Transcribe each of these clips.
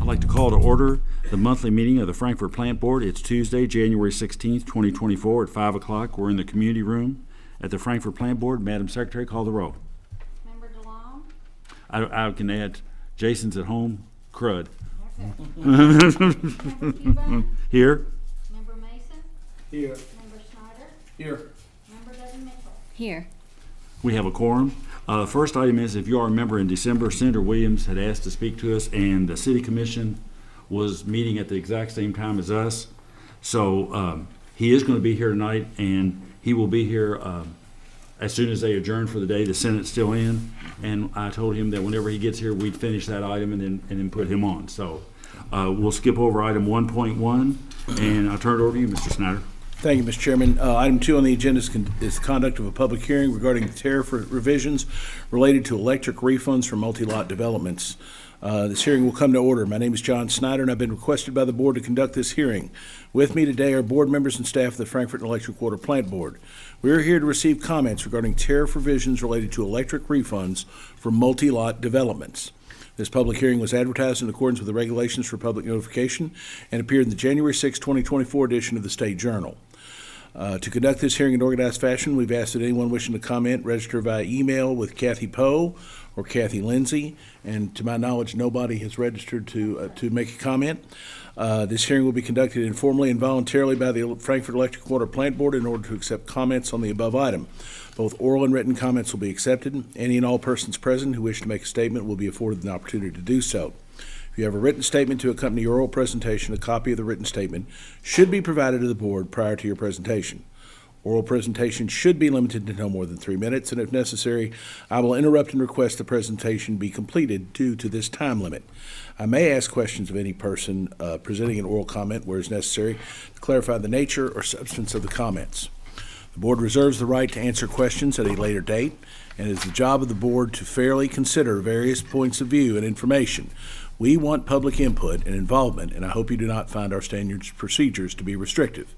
I'd like to call to order the monthly meeting of the Frankfort Plant Board. It's Tuesday, January 16th, 2024 at 5 o'clock. We're in the community room at the Frankfort Plant Board. Madam Secretary, call the roll. Member DeLong? I can add, Jason's at home, crud. Member Cuba? Here? Member Mason? Here. Member Snyder? Here. Member Devin Mitchell? Here. We have a quorum. First item is, if you are a member, in December, Senator Williams had asked to speak to us, and the City Commission was meeting at the exact same time as us. So he is going to be here tonight, and he will be here as soon as they adjourn for the day. The Senate's still in, and I told him that whenever he gets here, we'd finish that item and then put him on. So we'll skip over item 1.1, and I'll turn it over to you, Mr. Snyder. Thank you, Mr. Chairman. Item 2 on the agenda is the conduct of a public hearing regarding tariff revisions related to electric refunds for multi-lot developments. This hearing will come to order. My name is John Snyder, and I've been requested by the board to conduct this hearing. With me today are board members and staff of the Frankfort Electric Water Plant Board. We are here to receive comments regarding tariff revisions related to electric refunds for multi-lot developments. This public hearing was advertised in accordance with the regulations for public notification and appeared in the January 6, 2024 edition of the State Journal. To conduct this hearing in organized fashion, we've asked that anyone wishing to comment register via email with Kathy Poe or Kathy Lindsay, and to my knowledge, nobody has registered to make a comment. This hearing will be conducted informally and voluntarily by the Frankfort Electric Water Plant Board in order to accept comments on the above item. Both oral and written comments will be accepted. Any and all persons present who wish to make a statement will be afforded an opportunity to do so. If you have a written statement to accompany your oral presentation, a copy of the written statement should be provided to the board prior to your presentation. Oral presentation should be limited to no more than 3 minutes, and if necessary, I will interrupt and request the presentation be completed due to this time limit. I may ask questions of any person presenting an oral comment where it's necessary to clarify the nature or substance of the comments. The board reserves the right to answer questions at a later date, and it is the job of the board to fairly consider various points of view and information. We want public input and involvement, and I hope you do not find our standards procedures to be restrictive.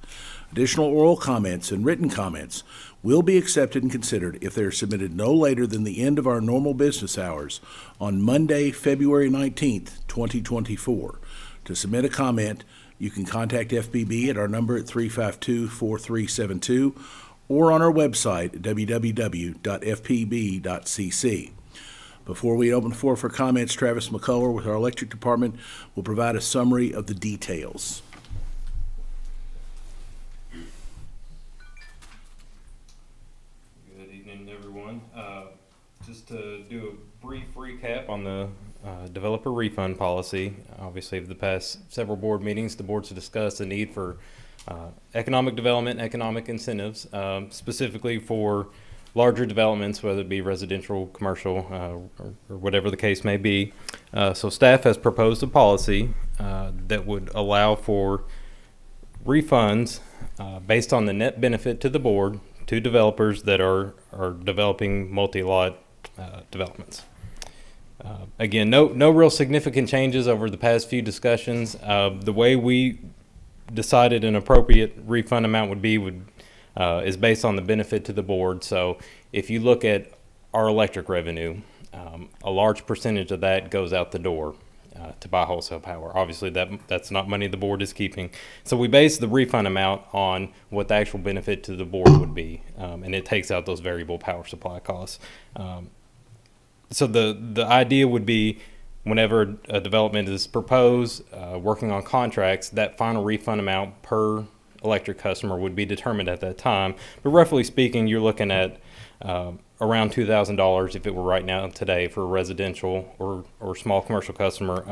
Additional oral comments and written comments will be accepted and considered if they are submitted no later than the end of our normal business hours on Monday, February 19th, 2024. To submit a comment, you can contact FPB at our number at 352-4372 or on our website at www.fpb.cc. Before we open the floor for comments, Travis McCullough with our electric department will provide a summary of the details. Good evening, everyone. Just to do a brief recap on the developer refund policy. Obviously, over the past several board meetings, the boards have discussed the need for economic development, economic incentives, specifically for larger developments, whether it be residential, commercial, or whatever the case may be. So staff has proposed a policy that would allow for refunds based on the net benefit to the board to developers that are developing multi-lot developments. Again, no real significant changes over the past few discussions. The way we decided an appropriate refund amount would be is based on the benefit to the board. So if you look at our electric revenue, a large percentage of that goes out the door to buy wholesale power. Obviously, that's not money the board is keeping. So we base the refund amount on what the actual benefit to the board would be, and it takes out those variable power supply costs. So the idea would be whenever a development is proposed, working on contracts, that final refund amount per electric customer would be determined at that time. But roughly speaking, you're looking at around $2,000 if it were right now today for a residential or small commercial customer,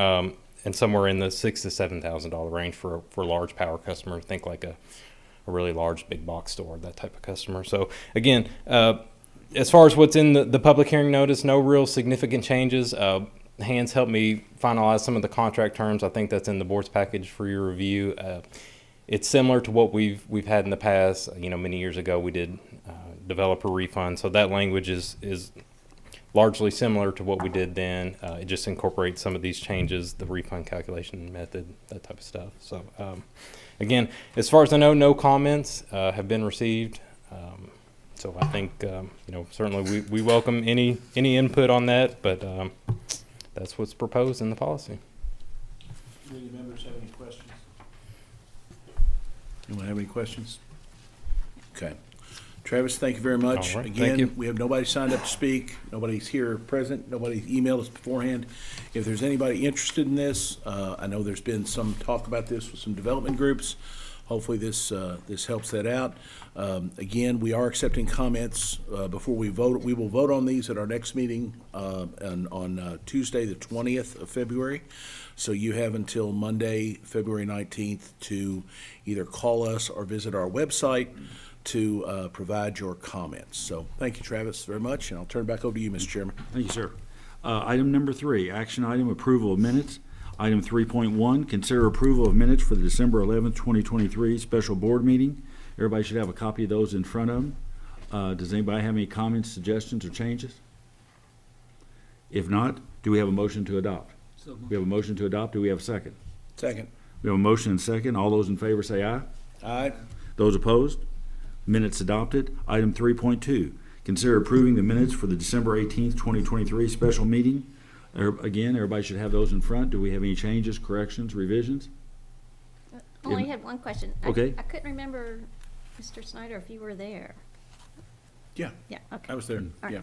and somewhere in the $6,000 to $7,000 range for a large power customer. Think like a really large big box store, that type of customer. So again, as far as what's in the public hearing notice, no real significant changes. Hans helped me finalize some of the contract terms. I think that's in the board's package for your review. It's similar to what we've had in the past. Many years ago we did developer refund, so that language is largely similar to what we did then. It just incorporates some of these changes, the refund calculation method, that type of stuff. So again, as far as I know, no comments have been received. So I think certainly we welcome any input on that, but that's what's proposed in the policy. Do any members have any questions? Anyone have any questions? Okay. Travis, thank you very much. All right, thank Again, you. we have nobody signed up to speak. Nobody's here present. Nobody emailed us beforehand. If there's anybody interested in this, I know there's been some talk about this with some development groups. Hopefully this helps that out. Again, we are accepting comments before we vote. We will vote on these at our next meeting on Tuesday, the 20th of February. So you have until Monday, February 19th, to either call us or visit our website to provide your comments. So thank you, Travis, very much, and I'll turn it back over to you, Mr. Chairman. Thank you, sir. Item number 3, action item, approval of minutes. Item 3.1, consider approval of minutes for the December 11th, 2023 special board meeting. Everybody should have a copy of those in front of them. Does anybody have any comments, suggestions, or changes? If not, do we have a motion to adopt? We have a motion to adopt. Do we have a second? Second. We have a motion and second. All those in favor say aye. Aye. Those opposed? Minutes adopted. Item 3.2, consider approving the minutes for the December 18th, 2023 special meeting. Again, everybody should have those in front. Do we have any changes, corrections, revisions? Only had one question. Okay. I couldn't remember, Mr. Snyder, if you were there. Yeah, Yeah, okay. I was there, right. yeah.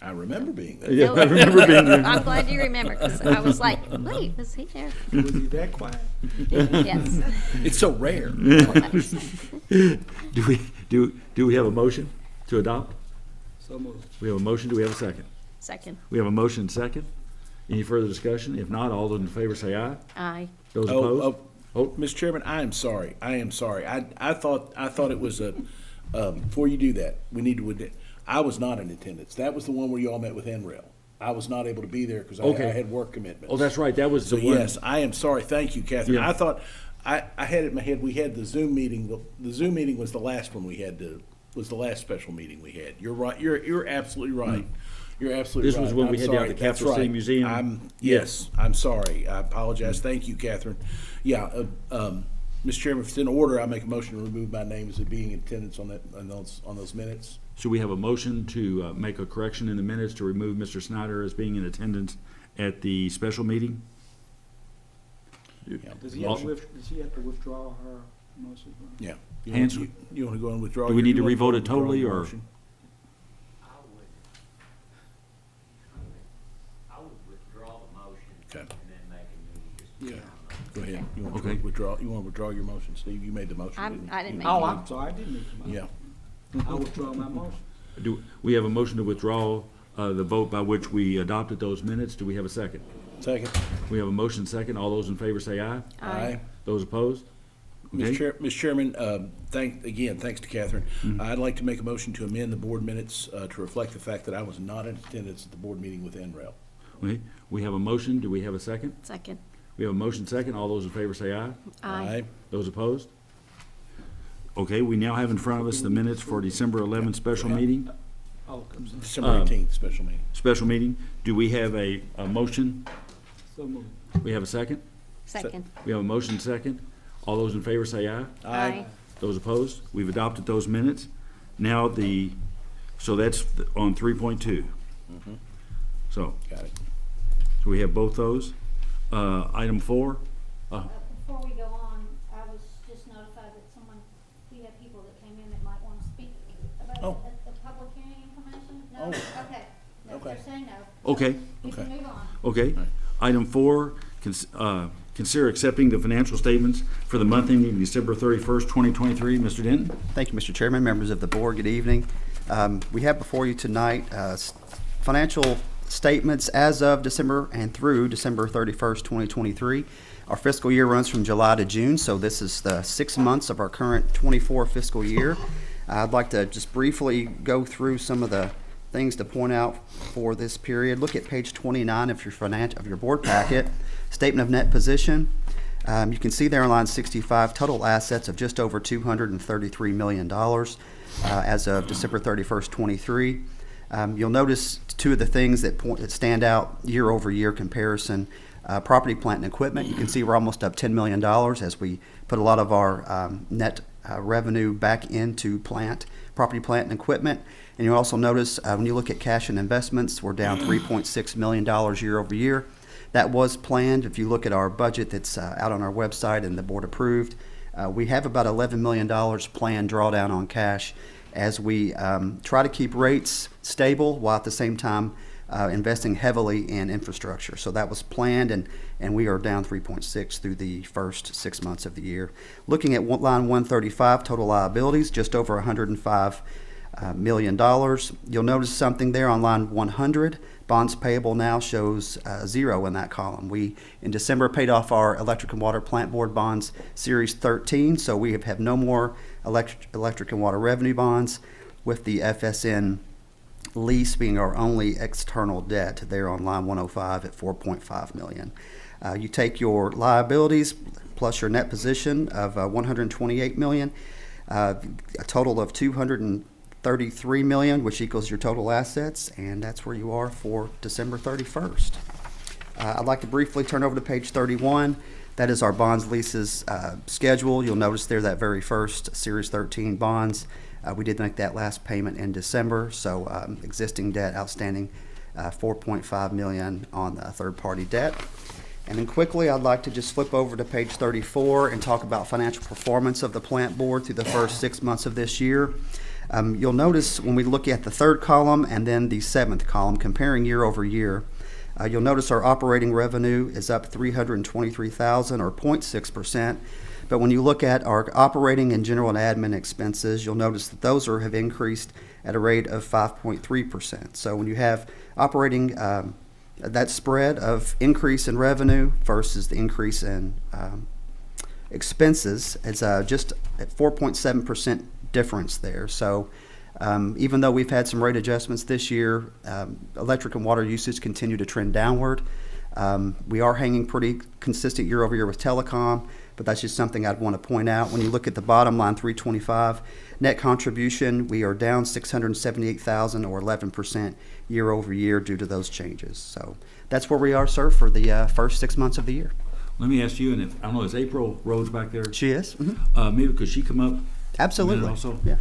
I remember being there. Yeah, I remember being there. I'm glad you remember, because I was like, wait, was he there? Was he that quiet? Yes. It's so rare. Do we have a motion to adopt? So moved. We have a motion. Do we have a second? Second. We have a motion and second. Any further discussion? If not, all those in favor say aye. Aye. Those opposed? Oh. Mr. Chairman, I am sorry. I thought it was before you do that, we need to, I was not in attendance. That was the one where you all met with NREL. I was not able to be there because I Okay. had work commitments. Oh, that's right. That was So the one. yes, I am sorry. Thank you, Catherine. Yeah. I thought, I had it in my head, we had the Zoom meeting. The Zoom meeting was the last one we had was the last special meeting we had. You're right. You're absolutely right. You're absolutely This right. was when I'm we had down sorry. at the That's Capital City right. Museum. Yes, I'm sorry. I apologize. Thank you, Catherine. Yeah, Mr. Chairman, if it's in order, I make a motion to remove my name as being in attendance on those minutes. Should we have a motion to make a correction in the minutes to remove Mr. Snyder as being in attendance at the special meeting? Yeah. Does he have to withdraw her motion? Yeah. Hands- You want to go and withdraw? Do we need to you wanna revote it withdraw totally, your or- motion? I would withdraw the motion Okay. and then make a new, just. Go ahead. You want Okay. to withdraw? You want to withdraw your motion, Steve? You made the motion. I didn't make Oh, it. I'm sorry, I didn't make the motion. Yeah. I withdraw my motion. Do we have a motion to withdraw the vote by which we adopted those minutes? Do we have a second? Second. We have a motion second. All those in favor say aye. Aye. Those opposed? Okay. Mr. Chairman, thanks to Catherine. Mm-hmm. I'd like to make a motion to amend the board minutes to reflect the fact that I was not in attendance at the board meeting with NREL. We have a motion. Do we have a second? Second. We have a motion second. All those in favor say aye. Aye. Those opposed? Okay, we now have in front of us the minutes for December 11th special meeting. Oh, December 18th, special meeting. Special meeting. Do we have a motion? so moved. We have a second? Second. We have a motion second. All those in favor say aye. Aye. Those opposed? We've adopted those minutes. Now so that's on 3.2. So Got it. we have both those. Item 4. Before we go on, I was just notified that we have people that came in that might want to speak about Oh. the public hearing information. No? Oh. Okay. No, Okay. they're saying no. Okay. We can move on. Okay. Right. Item 4, consider accepting the financial statements for the month ending December 31st, 2023. Mr. Denton? Thank you, Mr. Chairman, members of the board, good evening. We have before you tonight financial statements as of December and through December 31st, 2023. Our fiscal year runs from July to June, so this is the 6 months of our current 24 fiscal year. I'd like to just briefly go through some of the things to point out for this period. Look at page 29 of your board packet, statement of net position. You can see there on line 65, total assets of just over $233 million as of December 31st, 23. You'll notice two of the things that stand out year-over-year comparison. Property, plant, and equipment. You can see we're almost up $10 million as we put a lot of our net revenue back into property, plant, and equipment. And you'll also notice when you look at cash and investments, we're down $3.6 million year-over-year. That was planned. If you look at our budget that's out on our website and the board approved, we have about $11 million planned drawdown on cash as we try to keep rates stable while at the same time investing heavily in infrastructure. So that was planned, and we are down 3.6 through the first 6 months of the year. Looking at line 135, total liabilities, just over $105 million. You'll notice something there on line 100. Bonds payable now shows 0 in that column. We, in December, paid off our electric and water plant board bonds, Series 13, so we have no more electric and water revenue bonds, with the FSN lease being our only external debt there on line 105 at $4.5 million. You take your liabilities plus your net position of $128 million, a total of $233 million, which equals your total assets, and that's where you are for December 31st. I'd like to briefly turn over to page 31. That is our bonds leases schedule. You'll notice there that very first Series 13 bonds. We did make that last payment in December, so existing debt outstanding $4.5 million on third-party debt. And then quickly, I'd like to just flip over to page 34 and talk about financial performance of the plant board through the first 6 months of this year. You'll notice when we look at the third column and then the 7th column, comparing year over year, you'll notice our operating revenue is up $323,000 or 0.6%. But when you look at our operating and general and admin expenses, you'll notice that those have increased at a rate of 5.3%. So when you have operating, that spread of increase in revenue versus the increase in expenses, it's just at 4.7% difference there. So even though we've had some rate adjustments this year, electric and water usage continue to trend downward. We are hanging pretty consistent year over year with telecom, but that's just something I'd want to point out. When you look at the bottom line, 325, net contribution, we are down $678,000 or 11% year over year due to those changes. So that's where we are, sir, for the first 6 months of the year. Let me ask you, and if, I don't know, is April Rhodes back there? She is? Mm-hmm. Maybe could she come up? Absolutely. A minute also? Yeah.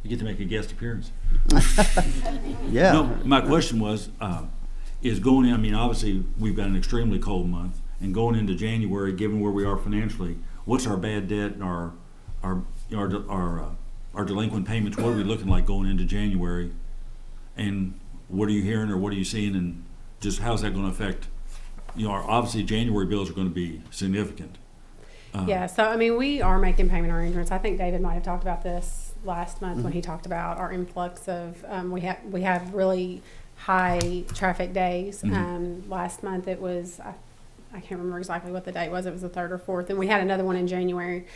You get to make a guest appearance. Yeah. No, my question was, is going in, I mean, obviously, we've got an extremely cold month, and going into January, given where we are financially, what's our bad debt and our delinquent payments? What are we looking like going into January? And what are you hearing or what are you seeing, and just how's that going to affect, obviously January bills are going to be significant. Yeah, so I mean, we are making payment arrangements. I think David might have talked about this last month when he talked about our influx of, we have really high traffic days. Last month it was, I can't remember exactly what the date was. It was the 3rd or 4th, and we had another one in January.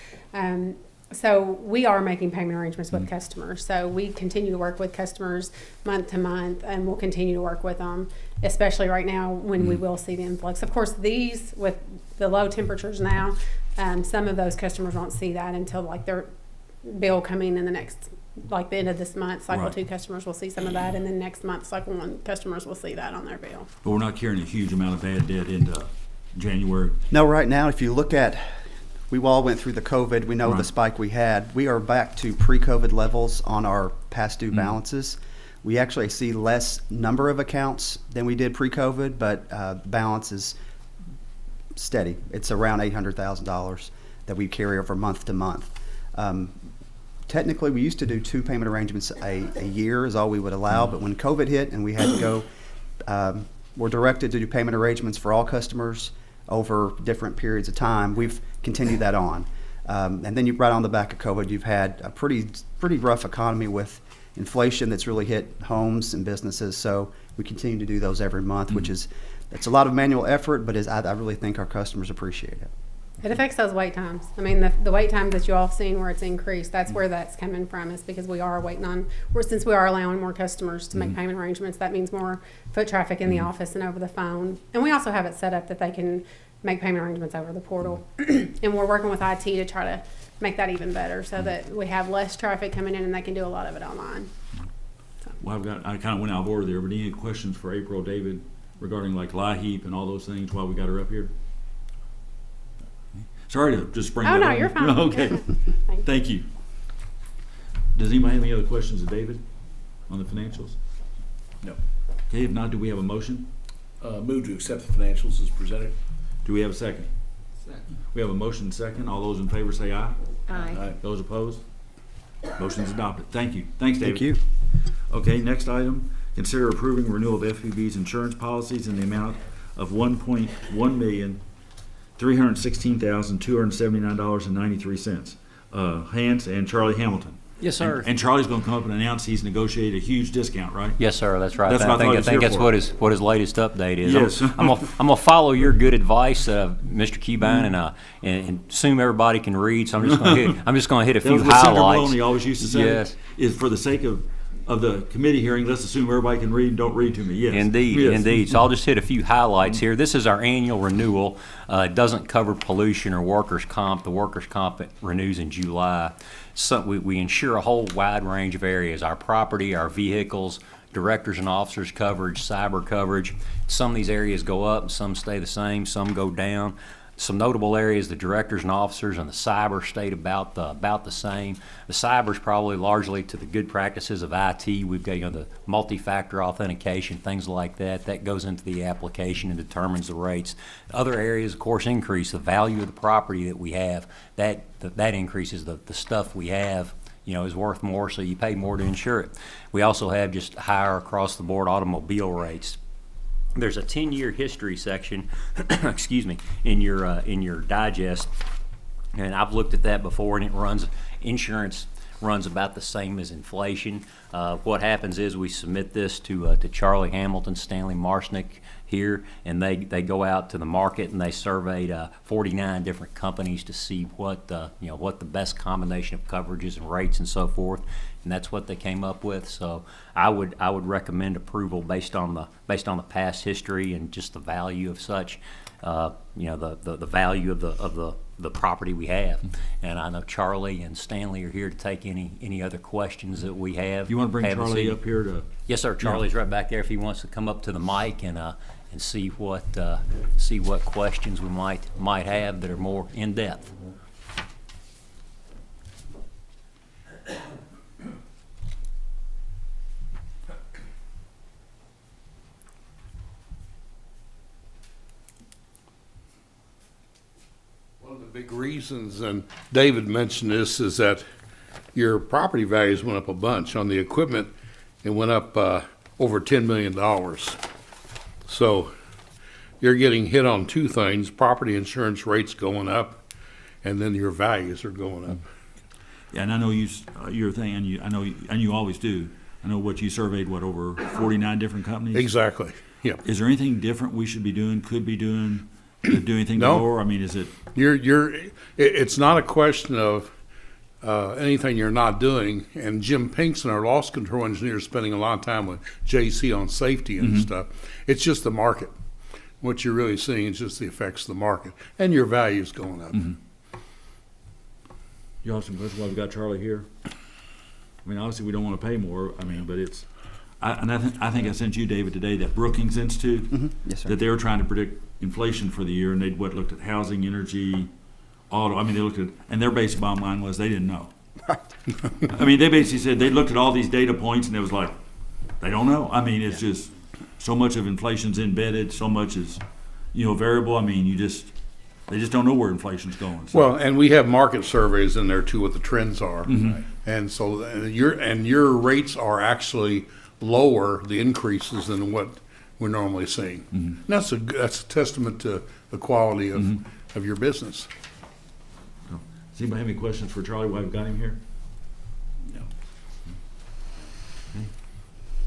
So we are making payment arrangements with customers. So we continue to work with customers month to month, and we'll continue to work with them, especially right now when we will see the influx. Of course, these, with the low temperatures now, some of those customers won't see that until like their bill coming in the next, like the end of this month. Cycle Right. 2 customers will see some of that, and then next month, Cycle 1 customers will see that on their bill. But we're not carrying a huge amount of bad debt into January. No, right now, if you look at, we all went through the COVID, we know the Right. spike we had. We are back to pre-COVID levels on our past due balances. We actually see less number of accounts than we did pre-COVID, but balance is steady. It's around $800,000 that we carry over month to month. Technically, we used to do 2 payment arrangements a year is all we would allow, but when COVID hit and we had to go, we're directed to do payment arrangements for all customers over different periods of time. We've continued that on. And then right on the back of COVID, you've had a pretty rough economy with inflation that's really hit homes and businesses. So we continue to do those every month, which is, it's a lot of manual effort, but I really think our customers appreciate it. It affects those wait times. I mean, the wait times that you all have seen where it's increased, that's where that's coming from, is because we are waiting on, since we are allowing more customers to make payment arrangements, that means more foot traffic in the office and over the phone. And we also have it set up that they can make payment arrangements over the portal. And we're working with IT to try to make that even better so that we have less traffic coming in and they can do a lot of it online. Well, I kind of went out of order there, but any questions for April, David, regarding like LIHEAP and all those things while we got her up here? Sorry to just bring Oh, that no, on. you're fine. Okay, You're fine. Thank you. thank you. Does anybody have any other questions of David on the financials? No. Okay, if not, do we have a motion? Move to accept the financials as presented. Do we have a second? Second. We have a motion second. All those in favor say aye. Aye. Those opposed? Motion's adopted. Thank you. Thanks, David. Thank you. Okay, next item, consider approving renewal of FPB's insurance policies in the amount of $1,316,279.93. Hans and Charlie Hamilton. Yes, sir. And Charlie's gonna come up and announce he's negotiated a huge discount, right? Yes, sir, that's right. That's what I thought he I was think here that's for. what his latest update is. Yes. I'm gonna follow your good advice, Mr. Keybine, and assume everybody can read, so I'm just gonna hit a That few was what Senator highlights. Maloney always used to say. Yes. Is for the sake of the committee hearing, let's assume everybody can read, don't read to me, yes. Indeed, Yes. indeed. So I'll just hit a few highlights here. This is our annual renewal. It doesn't cover pollution or workers' comp. The workers' comp renews in July. So we insure a whole wide range of areas: our property, our vehicles, directors and officers coverage, cyber coverage. Some of these areas go up, some stay the same, some go down. Some notable areas: the directors and officers and the cyber stayed about the same. The cyber is probably largely to the good practices of IT. We've got the multi-factor authentication, things like that. That goes into the application and determines the rates. Other areas, of course, increase the value of the property that we have. That increases the stuff we have. Is worth more, so you pay more to insure it. We also have just higher across-the-board automobile rates. There's a 10-year history section, excuse me, in your digest, and I've looked at that before, and insurance runs about the same as inflation. What happens is we submit this to Charlie Hamilton, Stanley Marsnick here, and they go out to the market and they surveyed 49 different companies to see what the best combination of coverages and rates and so forth, and that's what they came up with. So I would recommend approval based on the past history and just the value of such, the value of the property we have. And I know Charlie and Stanley are here to take any other questions that we have. You wanna bring Have this Charlie evening. up here to? Yes, sir. Charlie's right back there if he wants to come up to the mic and see what questions we might have that are more in depth. One of the big reasons, and David mentioned this, is that your property values went up a bunch. On the equipment, it went up over $10 million. So you're getting hit on two things: property insurance rates going up, and then your values are going up. Yeah, and I know your thing, and you always do. I know what you surveyed, over 49 different companies? Exactly, yeah. Is there anything different we should be doing, could be doing, do anything No. more? I mean, is it? It's not a question of anything you're not doing. And Jim Pinkston, our loss control engineer, is spending a lot of time with JC on safety and stuff. It's just the market. What you're really seeing is just the effects of the market, and your value's going up. You have some questions while we got Charlie here? I mean, obviously, we don't want to pay more, but it's, I think I sent you, David, today, that Brookings Institute, Yes, sir. that they were trying to predict inflation for the year, and they looked at housing, energy, auto, they looked at, and their basic bottom line was they didn't know. They basically said they looked at all these data points, and it was like, they don't know. It's just, so much of inflation's embedded, so much is, variable. They just don't know where inflation's going. So. Well, and we have market surveys in there too, what the trends are. And so your rates are actually lower, the increases, than what we're normally seeing. And that's a testament to the quality of your business. Does anybody have any questions for Charlie while we've got him here? No. Okay.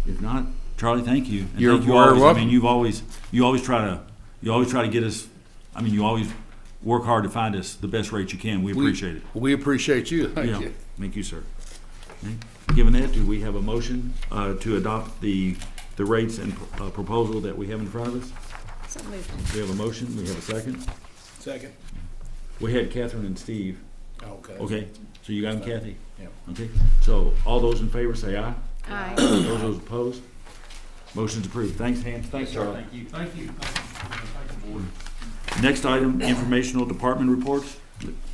If not, Charlie, thank you. And You're thank you very always. welcome. You always try to get us. You always work hard to find us the best rate you can. We appreciate it. We appreciate you. Thank Yeah. you. Thank you, sir. Okay. Given that, do we have a motion to adopt the rates and proposal that we have in front of us? So moved. We have a motion. We have a second. Second. We had Catherine and Steve. Okay. Okay. So you got them, Kathy? Yeah. Okay. So all those in favor say aye. Aye. Those opposed? Motion's approved. Thanks, Hans. Thanks, Charlie. Thank you. Next item, informational department reports.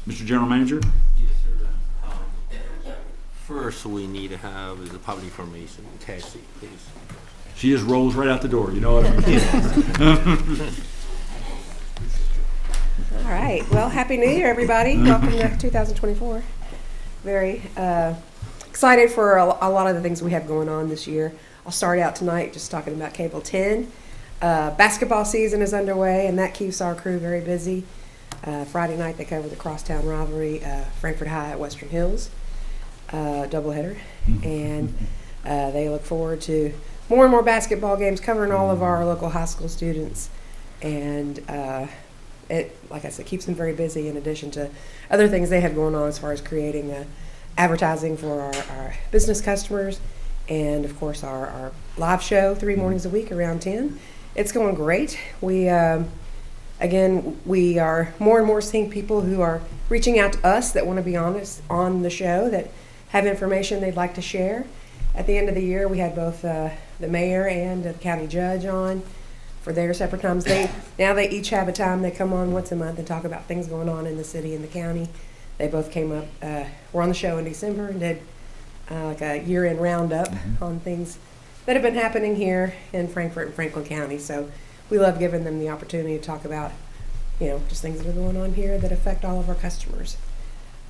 Mr. General Manager? Yes, sir. First, we need to have is a public information. Cassie, please. She just rolls right out the door, you know what I mean? All right. Well, Happy New Year, everybody. Welcome to 2024. Very excited for a lot of the things we have going on this year. I'll start out tonight just talking about Cable 10. Basketball season is underway, and that keeps our crew very busy. Friday night, they cover the crosstown rivalry, Frankfurt High at Western Hills, doubleheader. And they look forward to more and more basketball games covering all of our local high school students. And it, like I said, keeps them very busy in addition to other things they have going on as far as creating advertising for our business customers and, of course, our live show 3 mornings a week around 10. It's going great. We, again, we are more and more seeing people who are reaching out to us that want to be honest on the show, that have information they'd like to share. At the end of the year, we had both the mayor and the county judge on for their separate times. Now they each have a time. They come on once a month and talk about things going on in the city and the county. They both came up, were on the show in December and did like a year-end roundup on things that have been happening here in Frankfurt and Franklin County. So we love giving them the opportunity to talk about, just things that are going on here that affect all of our customers.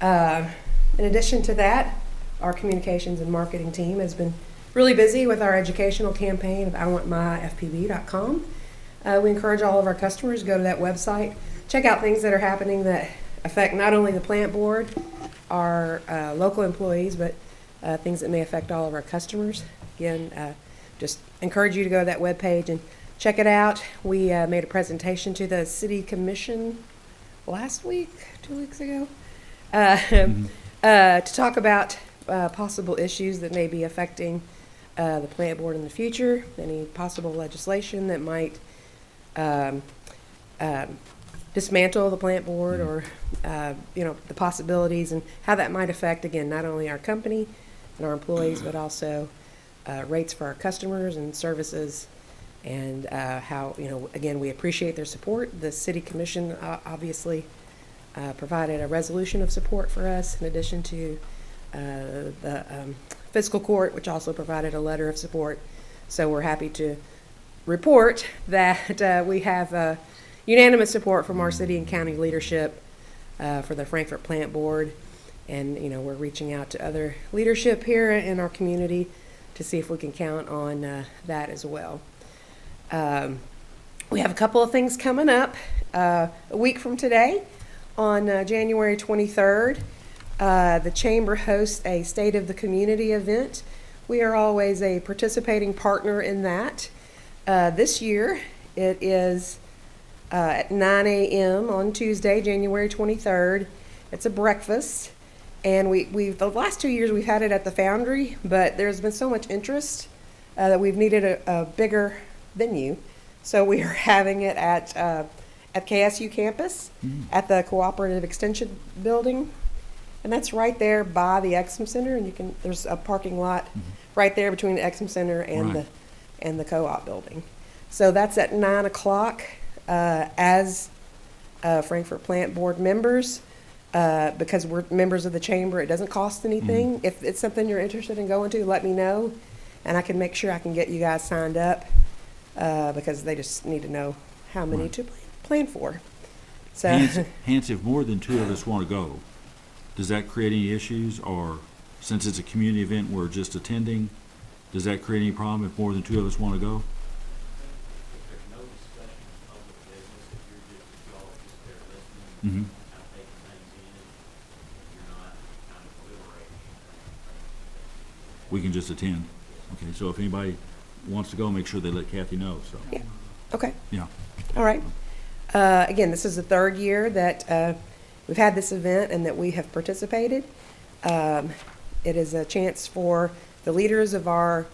In addition to that, our communications and marketing team has been really busy with our educational campaign of IWantMyFPB.com. We encourage all of our customers to go to that website, check out things that are happening that affect not only the plant board, our local employees, but things that may affect all of our customers. Again, just encourage you to go to that webpage and check it out. We made a presentation to the City Commission last week, 2 weeks ago, to talk about possible issues that may be affecting the plant board in the future, any possible legislation that might dismantle the plant board, or the possibilities and how that might affect, again, not only our company and our employees, but also rates for our customers and services, and how, again, we appreciate their support. The City Commission obviously provided a resolution of support for us, in addition to the fiscal court, which also provided a letter of support. So we're happy to report that we have unanimous support from our city and county leadership for the Frankfurt Plant Board. And, we're reaching out to other leadership here in our community to see if we can count on that as well. We have a couple of things coming up. A week from today, on January 23rd, the Chamber hosts a State of the Community event. We are always a participating partner in that. This year, it is at 9 a.m. on Tuesday, January 23rd. It's a breakfast. And the last 2 years we've had it at the Foundry, but there's been so much interest that we've needed a bigger venue. So we are having it at KSU campus, at the Cooperative Extension Building. And that's right there by the Exum Center, and there's a parking lot right there between the Exum Center and the co-op building. So that's at 9 o'clock. As Frankfurt Plant Board members, because we're members of the chamber, it doesn't cost anything. If it's something you're interested in going to, let me know, and I can make sure I can get you guys signed up, because they just need to know how many to plan for. So, Hence, if more than 2 of us want to go, does that create any issues? Or since it's a community event, we're just attending, does that create any problem if more than 2 of us want to go? If there's no discussion of public business, if you're just there listening, kind of taking things in, if you're not kind of deliberating. We can just attend. Okay, so if anybody wants to go, make sure they let Kathy know, so. yeah. Okay. Yeah. All right. Again, this is the 3rd year that we've had this event and that we have participated. It is a chance for the leaders of our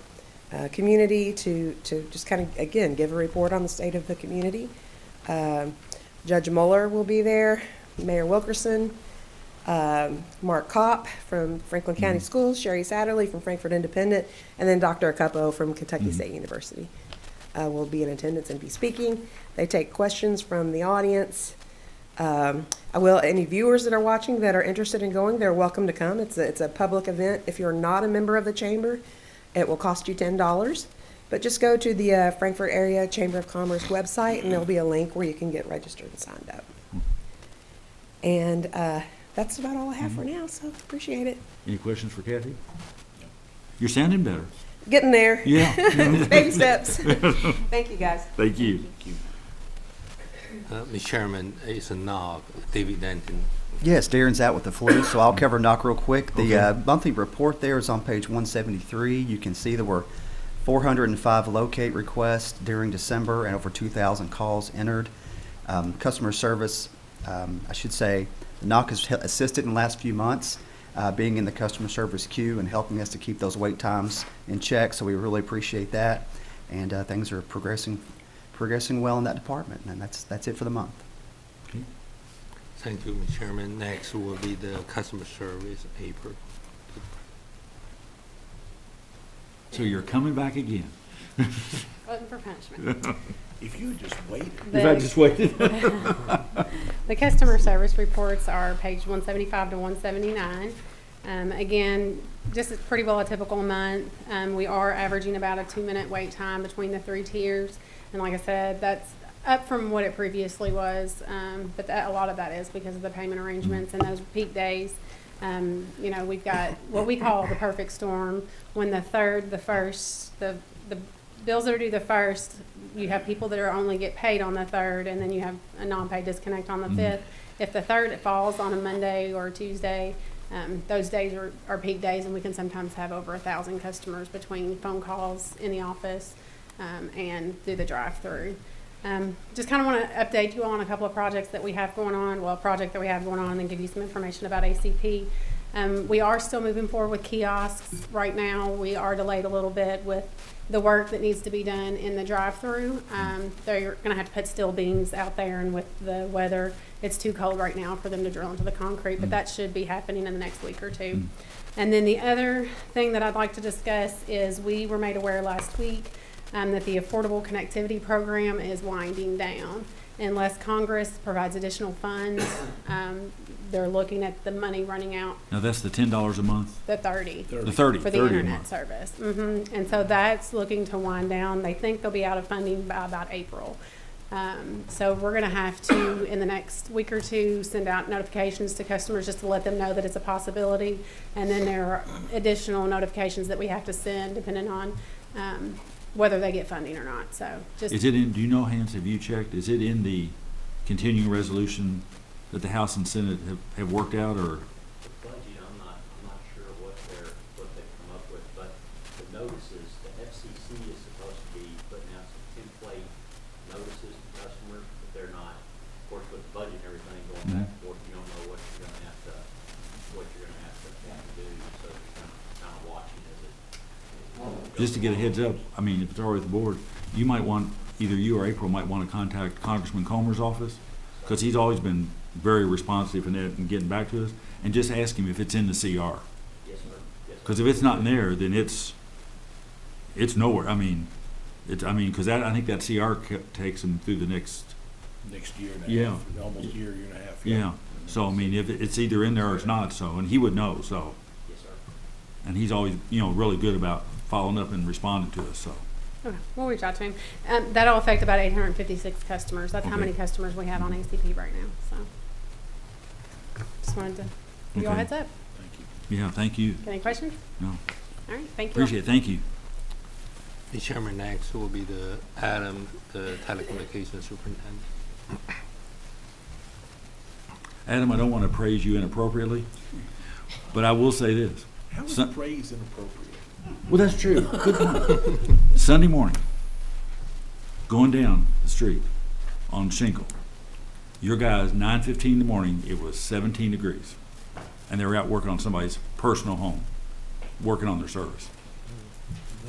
community to just kind of, again, give a report on the state of the community. Judge Mueller will be there, Mayor Wilkerson, Mark Kopp from Franklin County Schools, Sherry Satterley from Frankfurt Independent, and then Dr. Acuppo from Kentucky State University will be in attendance and be speaking. They take questions from the audience. Any viewers that are watching that are interested in going, they're welcome to come. It's a public event. If you're not a member of the chamber, it will cost you $10. But just go to the Frankfurt Area Chamber of Commerce website, and there'll be a link where you can get registered and signed up. And that's about all I have for now, so appreciate it. Any questions for Kathy? You're sounding better. Getting there. Yeah. Baby steps. Thank you, guys. Thank you. Mr. Chairman, it's a knock, David Denton. Yes, Darren's out with the flu, so I'll cover knock real quick. The Okay. monthly report there is on page 173. You can see there were 405 locate requests during December and over 2,000 calls entered. Customer service, I should say, knock has assisted in the last few months, being in the customer service queue and helping us to keep those wait times in check, so we really appreciate that. And things are progressing well in that department, and that's it for the month. Okay. Thank you, Mr. Chairman. Next will be the customer service, April. So you're coming back again? Wasn't for punishment. If you just waited. If I just waited. The customer service reports are page 175 to 179. Again, just pretty well a typical month. We are averaging about a 2-minute wait time between the 3 tiers. And like I said, that's up from what it previously was. But a lot of that is because of the payment arrangements and those peak days. We've got what we call the perfect storm. When the bills that are due the first, you have people that are only get paid on the third, and then you have a non-paid disconnect on the fifth. If the third falls on a Monday or a Tuesday, those days are peak days, and we can sometimes have over 1,000 customers between phone calls in the office and through the drive-through. Just kind of want to update you on a couple of projects that we have going on. Well, a project that we have going on, and give you some information about ACP. We are still moving forward with kiosks right now. We are delayed a little bit with the work that needs to be done in the drive-through. They're going to have to put steel beams out there, and with the weather, it's too cold right now for them to drill into the concrete, but that should be happening in the next week or two. And then the other thing that I'd like to discuss is we were made aware last week that the Affordable Connectivity Program is winding down. Unless Congress provides additional funds, they're looking at the money running out. Now, that's the $10 a month? The 30. The 30. For the 30 a internet month. service. And so that's looking to wind down. They think they'll be out of funding by about April. So we're going to have to, in the next week or two, send out notifications to customers just to let them know that it's a possibility. And then there are additional notifications that we have to send depending on whether they get funding or not. So just. Is it in, do you know, Hans, have you checked, is it in the continuing resolution that the House and Senate have worked out, or? The budget, I'm not sure what they've come up with, but the notices, the FCC is supposed to be putting out some template notices to customers, but they're not. Of course, with the budget and everything going back and forth, you don't know what you're gonna have to do, so you're kind of watching as it. Just to get a heads up, I mean, if it's already with the board, you might want, either you or April might want to contact Congressman Comer's office, because he's always been very responsive in that and getting back to us, and just ask him if it's in the CR. Yes, sir. Yes, sir. Because if it's not in there, then it's nowhere. I mean, because I think that CR takes them through the next Next year and a Yeah. half, almost year and a half. Yeah, so I mean, if it's either in there or it's not, so, and he would know, so. Yes, sir. And he's always, really good about following up and responding to us, so. Okay, we'll reach out to him. That'll affect about 856 customers. That's how Okay. many customers we have on ACP right now, so. Just wanted to give you all a Okay. heads up. Thank you. Yeah, thank you. Got any questions? No, All right, thank you. appreciate it, thank you. Mr. Chairman, next will be the telecommunications superintendent. Adam, I don't want to praise you inappropriately, but I will say this. How is Sun- praise inappropriate? Well, that's true. Good point. Sunday morning, going down the street on Shingle, your guys, 9:15 in the morning, it was 17 degrees. And they were out working on somebody's personal home, working on their service.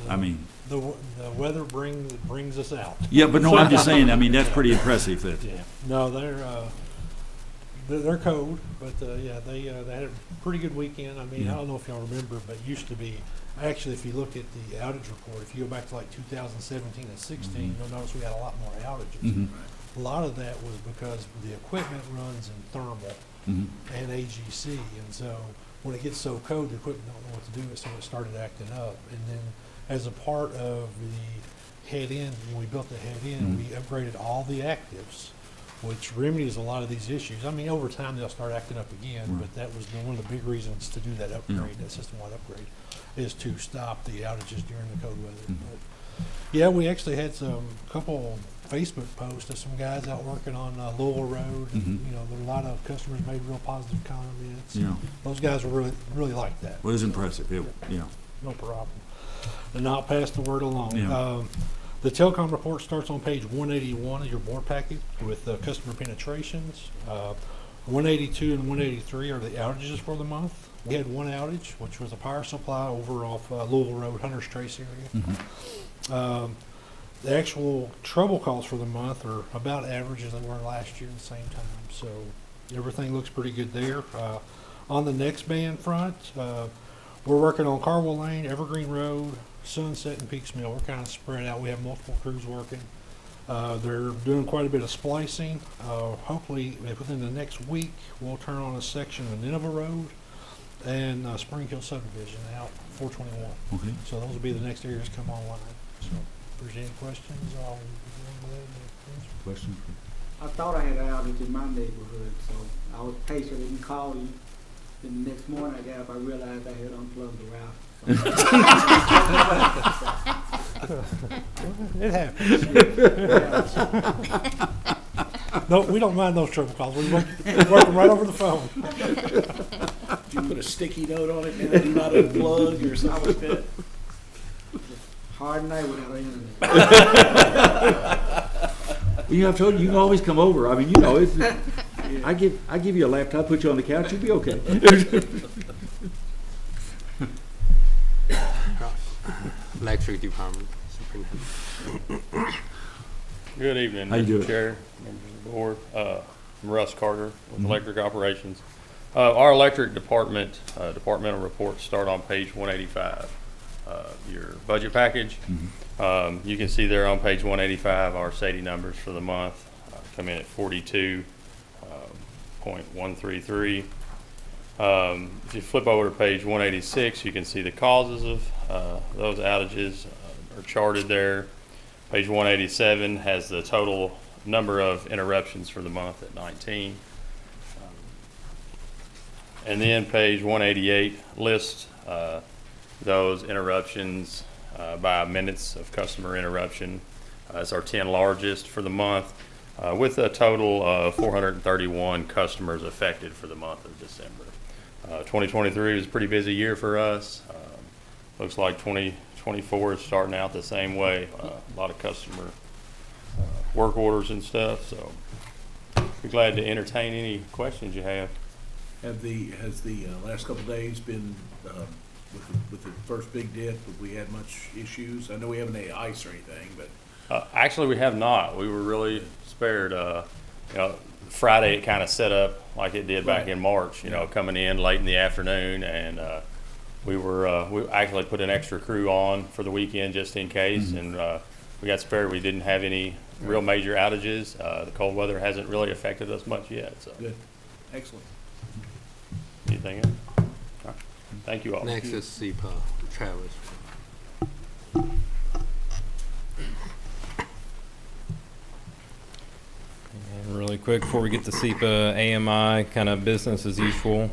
I mean, The weather brings us out. yeah, but no, I'm just saying, I mean, that's pretty impressive that, Yeah. No, they're cold, but yeah, they had a pretty good weekend. I mean, Yeah. I don't know if y'all remember, but it used to be, actually, if you look at the outage report, if you go back to like 2017 and 16, you'll notice we had a lot more outages. A lot of that was because the equipment runs in thermal Mhm. and AGC, and so when it gets so cold, the equipment don't know what to do, so it started acting up. And then as a part of the head end, when we built the head end, we upgraded all the actives, which remedies a lot of these issues. I mean, over time, they'll start acting up again, Right. but that was one of the big reasons to do that upgrade, that system-wide upgrade, is to stop the outages during the cold weather. But, yeah, we actually had couple Facebook posts of some guys out working on Louisville Road. And, you know, there were a lot of customers made real positive comments. Yeah. Those guys were really like that. Well, it was impressive. Yeah. No problem. And I'll pass the word along. Yeah. The telecom report starts on page 181 of your board packet with customer penetrations. 182 and 183 are the outages for the month. We had one outage, which was a power supply over off Louisville Road, Hunter's Trace area. The actual trouble calls for the month are about average as they were last year at the same time. So everything looks pretty good there. On the next band front, we're working on Carwell Lane, Evergreen Road, Sunset, and Peaks Mill. We're kind of spread out. We have multiple crews working. They're doing quite a bit of splicing. Hopefully, within the next week, we'll turn on a section of Nineveh Road and Spring Hill Subdivision out 421. Okay. So those will be the next areas come online. So if there's any questions, I'll be glad to answer. Question? I thought I had an outage in my neighborhood, so I was patient and called you. Then the next morning I got up, I realized I had unplugged the router. It happens. No, we don't mind those trouble calls. We work them right over the phone. Did you put a sticky note on it now, do not unplug or something like that? Hard night without internet. You know, I've told you, you can always come over. I mean, you know, it's, I give you a laptop, put you on the couch, you'll be okay. Electric Department, Superintendent. Good evening, How you doing? Mr. Chair, members of the board. I'm Russ Carter with Electric Operations. Our electric department, departmental reports start on page 185. Your budget package. You can see there on page 185 our SAIDI numbers for the month come in at 42.133. If you flip over to page 186, you can see the causes of those outages are charted there. Page 187 has the total number of interruptions for the month at 19. And then page 188 lists those interruptions by minutes of customer interruption. It's our 10 largest for the month, with a total of 431 customers affected for the month of December. 2023 was a pretty busy year for us. Looks like 2024 is starting out the same way. A lot of customer work orders and stuff, so be glad to entertain any questions you have. Has the last couple of days been, with the first big dip, have we had much issues? I know we haven't had ice or anything, but. Actually, we have not. We were really spared. You know, Friday it kind of set up like it did back in March. You know, coming in late in the afternoon, and we actually put an extra crew on for the weekend just in case, and we got spared. We didn't have any real major outages. The cold weather hasn't really affected us much yet. So Good, excellent. Anything else? All right. Thank you all. Next is SEPA, Travis. And really quick, before we get to SEPA, AMI, kind of business as usual.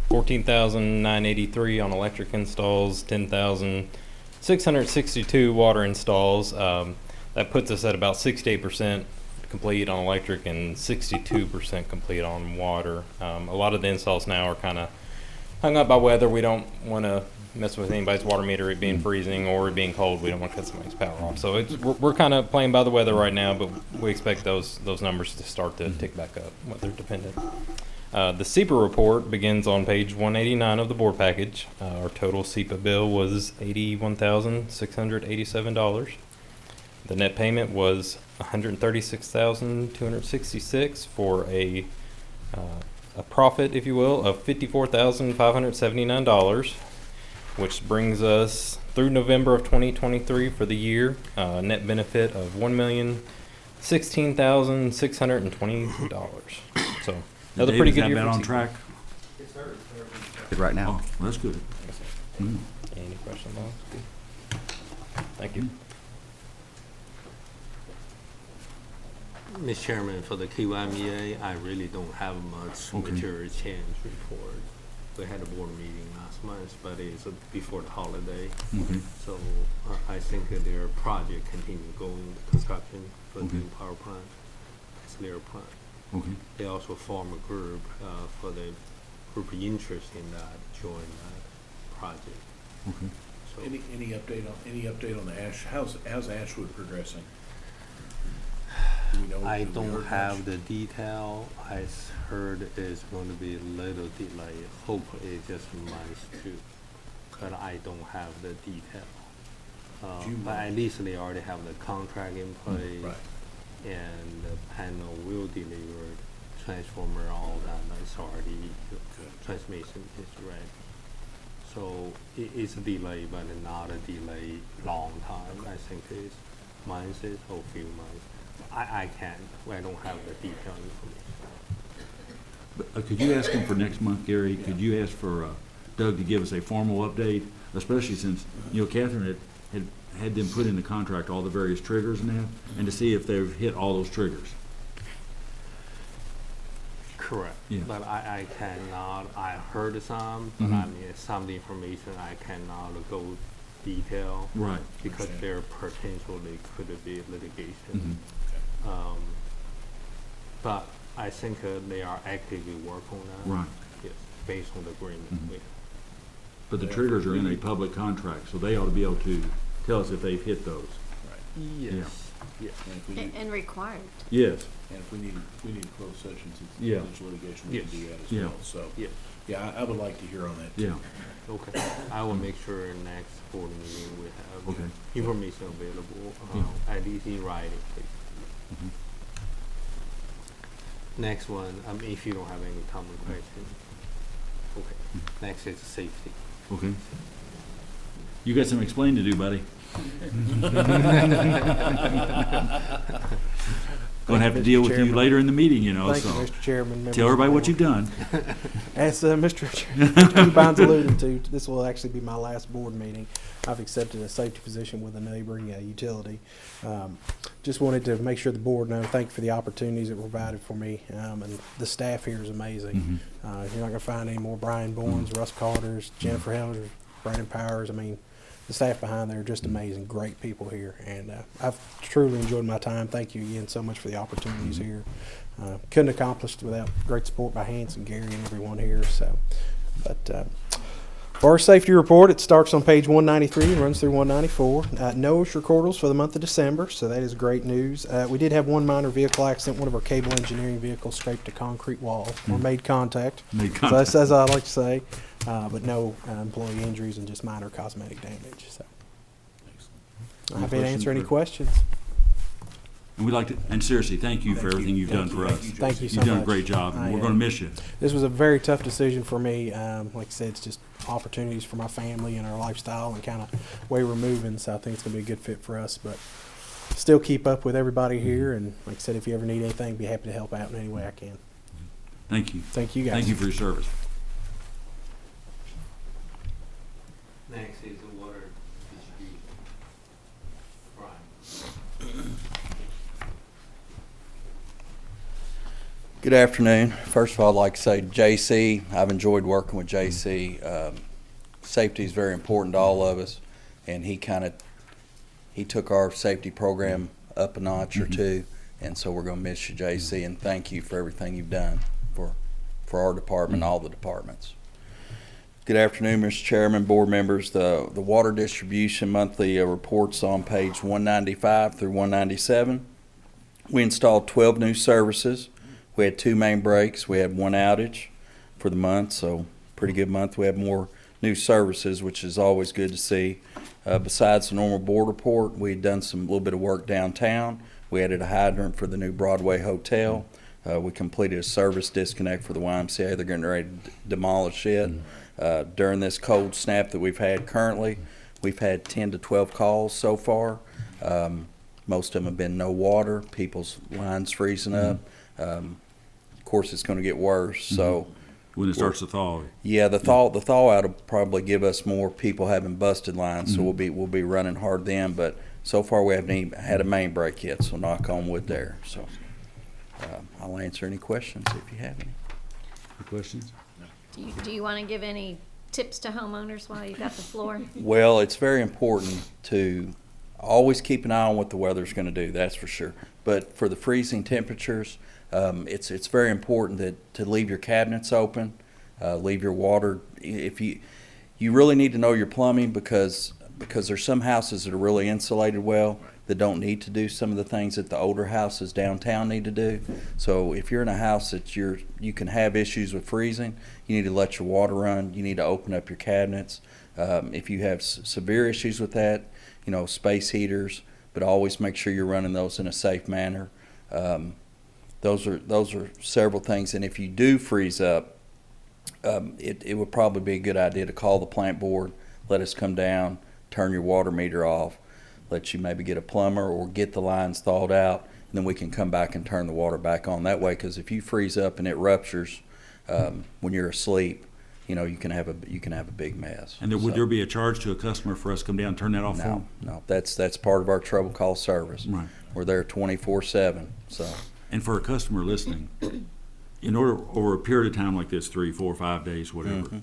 14,983 on electric installs, 10,662 water installs. That puts us at about 68% complete on electric and 62% complete on water. A lot of the installs now are kind of hung up by weather. We don't want to mess with anybody's water meter, it being freezing or it being cold. We don't want to cut somebody's power off. So we're kind of playing by the weather right now, but we expect those numbers to start to tick back up, weather dependent. The SEPA report begins on page 189 of the board package. Our total SEPA bill was $81,687. The net payment was $136,266 for a profit, if you will, of $54,579, which brings us through November of 2023 for the year, net benefit of $16,620. So another pretty Dave, good is year that for on T. track? Good right now. Oh, that's good. Mm. Any questions on this? Thank you. Mr. Chairman, for the QMEA, I really don't have much Okay. material change report. We had a board meeting last month, but it's before the holiday. Okay. So I think that their project continue going, construction for the Okay. new power plant, nuclear plant. Okay. They also form a group for the group interested in that, join that project. Okay. So Any update on the Ash? How's Ashwood progressing? Do we know- I do we don't heard have much? the detail. I heard it's going to be a little delay. Hope it's just months too, but I don't have the detail. Do you But know? at least they already have the contract in place, Right. and the panel will deliver transformer, all that. It's already transmission is ready. So it's a delay, but not a delay long time. I think it's months or few months. I don't have the detailed information. But, could you ask him for next month, Gary? Could you ask for Doug to give us a formal update, especially since, Catherine had them put in the contract all the various triggers and that, and to see if they've hit all those triggers. Correct. Yeah. But I cannot, I heard some, but I mean, some of the information I cannot go detail. Right. Because Understand. there potentially could be litigation. Mhm. But I think they are actively working on that. Right. Yes, based on the agreement Mhm. we have. But the triggers are in a public contract, so they ought to be able to tell us if they've hit those. Yes, yes. And if we need, And required. Yes. and if we need closed sessions, if Yeah. there's litigation, we can Yes. do that as Yeah. well. So, Yes. yeah, I would like to hear on that too. Yeah. Okay, I will make sure next board meeting we have Okay. information available, Yeah. at least in writing, please. Mhm. Next one, if you don't have any common question. Okay, next is safety. Okay. You got some explaining to do, buddy. Gonna have to deal with you later in the meeting, Thank so. you, Mr. Chairman. members Tell of the everybody what board. you've done. As Mr. Bond's alluded to, this will actually be my last board meeting. I've accepted a safety position with a neighboring utility. Just wanted to make sure the board know, thank you for the opportunities that were provided for me. And the staff here is amazing. You're not going to find any more Brian Bournes, Russ Carters, Jennifer Hellers, Brandon Powers. I mean, the staff behind there are just amazing, great people here. And I've truly enjoyed my time. Thank you again so much for the opportunities here. Couldn't accomplish it without great support by Hans and Gary and everyone here. So, but for our safety report, it starts on page 193 and runs through 194. No recordals for the month of December, so that is great news. We did have one minor vehicle accident. One of our cable engineering vehicles scraped a concrete wall or made contact. Made So contact. that's as I like to say, but no employee injuries and just minor cosmetic damage. So I'm happy to answer any questions. And we'd like to, and seriously, thank you for Thank you. everything you've done Thank for you. us. Thank you, Thank you so You've done a much. great job, and I, we're gonna miss you. This was a very tough decision for me. Like I said, it's just opportunities for my family and our lifestyle and kind of way we're moving. So I think it's going to be a good fit for us. But still keep up with everybody here. And like I said, if you ever need anything, be happy to help out in any way I can. Thank you. Thank you guys. Thank you for your service. Next is the water distribution. Brian. Good afternoon. First of all, I'd like to say JC, I've enjoyed working with JC. Safety is very important to all of us, and he took our safety program up a notch or two, and so we're going to miss you, JC, and thank you for everything you've done for our department, all the departments. Good afternoon, Mr. Chairman, board members. The water distribution monthly reports on page 195 through 197. We installed 12 new services. We had 2 main breaks. We had 1 outage for the month, so pretty good month. We have more new services, which is always good to see. Besides the normal board report, we had done a little bit of work downtown. We added a hydrant for the new Broadway Hotel. We completed a service disconnect for the YMCA. They're getting ready to demolish it. During this cold snap that we've had currently, we've had 10 to 12 calls so far. Most of them have been no water, people's lines freezing up. Of course, it's going to get worse. So When it starts to thaw. yeah, the thaw out will probably give us more people having busted lines, so we'll be running hard then. But so far we haven't even had a main break yet, so knock on wood there. So I'll answer any questions if you have any. Any questions? Do you want to give any tips to homeowners while you got the floor? Well, it's very important to always keep an eye on what the weather's going to do. That's for sure. But for the freezing temperatures, it's very important to leave your cabinets open, leave your water. If you really need to know your plumbing because there's some houses that are really insulated well that don't need to do some of the things that the older houses downtown need to do. So if you're in a house that you can have issues with freezing, you need to let your water run. You need to open up your cabinets. If you have severe issues with that, space heaters, but always make sure you're running those in a safe manner. Those are several things. And if you do freeze up, it would probably be a good idea to call the plant board, let us come down, turn your water meter off, let you maybe get a plumber or get the lines thawed out, and then we can come back and turn the water back on that way. Because if you freeze up and it ruptures when you're asleep, you can have a big mess. And would there be a charge to a customer for us to come down and turn that off for them? No, that's part of our trouble call service. Right. We're there 24/7. So. And for a customer listening, in order over a period of time like this, 3, 4, 5 days, whatever,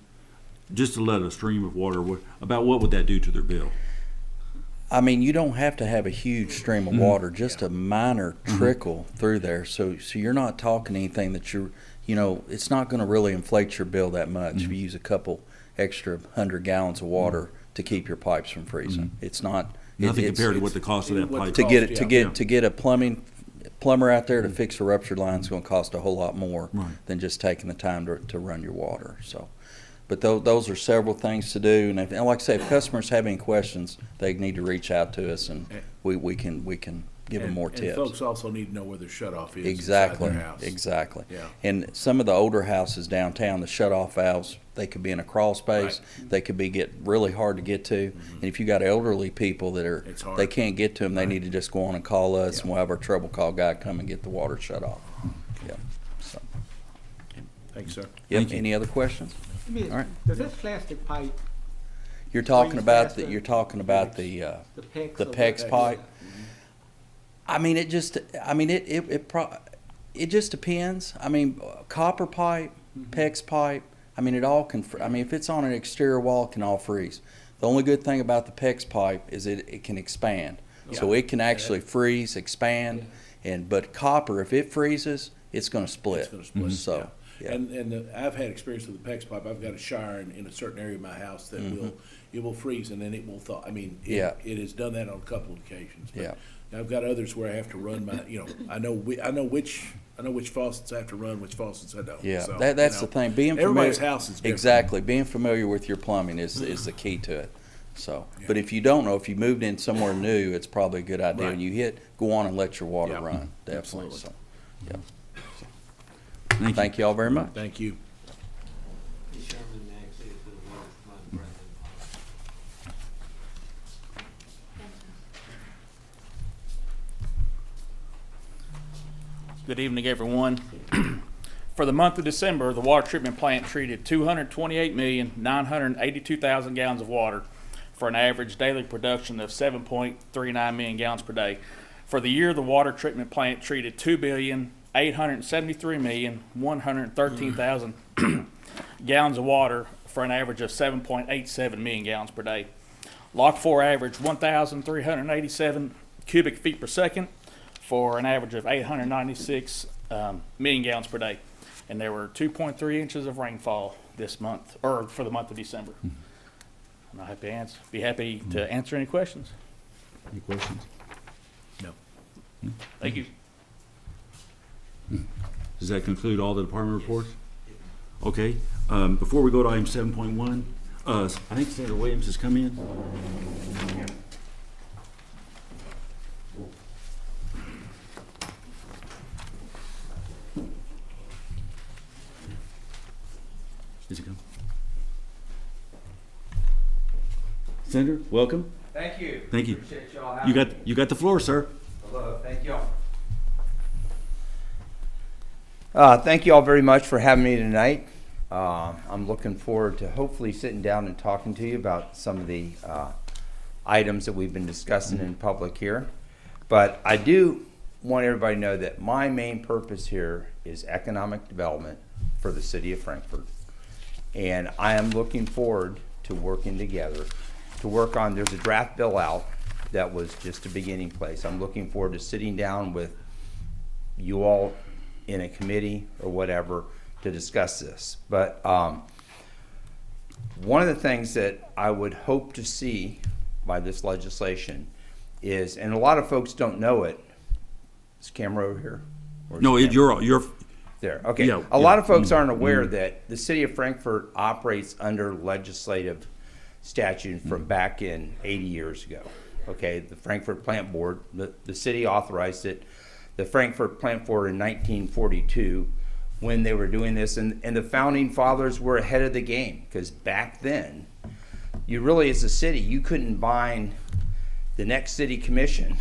just to let a stream of water, what would that do to their bill? I mean, you don't have to have a huge stream of water, just a minor trickle through there. So you're not talking anything that it's not going to really inflate your bill that much if you use a couple extra 100 gallons of water to keep your pipes from freezing. It's not nothing compared to what the cost of that pipe to get a plumber out there to fix a ruptured line is going to cost a whole lot more than just taking the time to run your water. So. But those are several things to do, and like I say, if customers have any questions, they need to reach out to us, and we can give them more tips. And folks also need to know where their shutoff is Exactly, inside their house. exactly. Yeah. And some of the older houses downtown, the shutoff valves, they could be in a crawl space. Right. They could get really hard to get to. And if you got elderly people that they can't get to them, they need to just go on and call us, and we'll have our trouble call guy come and get the water shut off. Yeah. So. Thanks, sir. Yep. Any other questions? All right. Does this plastic pipe? You're talking about the PEX PEX pipe. I mean, it just depends. I mean, copper pipe, PEX pipe. I mean, it all can. I mean, if it's on an exterior wall, it can all freeze. The only good thing about the PEX pipe is it can expand, so it can actually freeze, expand, but copper, if it freezes, it's going to split. It's going to split. So. Yeah. And I've had experience with the PEX pipe. I've got a shower in a certain area of my house that will freeze and then it will thaw. I mean, it has done that on a couple of occasions. But I've got others where I have to run my. I know which faucets I have to run, which faucets I don't. Yeah, so, that's the thing. Everybody's house is different. Exactly. Being familiar with your plumbing is the key to it. So, but if you don't know, if you moved in somewhere new, it's probably a good idea. Right. When you go on and let your water run. Definitely. Absolutely. So, yeah. Thank you all very much. Thank you. Good evening, everyone. For the month of December, the water treatment plant treated 228,982,000 gallons of water for an average daily production of 7.39 million gallons per day. For the year, the water treatment plant treated 2,873,113,000 gallons of water for an average of 7.87 million gallons per day. Lock 4 averaged 1,387 cubic feet per second for an average of 896 million gallons per day. And there were 2.3 inches of rainfall this month, or for the month of December. I'm be happy to answer any questions. Any questions? No. Thank you. Does that conclude all the department reports? Okay. Before we go to item 7.1, I think Senator Williams has come in. Is he come? Senator, welcome. Thank you. Thank you. Appreciate y'all having me. You got the floor, sir. Thank you all. Thank you all very much for having me tonight. I'm looking forward to hopefully sitting down and talking to you about some of the items that we've been discussing in public here. But I do want everybody to know that my main purpose here is economic development for the city of Frankfort. And I am looking forward to working together to work on, there's a draft bill out that was just a beginning place. I'm looking forward to sitting down with you all in a committee or whatever to discuss this. But one of the things that I would hope to see by this legislation is, and a lot of folks don't know it, is camera over here? No, you're there. Okay. Yeah, a lot of yeah. folks aren't aware that the city of Frankfort operates under legislative statute from back in 80 years ago. Okay, the Frankfort Plant Board, the city authorized it. The Frankfort Plant Board in 1942 when they were doing this, and the founding fathers were ahead of the game, because back then, you really, as a city, you couldn't bind the next city commission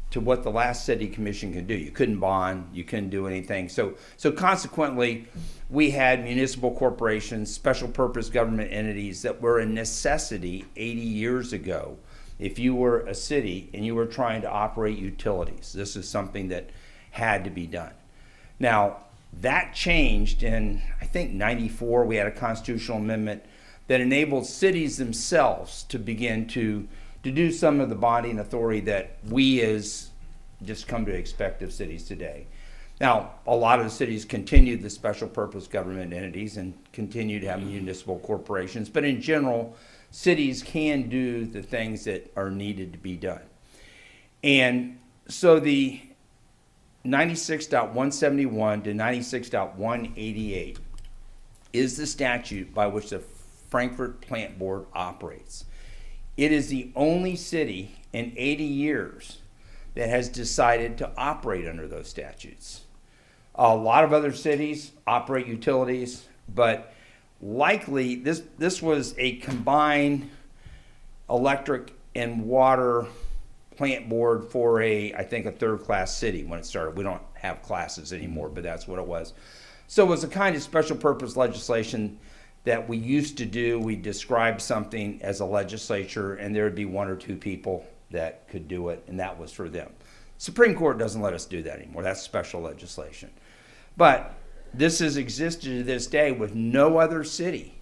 to what the last city commission could do. You couldn't bond, you couldn't do anything. So consequently, we had municipal corporations, special purpose government entities that were a necessity 80 years ago. If you were a city and you were trying to operate utilities, this is something that had to be done. Now, that changed in, I think, 94. We had a constitutional amendment that enabled cities themselves to begin to do some of the bonding authority that we as just come to expect of cities today. Now, a lot of the cities continued the special purpose government entities and continue to have municipal corporations, but in general, cities can do the things that are needed to be done. And so the 96.171 to 96.188 is the statute by which the Frankfort Plant Board operates. It is the only city in 80 years that has decided to operate under those statutes. A lot of other cities operate utilities, but likely this was a combined electric and water plant board for I think a third-class city when it started. We don't have classes anymore, but that's what it was. So it was a kind of special purpose legislation that we used to do. We described something as a legislature, and there would be one or two people that could do it, and that was for them. Supreme Court doesn't let us do that anymore. That's special legislation. But this has existed to this day with no other city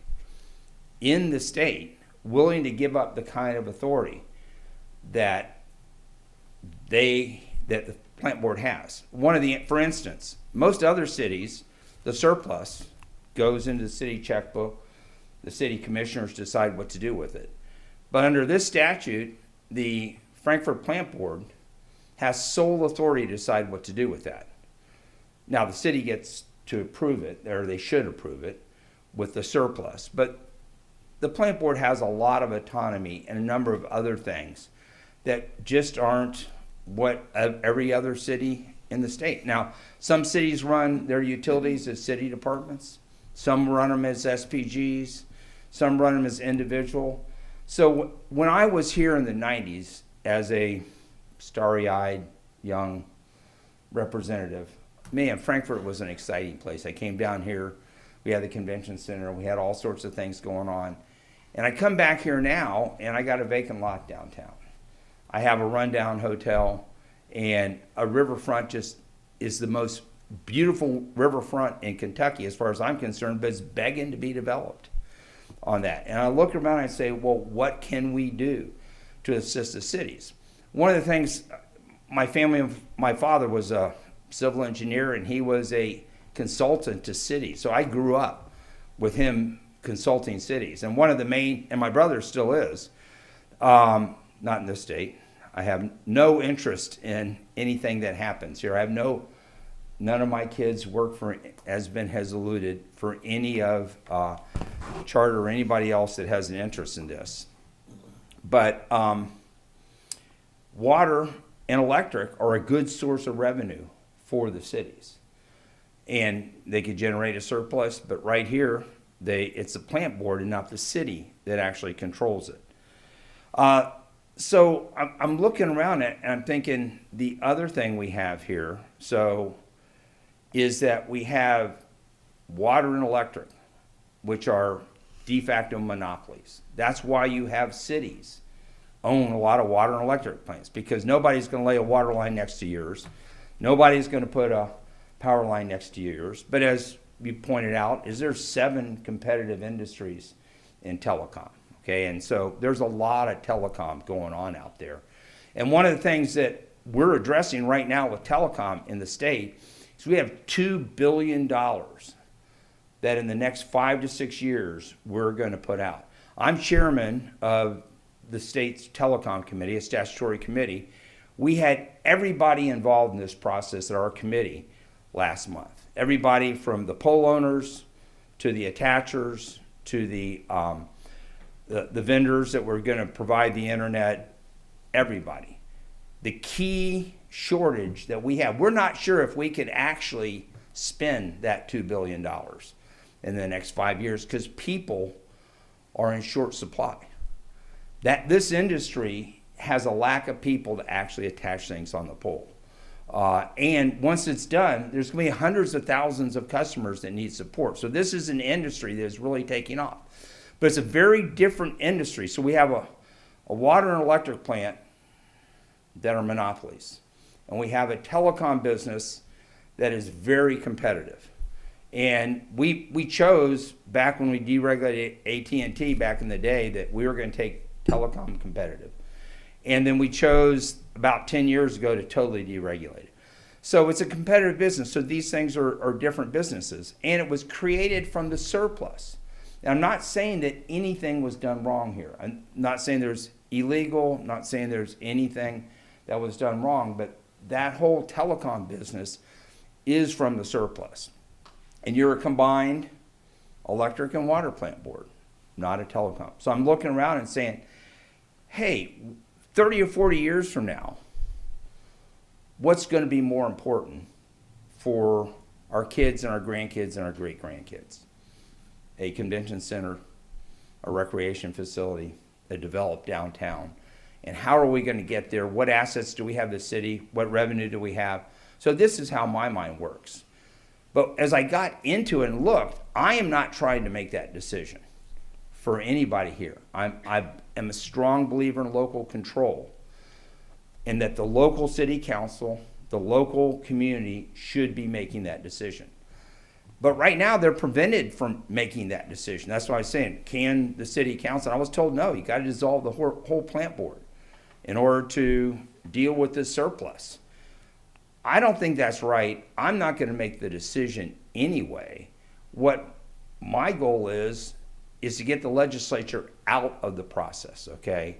in the state willing to give up the kind of authority that the plant board has. For instance, most other cities, the surplus goes into the city checkbook. The city commissioners decide what to do with it. But under this statute, the Frankfort Plant Board has sole authority to decide what to do with that. Now, the city gets to approve it, or they should approve it, with the surplus. But the plant board has a lot of autonomy and a number of other things that just aren't what every other city in the state. Now, some cities run their utilities as city departments. Some run them as SPGs. Some run them as individual. So when I was here in the 90s as a starry-eyed young representative, man, Frankfort was an exciting place. I came down here. We had the convention center. We had all sorts of things going on. And I come back here now, and I got a vacant lot downtown. I have a rundown hotel, and a riverfront just is the most beautiful riverfront in Kentucky as far as I'm concerned, but it's begging to be developed on that. And I look around and I say, well, what can we do to assist the cities? One of the things, my father was a civil engineer, and he was a consultant to cities. So I grew up with him consulting cities. And one of the main, and my brother still is, not in this state. I have no interest in anything that happens here. I have none of my kids work for, has alluded, for any of Charter or anybody else that has an interest in this. But water and electric are a good source of revenue for the cities. And they could generate a surplus, but right here, it's the plant board and not the city that actually controls it. So I'm looking around at, and I'm thinking the other thing we have here, so, is that we have water and electric, which are de facto monopolies. That's why you have cities own a lot of water and electric plants, because nobody's going to lay a water line next to yours. Nobody's going to put a power line next to yours. But as you pointed out, there's 7 competitive industries in telecom. Okay, and so there's a lot of telecom going on out there. And one of the things that we're addressing right now with telecom in the state is we have $2 billion that in the next 5 to 6 years we're going to put out. I'm chairman of the state's telecom committee, a statutory committee. We had everybody involved in this process at our committee last month. Everybody from the pole owners to the attachers to the vendors that were going to provide the internet, everybody. The key shortage that we have, we're not sure if we could actually spend that $2 billion in the next 5 years because people are in short supply. That this industry has a lack of people to actually attach things on the pole. And once it's done, there's going to be hundreds of thousands of customers that need support. So this is an industry that is really taking off. But it's a very different industry. So we have a water and electric plant that are monopolies. And we have a telecom business that is very competitive. And we chose, back when we deregulated AT&T back in the day, that we were going to take telecom competitive. And then we chose about 10 years ago to totally deregulate it. So it's a competitive business. So these things are different businesses. And it was created from the surplus. Now, I'm not saying that anything was done wrong here. I'm not saying there's illegal, not saying there's anything that was done wrong, but that whole telecom business is from the surplus. And you're a combined electric and water plant board, not a telecom. So I'm looking around and saying, hey, 30 or 40 years from now, what's going to be more important for our kids and our grandkids and our great-grandkids? A convention center, a recreation facility, a developed downtown. And how are we going to get there? What assets do we have in the city? What revenue do we have? So this is how my mind works. But as I got into it and looked, I am not trying to make that decision for anybody here. I am a strong believer in local control, and that the local city council, the local community should be making that decision. But right now they're prevented from making that decision. That's why I was saying, can the city council? I was told no, you got to dissolve the whole plant board in order to deal with this surplus. I don't think that's right. I'm not going to make the decision anyway. What my goal is to get the legislature out of the process, okay?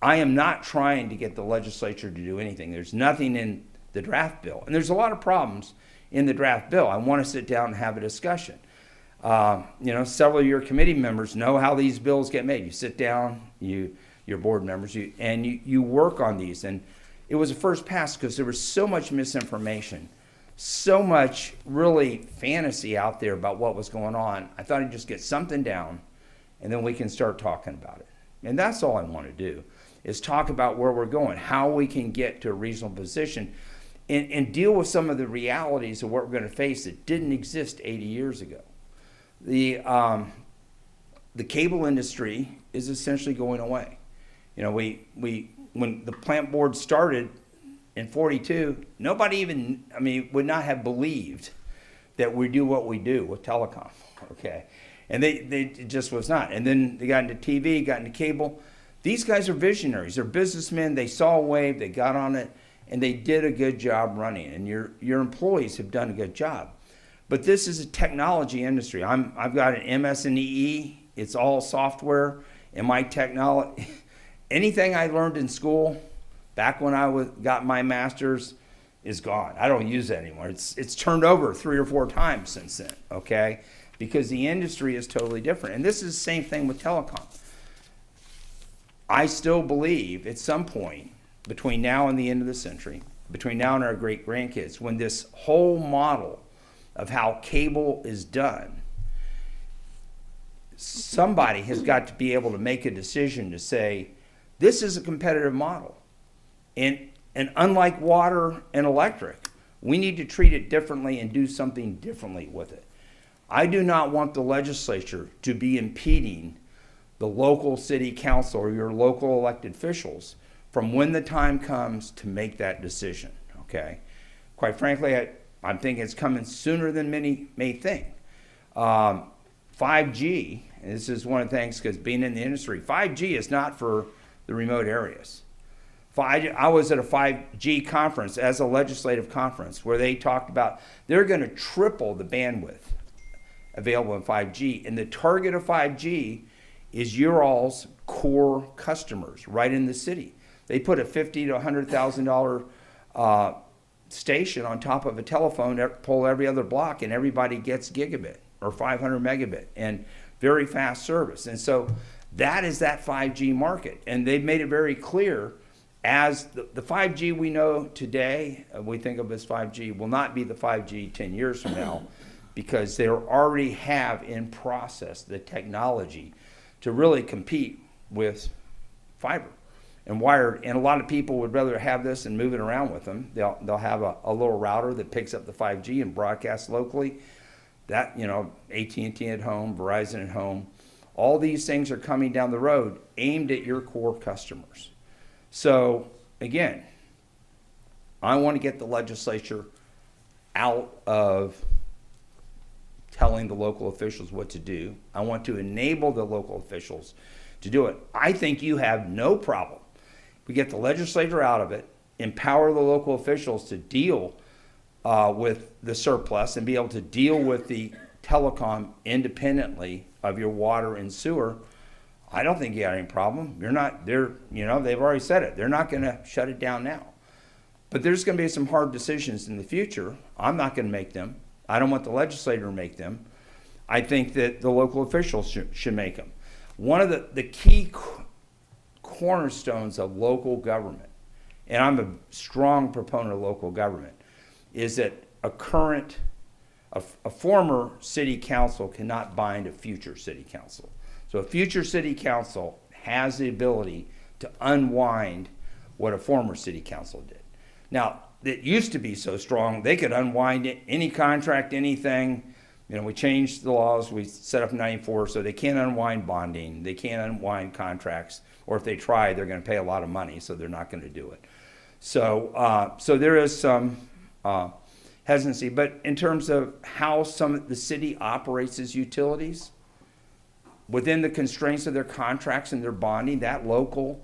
I am not trying to get the legislature to do anything. There's nothing in the draft bill. And there's a lot of problems in the draft bill. I want to sit down and have a discussion. Several of your committee members know how these bills get made. You sit down, your board members, you work on these. And it was a first pass because there was so much misinformation, so much really fantasy out there about what was going on. I thought I'd just get something down, and then we can start talking about it. And that's all I want to do, is talk about where we're going, how we can get to a reasonable position, and deal with some of the realities of what we're going to face that didn't exist 80 years ago. The cable industry is essentially going away. When the plant board started in 42, nobody even, would not have believed that we do what we do with telecom, okay? And it just was not. And then they got into TV, got into cable. These guys are visionaries. They're businessmen. They saw a wave, they got on it, and they did a good job running. And your employees have done a good job. But this is a technology industry. I've got an MS&EE. It's all software. And my technology, anything I learned in school back when I got my master's is gone. I don't use it anymore. It's turned over 3 or 4 times since then, okay? Because the industry is totally different. And this is the same thing with telecom. I still believe at some point between now and the end of the century, between now and our great-grandkids, when this whole model of how cable is done, somebody has got to be able to make a decision to say, This is a competitive model. And unlike water and electric, we need to treat it differently and do something differently with it. I do not want the legislature to be impeding the local city council or your local elected officials from when the time comes to make that decision, okay? Quite frankly, I'm thinking it's coming sooner than many may think. 5G, and this is one of the things, because being in the industry, 5G is not for the remote areas. I was at a 5G conference as a legislative conference where they talked about they're going to triple the bandwidth available in 5G, and the target of 5G is your all's core customers right in the city. They put a $50,000 to $100,000 station on top of a telephone pole every other block, and everybody gets gigabit or 500 megabit and very fast service. And so that is that 5G market, and they've made it very clear as the 5G we know today, we think of as 5G, will not be the 5G 10 years from now, because they already have in process the technology to really compete with fiber and wired. And a lot of people would rather have this and move it around with them. They'll have a little router that picks up the 5G and broadcasts locally. That, you know, AT&T at home, Verizon at home, all these things are coming down the road aimed at your core customers. So again, I want to get the legislature out of telling the local officials what to do. I want to enable the local officials to do it. I think you have no problem. We get the legislature out of it, empower the local officials to deal with the surplus and be able to deal with the telecom independently of your water and sewer. I don't think you got any problem. They've already said it. They're not going to shut it down now. But there's going to be some hard decisions in the future. I'm not going to make them. I don't want the legislator to make them. I think that the local officials should make them. One of the key cornerstones of local government, and I'm a strong proponent of local government, is that a former city council cannot bind a future city council. So a future city council has the ability to unwind what a former city council did. Now, it used to be so strong, they could unwind any contract, anything. You know, we changed the laws, we set up in 94, so they can't unwind bonding, they can't unwind contracts, or if they try, they're gonna pay a lot of money, so they're not gonna do it. So, so there is some hesitancy, but in terms of how the city operates its utilities, within the constraints of their contracts and their bonding, the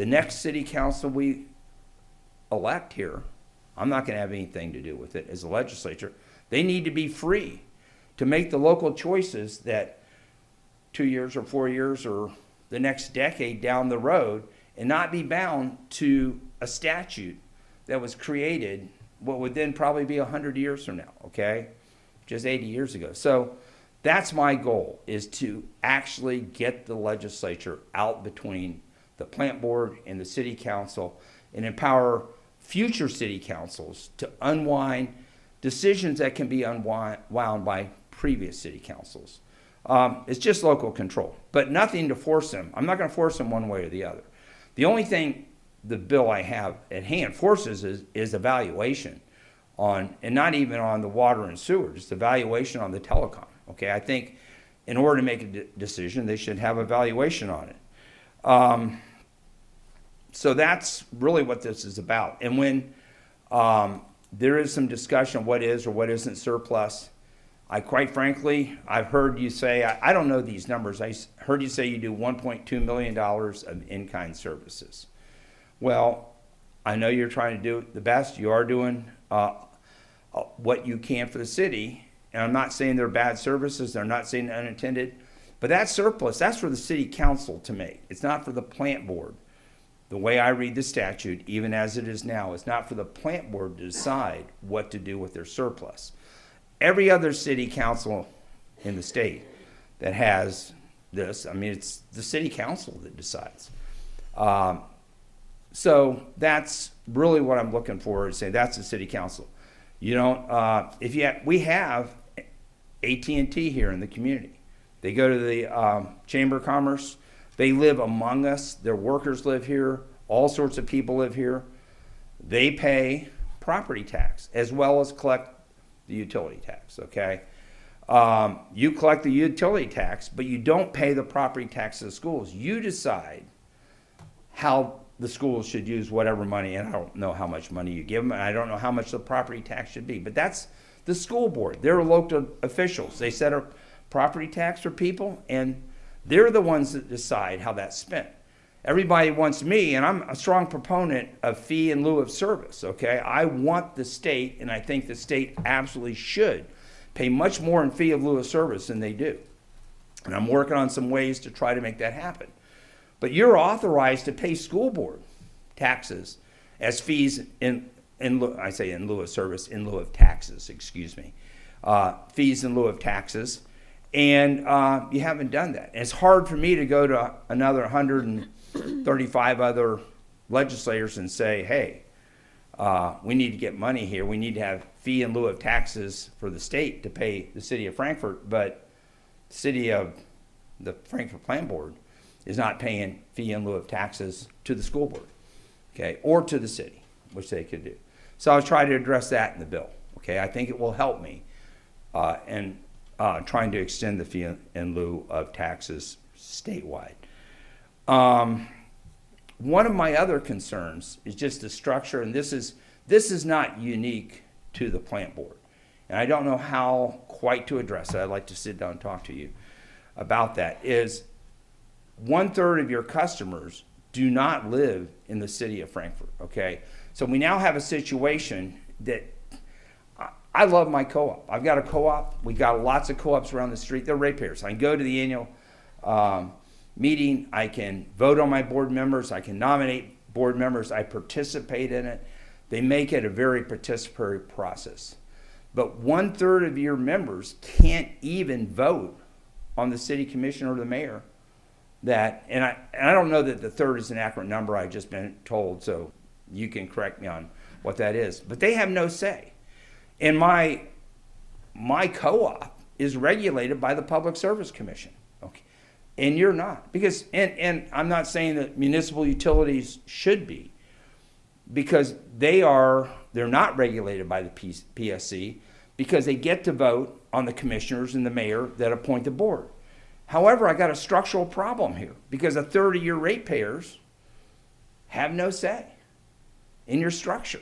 next city council we elect here, I'm not going to have anything to do with it as a legislature. They need to be free to make the local choices that 2 years or 4 years or the next decade down the road, and not be bound to a statute that was created what would then probably be 100 years from now, okay? Just 80 years ago. So that's my goal, is to actually get the legislature out between the plant board and the city council and empower future city councils to unwind decisions that can be unwound by previous city councils. It's just local control, but nothing to force them. I'm not going to force them one way or the other. The only thing the bill I have at hand forces is evaluation on, and not even on the water and sewer, just evaluation on the telecom. Okay, I think in order to make a decision, they should have evaluation on it. So that's really what this is about. And when there is some discussion of what is or what isn't surplus, quite frankly, I've heard you say, I don't know these numbers, I heard you say you do $1.2 million of in-kind services. Well, I know you're trying to do the best. You are doing what you can for the city. And I'm not saying they're bad services, they're not saying unintended, but that surplus, that's for the city council to make. It's not for the plant board. The way I read the statute, even as it is now, it's not for the plant board to decide what to do with their surplus. Every other city council in the state that has this, I mean, it's the city council that decides. So that's really what I'm looking for, is say that's the city council. You don't, we have AT&T here in the community. They go to the Chamber of Commerce, They live among us. Their workers live here. All sorts of people live here. They pay property tax as well as collect the utility tax, okay? You collect the utility tax, but you don't pay the property tax to the schools. You decide how the schools should use whatever money, and I don't know how much money you give them, and I don't know how much the property tax should be, but that's the school board. They're elected officials. They set a property tax for people, and they're the ones that decide how that's spent. Everybody wants me, and I'm a strong proponent of fee in lieu of service, okay? I want the state, and I think the state absolutely should pay much more in fee in lieu of service than they do. And I'm working on some ways to try to make that happen. But you're authorized to pay school board taxes as fees I say in lieu of service, in lieu of taxes, excuse me. Fees in lieu of taxes. And you haven't done that. And it's hard for me to go to another 135 other legislators and say, hey, we need to get money here. We need to have fee in lieu of taxes for the state to pay the city of Frankfort, but the Frankfort Plan Board is not paying fee in lieu of taxes to the school board, okay, or to the city, which they could do. So I was trying to address that in the bill, okay? I think it will help me in trying to extend the fee in lieu of taxes statewide. One of my other concerns is just the structure, and this is not unique to the plant board. And I don't know how quite to address it. I'd like to sit down and talk to you about that. Is 1/3 of your customers do not live in the city of Frankfort, okay? So we now have a situation that I love my co-op. I've got a co-op. We got lots of co-ops around the street. They're ratepayers. I can go to the annual meeting. I can vote on my board members. I can nominate board members. I participate in it. They make it a very participatory process. But 1/3 of your members can't even vote on the city commission or the mayor. And I don't know that the third is an accurate number. I've just been told, so you can correct me on what that is. But they have no say. And my co-op is regulated by the Public Service Commission. Okay. And you're not. Because and I'm not saying that municipal utilities should be, because they're not regulated by the PSC, because they get to vote on the commissioners and the mayor that appoint the board. However, I got a structural problem here, because 1/3 of your ratepayers have no say in your structure.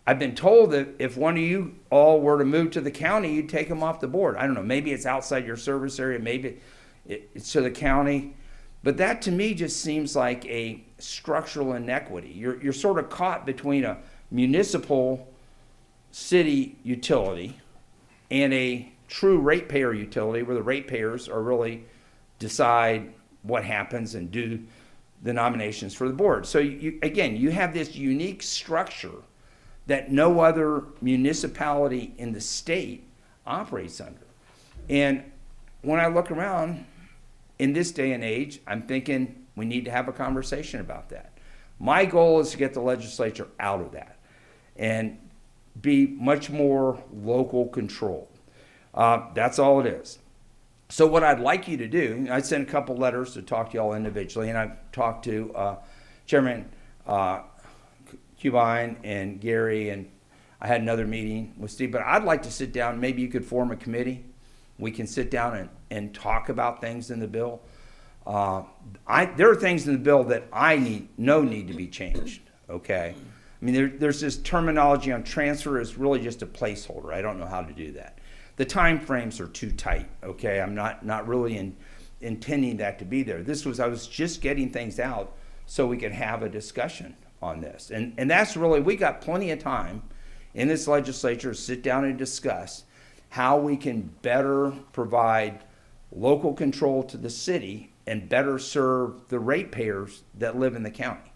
I've been told that if one of you all were to move to the county, you'd take them off the board. I don't know, maybe it's outside your service area, maybe it's to the county. But that to me just seems like a structural inequity. You're sort of caught between a municipal city utility and a true ratepayer utility, where the ratepayers are really decide what happens and do the nominations for the board. So again, you have this unique structure that no other municipality in the state operates under. And when I look around in this day and age, I'm thinking we need to have a conversation about that. My goal is to get the legislature out of that and be much more local control. That's all it is. So what I'd like you to do, I sent a couple letters to talk to y'all individually, and I've talked to Chairman Cubine and Gary, and I had another meeting with Steve, but I'd like to sit down. Maybe you could form a committee. We can sit down and talk about things in the bill. There are things in the bill that I need to be changed, okay? I mean, there's this terminology on transfer is really just a placeholder. I don't know how to do that. The time frames are too tight, okay? I'm not really intending that to be there. I was just getting things out so we could have a discussion on this. And that's really, we got plenty of time in this legislature to sit down and discuss how we can better provide local control to the city and better serve the ratepayers that live in the county.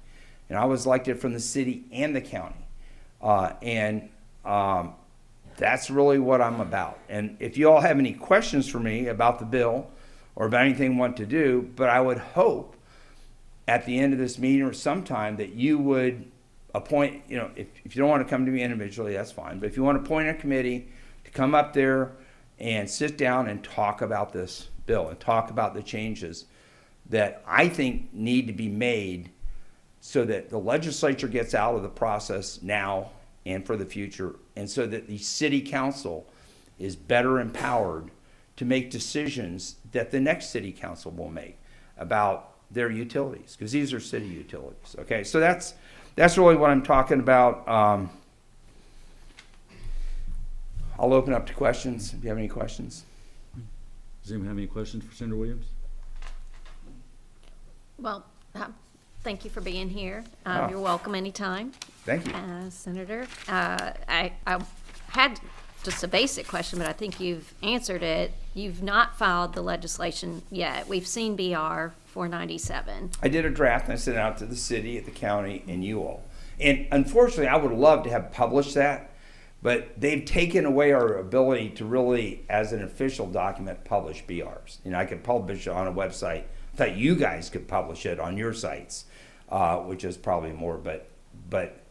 And I was elected from the city and the county. That's really what I'm about. And if you all have any questions for me about the bill or about anything you want to do, but I would hope at the end of this meeting or sometime that you would appoint, if you don't want to come to me individually, that's fine. But if you want to appoint a committee to come up there and sit down and talk about this bill and talk about the changes that I think need to be made so that the legislature gets out of the process now and for the future, and so that the city council is better empowered to make decisions that the next city council will make about their utilities, because these are city utilities. Okay, so that's really what I'm talking about. I'll open up to questions if you have any questions. Does anyone have any questions for Senator Williams? Well, thank you for being here. Oh. You're welcome anytime. Thank you. Senator. I had just a basic question, but I think you've answered it. You've not filed the legislation yet. We've seen BR 497. I did a draft and I sent it out to the city, the county, and you all. And unfortunately, I would love to have published that, but they've taken away our ability to really, as an official document, publish BRs. You know, I could publish it on a website. I thought you guys could publish it on your sites, which is probably more, but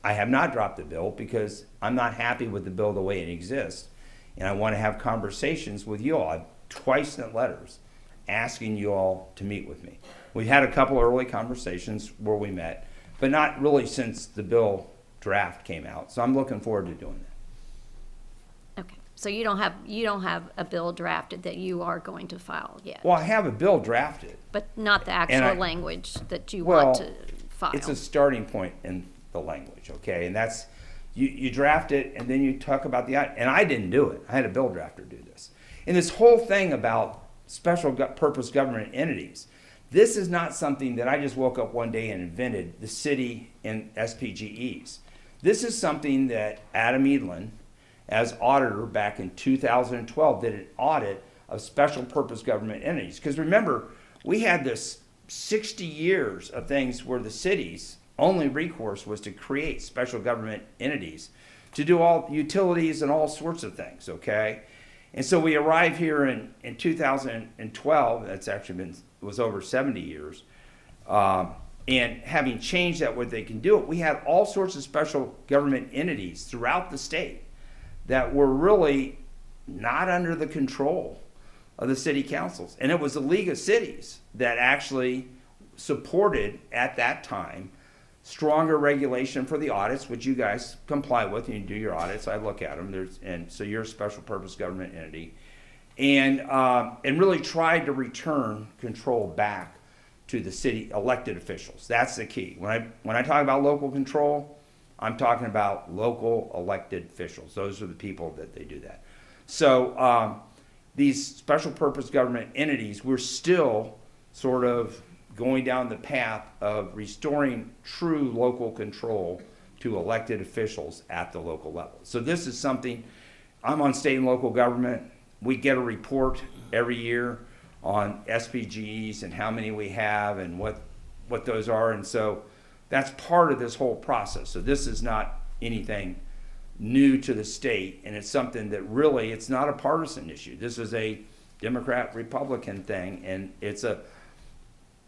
I have not dropped the bill because I'm not happy with the bill the way it exists. And I want to have conversations with you all. I've twice sent letters asking you all to meet with me. We've had a couple early conversations where we met, but not really since the bill draft came out. So I'm looking forward to doing that. Okay, so you don't have a bill drafted that you are going to file yet? Well, I have a bill drafted. But not the actual language that you want to file? It's a starting point in the language, okay? And that's, you draft it and then you talk about and I didn't do it. I had a bill drafter do this. And this whole thing about special purpose government entities, this is not something that I just woke up one day and invented, the city and SPGEs. This is something that Adam Edlin, as auditor back in 2012, did an audit of special purpose government entities. Because remember, we had this 60 years of things where the city's only recourse was to create special government entities to do all utilities and all sorts of things, okay? And so we arrived here in 2012, that's actually was over 70 years, and having changed that what they can do it, we had all sorts of special government entities throughout the state that were really not under the control of the city councils. And it was the League of Cities that actually supported, at that time, stronger regulation for the audits, which you guys comply with, and you do your audits. I look at them. And so you're a special purpose government entity, and really tried to return control back to the city elected officials. That's the key. When I talk about local control, I'm talking about local elected officials. Those are the people that they do that. So these special purpose government entities, we're still sort of going down the path of restoring true local control to elected officials at the local level. So this is something, I'm on state and local government. We get a report every year on SPGEs and how many we have and what those are. And so that's part of this whole process. So this is not anything new to the state, and it's something that really, it's not a partisan issue. This is a Democrat-Republican thing, and it's a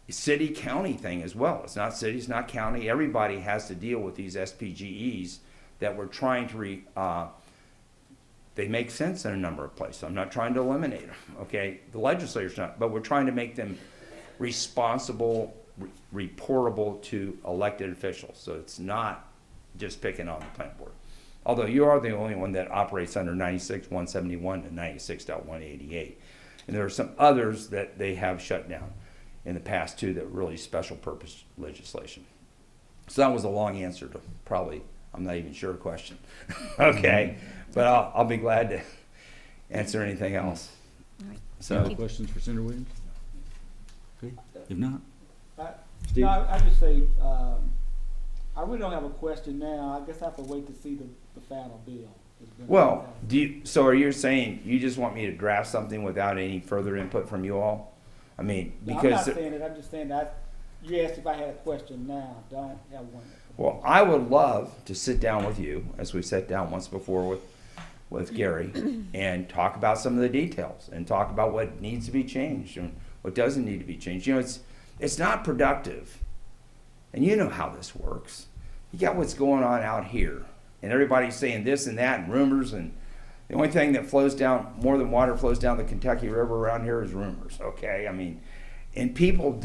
city-county thing as well. It's not city, it's not county. Everybody has to deal with these SPGEs that we're trying to, they make sense in a number of places. I'm not trying to eliminate them, okay? The legislature's not, but we're trying to make them responsible, reportable to elected officials. So it's not just picking on the plant board. Although you are the only one that operates under 96.171 and 96.188. And there are some others that they have shut down in the past too that really special purpose legislation. So that was a long answer to probably, I'm not even sure, a question. Okay, but I'll be glad to answer anything else. All right. So, any questions for Senator Williams? Okay, if not, Steve? No, I just say, I really don't have a question now. I guess I have to wait to see the final bill. Well, so are you saying you just want me to draft something without any further input from you all? I mean, because I'm not saying it. I'm just saying that you asked if I had a question now. Don't have one. Well, I would love to sit down with you, as we sat down once before with Gary, and talk about some of the details and talk about what needs to be changed and what doesn't need to be changed. You know, it's not productive, and you know how this works. You got what's going on out here, and everybody's saying this and that and rumors, and the only thing that flows down, more than water flows down the Kentucky River around here is rumors, okay? I mean, And people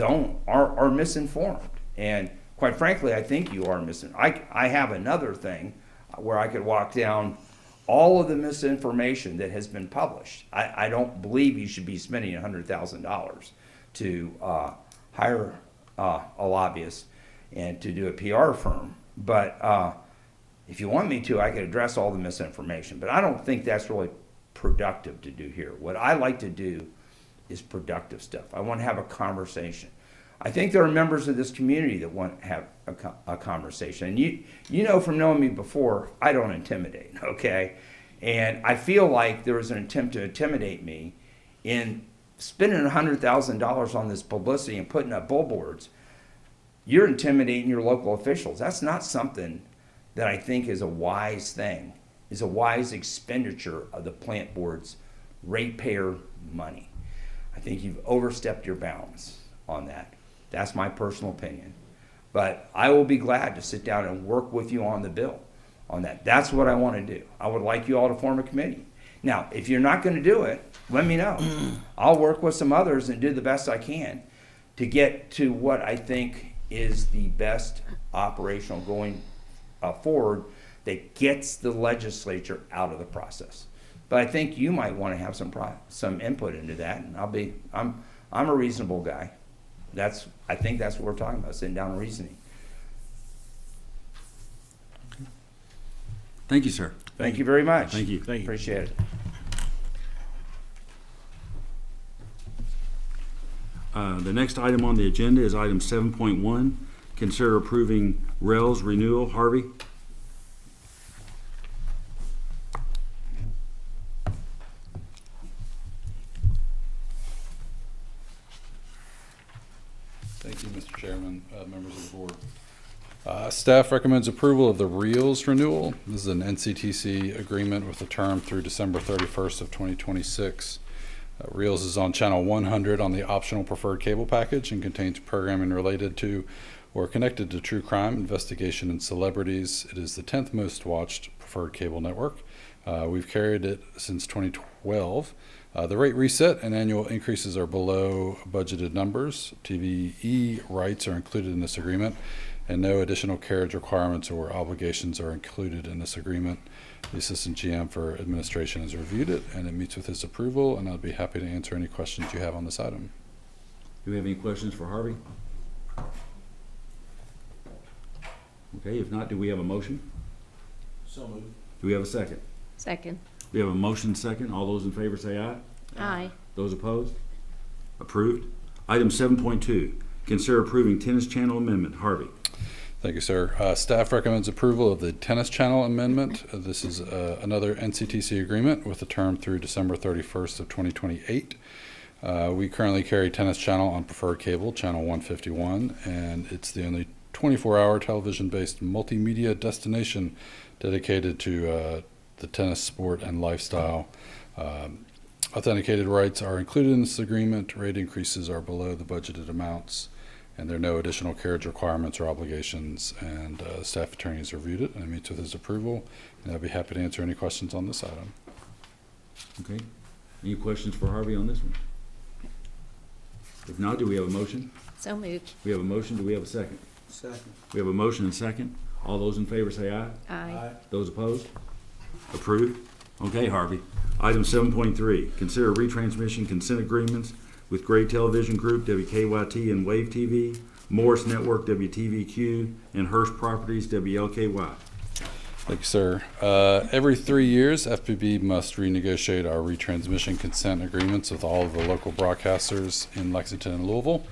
are misinformed. And quite frankly, I think you are misinformed. I have another thing where I could walk down all of the misinformation that has been published. I don't believe you should be spending $100,000 to hire a lobbyist and to do a PR firm. But if you want me to, I could address all the misinformation. But I don't think that's really productive to do here. What I like to do is productive stuff. I want to have a conversation. I think there are members of this community that want to have a conversation. And you know from knowing me before, I don't intimidate, okay? And I feel like there was an attempt to intimidate me in spending $100,000 on this publicity and putting up billboards. You're intimidating your local officials. That's not something that I think is a wise thing, is a wise expenditure of the plant board's ratepayer money. I think you've overstepped your bounds on that. That's my personal opinion. But I will be glad to sit down and work with you on the bill on that. That's what I want to do. I would like you all to form a committee. Now, if you're not going to do it, let me know. I'll work with some others and do the best I can to get to what I think is the best operational going forward that gets the legislature out of the process. But I think you might want to have some input into that, and I'm a reasonable guy. I think that's what we're talking about, sitting down and reasoning. Thank you, sir. Thank you very much. Thank you. Appreciate it. The next item on the agenda is item 7.1. Consider approving rails renewal. Harvey? Thank you, Mr. Chairman, members of the board. Staff recommends approval of the Reels renewal. This is an NCTC agreement with a term through December 31st of 2026. Reels is on channel 100 on the optional preferred cable package and contains programming related to or connected to true crime, investigation, and celebrities. It is the 10th most watched preferred cable network. We've carried it since 2012. The rate reset and annual increases are below budgeted numbers. TVE rights are included in this agreement, and no additional carriage requirements or obligations are included in this agreement. The Assistant GM for Administration has reviewed it, and it meets with his approval, and I'll be happy to answer any questions you have on this item. Do we have any questions for Harvey? Okay, if not, do we have a motion? So moved. Do we have a second? Second. We have a motion second. All those in favor say aye. Aye. Those opposed? Approved. Item 7.2, consider approving tennis channel amendment. Harvey? Thank you, sir. Staff recommends approval of the tennis channel amendment. This is another NCTC agreement with a term through December 31st of 2028. We currently carry tennis channel on preferred cable, channel 151, and it's the only 24-hour television-based multimedia destination dedicated to the tennis sport and lifestyle. Authenticated rights are included in this agreement. Rate increases are below the budgeted amounts, and there are no additional carriage requirements or obligations, and staff attorney has reviewed it and meets with his approval, and I'll be happy to answer any questions on this item. Okay. Any questions for Harvey on this one? If not, do we have a motion? So moved. We have a motion. Do we have a second? Second. We have a motion and second. All those in favor say aye. Aye. Those opposed? Approved. Okay, Harvey. Item 7.3, consider retransmission consent agreements with Gray Television Group, WKYT and Wave TV, Morris Network, WTVQ, and Hearst Properties, WLKY. Thank you, sir. Every 3 years, FPB must renegotiate our retransmission consent agreements with all of the local broadcasters in Lexington and Louisville.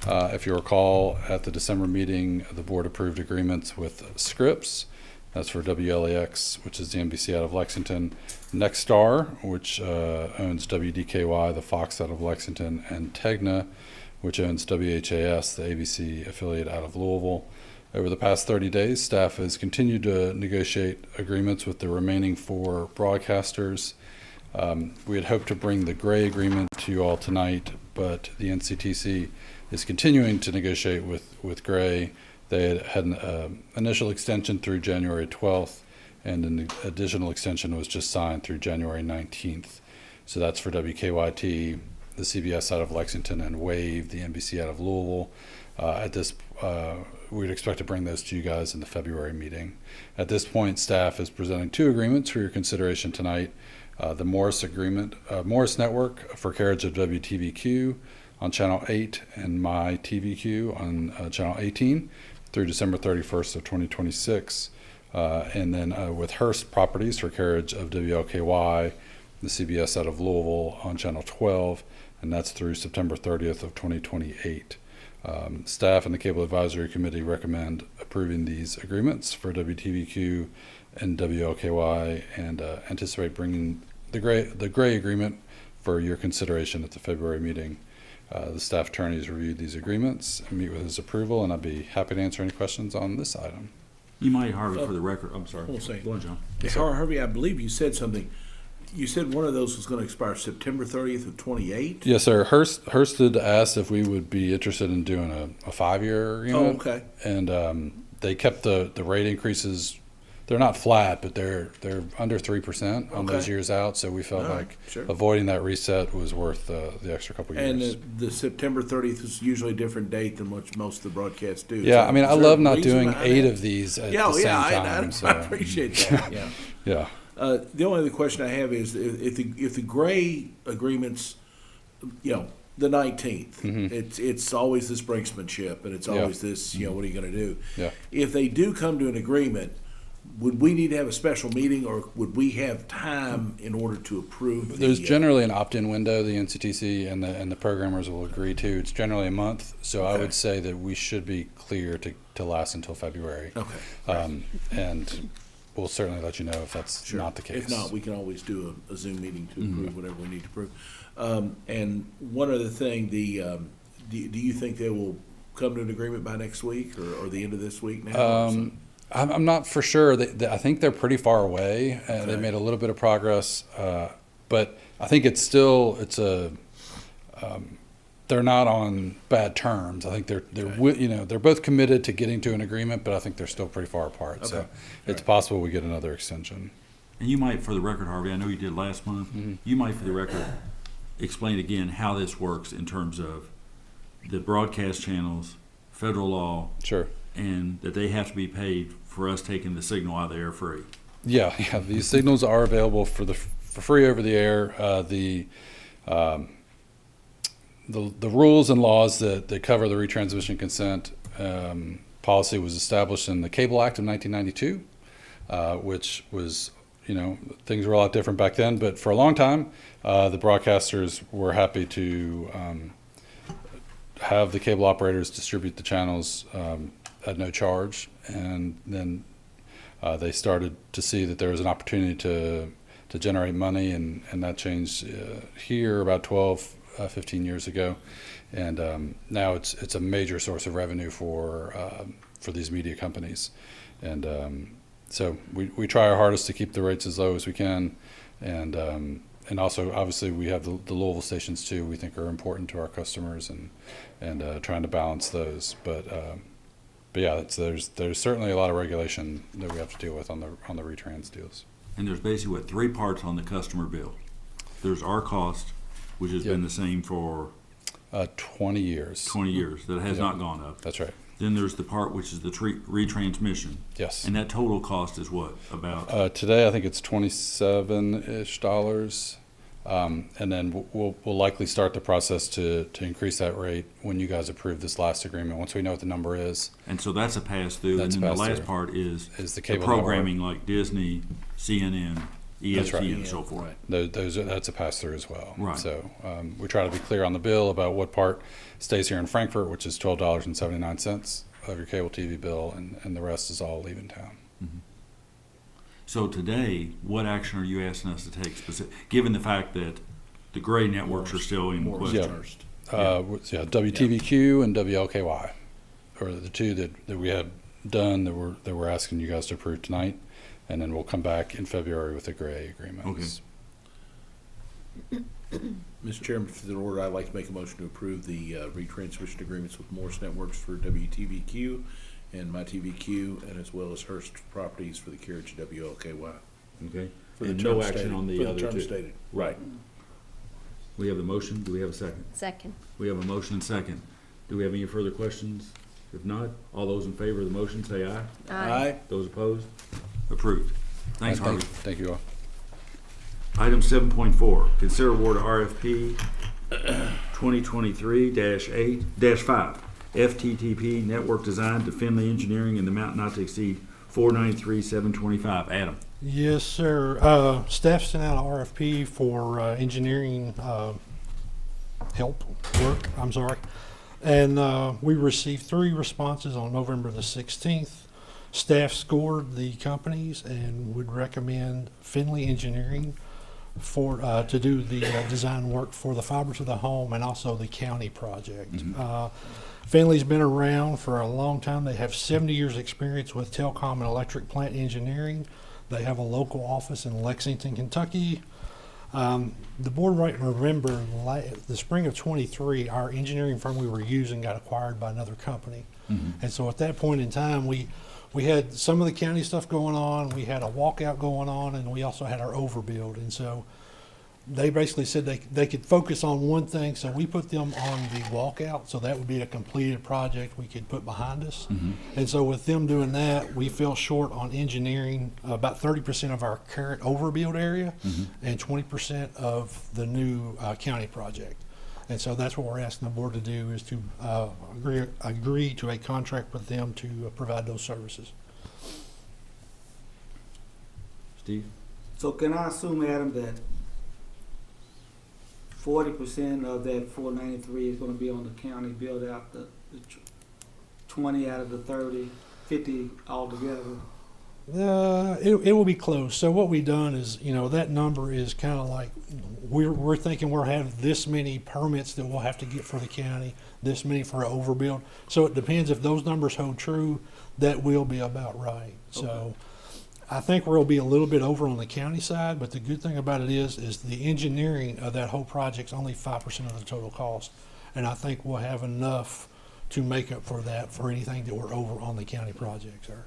If you recall, at the December meeting, the board approved agreements with Scripps. That's for WLAX, which is the NBC out of Lexington. Nexstar, which owns WDKY, the Fox out of Lexington, and Tegna, which owns WHAS, the ABC affiliate out of Louisville. Over the past 30 days, staff has continued to negotiate agreements with the remaining 4 broadcasters. We had hoped to bring the Gray agreement to you all tonight, but the NCTC is continuing to negotiate with Gray. They had an initial extension through January 12th, and an additional extension was just signed through January 19th. So that's for WKYT, the CBS out of Lexington and Wave, the NBC out of Louisville. We'd expect to bring those to you guys in the February meeting. At this point, staff is presenting 2 agreements for your consideration tonight. The Morris agreement, Morris Network for carriage of WTVQ on Channel 8 and My TVQ on Channel 18 through December 31st of 2026. And then with Hearst Properties for carriage of WLKY, the CBS out of Louisville on Channel 12, and that's through September 30th of 2028. Staff and the Cable Advisory Committee recommend approving these agreements for WTVQ and WLKY, and anticipate bringing the gray agreement for your consideration at the February meeting. The staff attorneys reviewed these agreements and meet with his approval, and I'd be happy to answer any questions on this item. You might, Harvey, for the record, I'm sorry. Hold on a second. Go on, John. Yes, Harvey, I believe you said something. You said one of those was going to expire September 30th of 28? Yes, sir. Hearst had asked if we would be interested in doing a 5-year agreement. Oh, okay. And they kept the rate increases. They're not flat, but they're under 3% on those Okay. years out. So we felt All right, like sure. avoiding that reset was worth the extra couple years. And the September 30th is usually a different date than what most of the broadcasts do. Yeah, I mean, I is there love a not reason doing behind 8 that? of these at Yeah, the same time. I appreciate that. Yeah. Yeah. The only other question I have is if the gray agreements, the 19th, it's always this brinksmanship, and it's always this, what are you going to do? Yeah. If they do come to an agreement, would we need to have a special meeting, or would we have time in order to approve? There's generally an opt-in window the NCTC and the programmers will agree to. It's generally a month, so I would say that we should be clear to last until February. Okay. And we'll certainly let you know if that's not the case. If not, we can always do a Zoom meeting to approve whatever we need to approve. And one other thing, do you think they will come to an agreement by next week or the end of this week now? I'm not for sure. I think they're pretty far away. They made a little bit of progress, but I think they're not on bad terms. I think they're both committed to getting to an agreement, but I think they're still pretty far apart. So it's possible we get another extension. And you might, for the record, Harvey, I know you did last month, you might, for the record, explain again how this works in terms of the broadcast channels, federal law. Sure. And that they have to be paid for us taking the signal out of the air free. Yeah. These signals are available for free over the air. The rules and laws that cover the retransmission consent policy was established in the Cable Act of 1992, which was, things were a lot different back then. But for a long time, the broadcasters were happy to have the cable operators distribute the channels at no charge, and then they started to see that there was an opportunity to generate money, and that changed here about 15 years ago, and now it's a major source of revenue for these media companies, and so we try our hardest to keep the rates as low as we can, and also obviously we have the Louisville stations too. We think are important to our customers, and trying to balance those, but yeah, there's certainly a lot of regulation that we have to deal with on the retrans deals. And there's basically 3 parts on the customer bill. There's our cost, which has been the same for 20 years. 20 years. That has not gone up. That's right. Then there's the part which is the retransmission. Yes. And that total cost is what about? Today I think it's $27-ish. And then we'll likely start the process to increase that rate when you guys approve this last agreement, once we know what the number is. And so that's a pass-through. And then the last part is the cable programming like Disney, CNN, ESPN, and so forth. That's a pass-through as well. Right. So we try to be clear on the bill about what part stays here in Frankfurt, which is $12.79 of your cable TV bill, and the rest is all leaving town. Mm-hmm. So today, what action are you asking us to take, given the fact that the gray networks are still in question? WTVQ and WLKY are the 2 that we had done that we're asking you guys to approve tonight, and then we'll come back in February with the gray agreements. Okay. Mr. Chairman, for the order, I'd like to make a motion to approve the retransmission agreements with Morris Networks for WTVQ and My TVQ, and as well as Hearst Properties for the carriage of WLKY. Okay. For the and term no action stated. on the For other term 2. stated. Right. We have the motion. Do we have a second? Second. We have a motion and second. Do we have any further questions? If not, all those in favor of the motion say aye. Aye. Those opposed? Approved. Thanks, Harvey. Thank you all. Item 7.4, consider award RFP 2023-5, FTTP Network Design to Finley Engineering in the amount not to exceed $493,725. Adam. Yes, sir. Staff sent out an RFP for engineering help work. I'm sorry. And we received 3 responses on November the 16th. Staff scored the companies and would recommend Finley Engineering for to do the design work for the fiber to the home and also the county project. Finley's been around for a long time. They have 70 years experience with telecom and electric plant engineering. They have a local office in Lexington, Kentucky. The board right remember the spring of 23, our engineering firm we were using got acquired by another company. And so at that point in time, we had some of the county stuff going on, we had a walkout going on, and we also had our overbuild. And so they basically said they could focus on one thing, so we put them on the walkout, so that would be a completed project we could put behind us. And so with them doing that, we fell short on engineering about 30% of our current overbuild area and 20% of the new county project. And so that's what we're asking the board to do, is to agree to a contract with them to provide those services. Steve? So can I assume, Adam, that 40% of that 493 is going to be on the county build out, the 20 out of the 30, 50 altogether? It will be close. So what we've done is, that number is kind of like, we're thinking we'll have this many permits that we'll have to get for the county, this many for an overbuild. So it depends if those numbers hold true, that will be about right. So I think we'll be a little bit over on the county side, but the good thing about it is the engineering of that whole project's only 5% of the total cost. And I think we'll have enough to make up for that for anything that we're over on the county project, sir.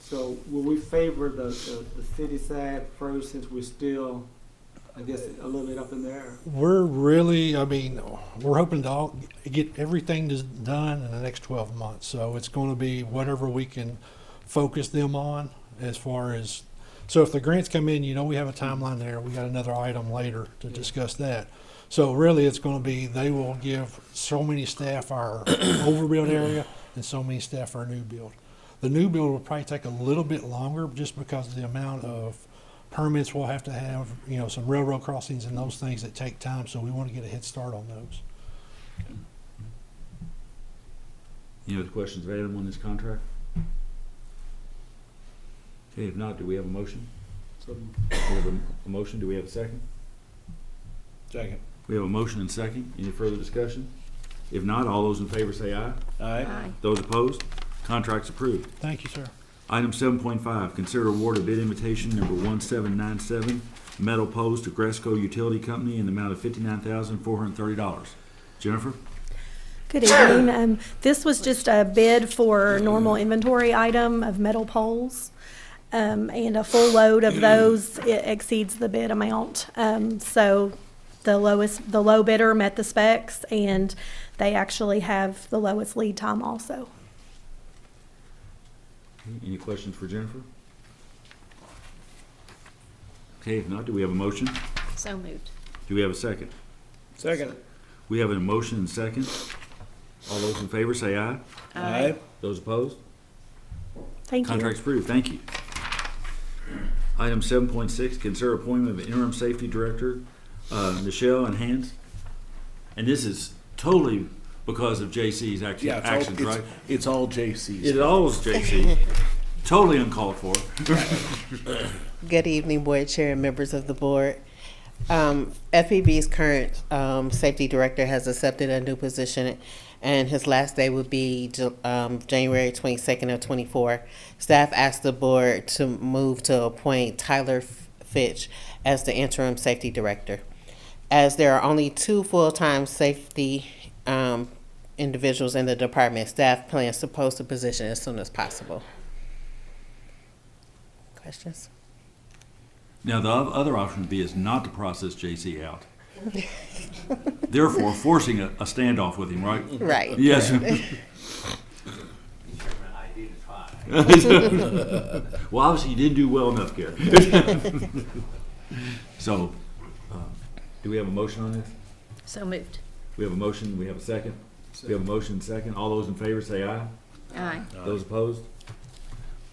So will we favor the city side first, since we're still, I guess, a little bit up in the air? We're really, we're hoping to get everything done in the next 12 months. So it's going to be whatever we can focus them on as far as, so if the grants come in, we have a timeline there. We got another item later to discuss that. So really it's going to be, they will give so many staff our overbuild area and so many staff our new build. The new build will probably take a little bit longer just because of the amount of permits we'll have to have, some railroad crossings and those things that take time. So we want to get a head start on those. Any other questions of Adam on this contract? Okay, if not, do we have a motion? So We have a motion. Do we have a second? Second. We have a motion and second. Any further discussion? If not, all those in favor say aye. Aye. Those opposed? Contract's approved. Thank you, sir. Item 7.5, consider award of bid invitation number 1797, metal poles to Gresco Utility Company in the amount of $59,430. Jennifer? Good evening. This was just a bid for normal inventory item of metal poles. And a full load of those, it exceeds the bid amount. So the low bidder met the specs, and they actually have the lowest lead time also. Any questions for Jennifer? Okay, if not, do we have a motion? So moved. Do we have a second? Second. We have a motion and second. All those in favor say aye. Aye. Those opposed? Thank you. Contract's approved. Thank you. Item 7.6, consider appointment of interim safety director, Michelle and Hans. And this is totally because of JC's actions, right? It's all JC's. It all is JC. Totally uncalled for. Good evening, board chair and members of the board. FPB's current safety director has accepted a new position, and his last day would be January 22nd of 24. Staff asked the board to move to appoint Tyler Fitch as the interim safety director. As there are only 2 full-time safety individuals in the department, staff plans to post the position as soon as possible. Questions? Now, the other option would be is not to process JC out. therefore forcing a standoff with him, right? Right. Yes. Well, obviously you didn't do well enough, Gary. So, do we have a motion on this? So moved. We have a motion, we have a second? We have a motion and second. All those in favor say aye. Aye. Those opposed?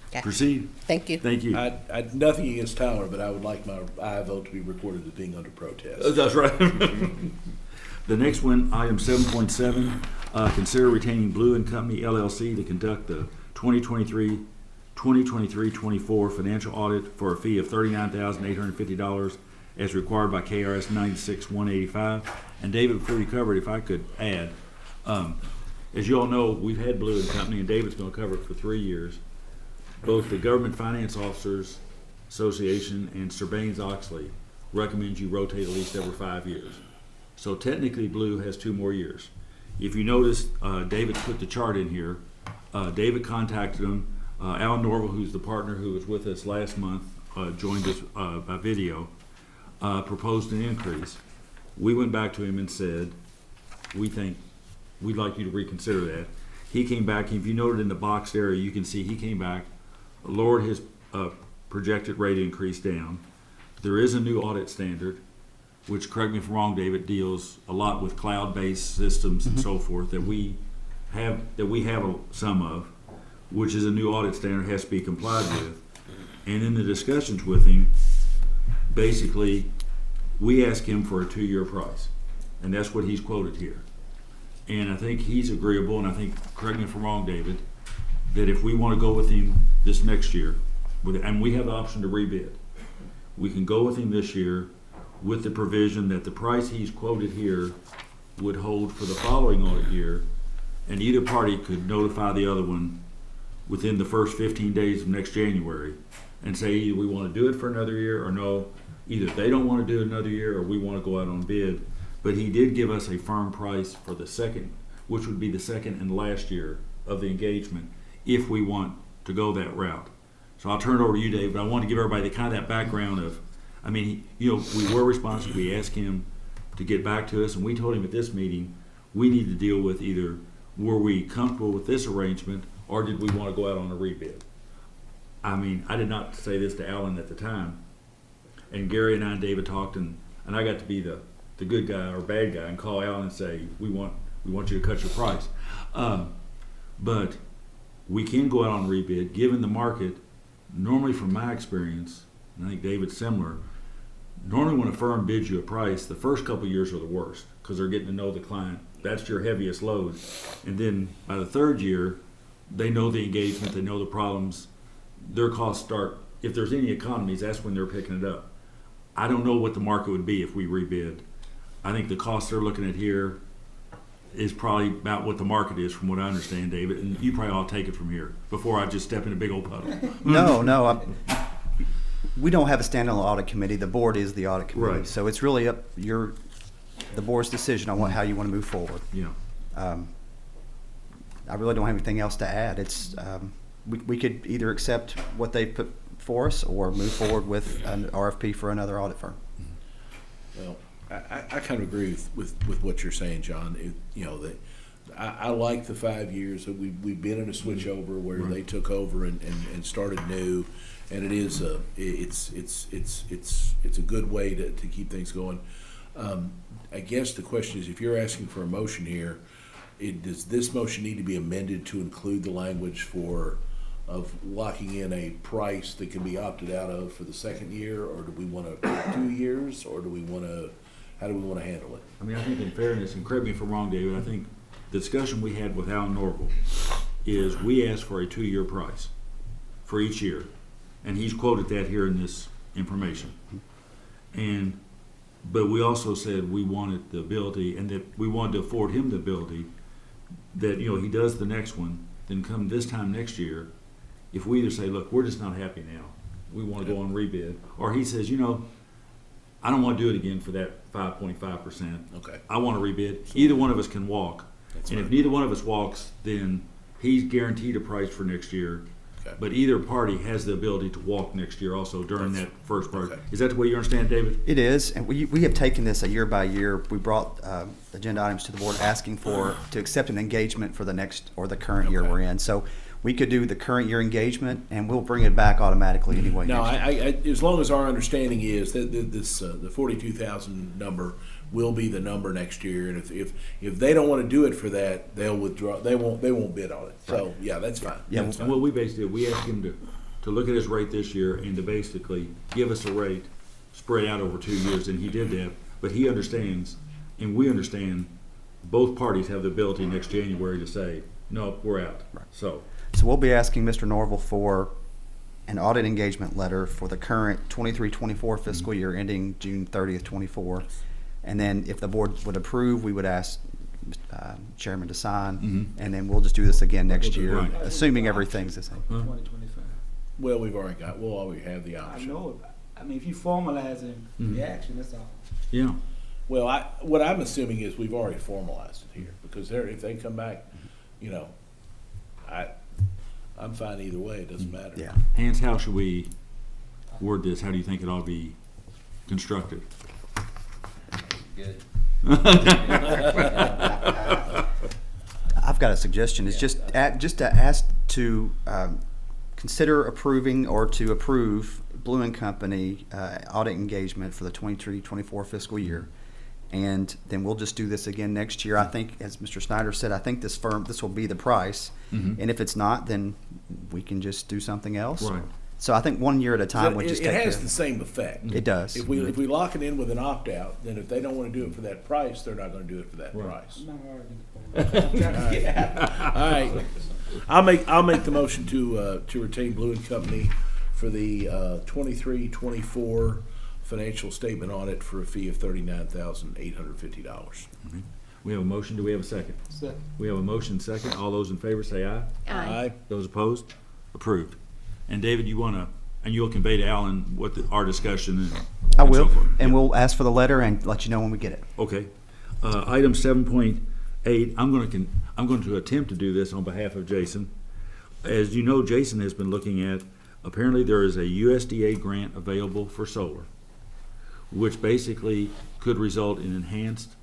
Okay. Proceed. Thank you. Thank you. I nothing against Tyler, but I would like my aye vote to be recorded as being under protest. That's right. The next one, item 7.7, consider retaining Blue and Company LLC to conduct the 2023-24 financial audit for a fee of $39,850 as required by KRS 96-185. And David, before you cover it, if I could add, as you all know, we've had Blue and Company, and David's going to cover it for 3 years. Both the Government Finance Officers Association and Sarbanes-Oxley recommends you rotate at least every 5 years. So technically, Blue has 2 more years. If you notice, David put the chart in here. David contacted him. Alan Norville, who's the partner who was with us last month, joined us by video, proposed an increase. We went back to him and said, we think we'd like you to reconsider that. He came back, if you noted in the boxed area, you can see he came back, lowered his projected rate increase down. There is a new audit standard, which, correct me if I'm wrong, David, deals a lot with cloud-based systems and so forth that we have some of, which is a new audit standard, has to be complied with. And in the discussions with him, basically, we asked him for a 2-year price, and that's what he's quoted here. And I think he's agreeable, and I think, correct me if I'm wrong, David, that if we want to go with him this next year, and we have the option to rebid, we can go with him this year with the provision that the price he's quoted here would hold for the following audit year, and either party could notify the other one within the first 15 days of next January and say either we want to do it for another year or no, either they don't want to do it another year or we want to go out on bid. But he did give us a firm price for the second, which would be the second and last year of the engagement if we want to go that route. So I'll turn it over to you, Dave, but I want to give everybody kind of that background of, I mean, you know, we were responsive. We asked him to get back to us, and we told him at this meeting we need to deal with either were we comfortable with this arrangement or did we want to go out on a rebid. I mean, I did not say this to Alan at the time, and Gary and I and David talked, and I got to be the good guy or bad guy and call Alan and say, we want you to cut your price. But we can go out on rebid, given the market. Normally, from my experience, and I think David's similar, normally when a firm bids you a price, the first couple of years are the worst because they're getting to know the client. That's your heaviest load. And then by the third year, they know the engagement, they know the problems. Their costs start, if there's any economies, that's when they're picking it up. I don't know what the market would be if we rebid. I think the cost they're looking at here is probably about what the market is, from what I understand, David. And you probably ought to take it from here before I just step in a big old puddle. No, we don't have a standalone audit committee. The board is the audit committee. Right. So it's really up the board's decision on how you want to move forward. Yeah. I really don't have anything else to add. It's we could either accept what they put for us or move forward with an RFP for another audit firm. Well, I kind of agree with what you're saying, John. I like the 5 years that we've been in a switchover where they took over and started new, and it is it's a good way to keep things going. I guess the question is, if you're asking for a motion here, does this motion need to be amended to include the language of locking in a price that can be opted out of for the second year, or do we want to 2 years, or do we want to? How do we want to handle it? I mean, I think in fairness, and correct me if I'm wrong, David, I think the discussion we had with Alan Norville is we asked for a 2-year price for each year, and he's quoted that here in this information. But we also said we wanted the ability, and that we wanted to afford him the ability that, you know, he does the next one, then come this time next year, if we either say, look, we're just not happy now, we want to go on rebid, or he says, you know, I don't want to do it again for that 5.5%. Okay. I want to rebid. Either one of us can walk. That's and right. if neither one of us walks, then he's guaranteed a price for next year. But either party has the ability to walk next year also during that first part. Is that the way you understand, David? It is, and we have taken this a year by year. We brought agenda items to the board asking to accept an engagement for the next or the current year we're in. So we could do the current year engagement, and we'll bring it back automatically anyway. No, next year. as long as our understanding is that this the 42,000 number will be the number next year, and if they don't want to do it for that, they'll withdraw. They won't bid on it. So yeah, that's fine. Yeah, that's And what we basically did, we asked him to look at his rate this year and to basically give us a rate spread out over 2 years, and he did that. But he understands, and we understand, both parties have the ability next January to say, no, we're out. Right. So we'll be asking Mr. Norville for an audit engagement letter for the current 23-24 fiscal year ending June 30th, 24. And then if the board would approve, we would ask Chairman to sign, and then we'll just do this again next year, Right. assuming everything's the same. 2025. Well, we'll already have the I option. know it. I mean, if you formalizing the action, that's all. yeah. Well, what I'm assuming is we've already formalized it here, because if they come back, I'm fine either way. It doesn't matter. Yeah. Hans, how should we word this? How do you think it ought to be constructed? Good. I've got a suggestion. It's just to ask to consider approving or to approve Blue and Company audit engagement for the 23-24 fiscal year. And then we'll just do this again next year. I think, as Mr. Snyder said, I think this will be the price. And if it's not, then we can just do something else. Right. So I think 1 year at a time would just It take care has of the it. same effect. It does. If we lock it in with an opt-out, then if they don't want to do it for that price, they're not going to do it for that price. I'm not arguing the point. All right. I'll make the motion to retain Blue and Company for the 23-24 financial statement audit for a fee of $39,850. We have a motion. Do we have a second? Second. We have a motion second. All those in favor say aye. Aye. Those opposed? Approved. And David, you'll convey to Alan what our discussion I and will, so forth. and we'll ask for the letter and let you know when we get it. Okay. Item 7.8, I'm going to attempt to do this on behalf of Jason. As you know, Jason has been looking at, apparently there is a USDA grant available for solar, which basically could result in enhanced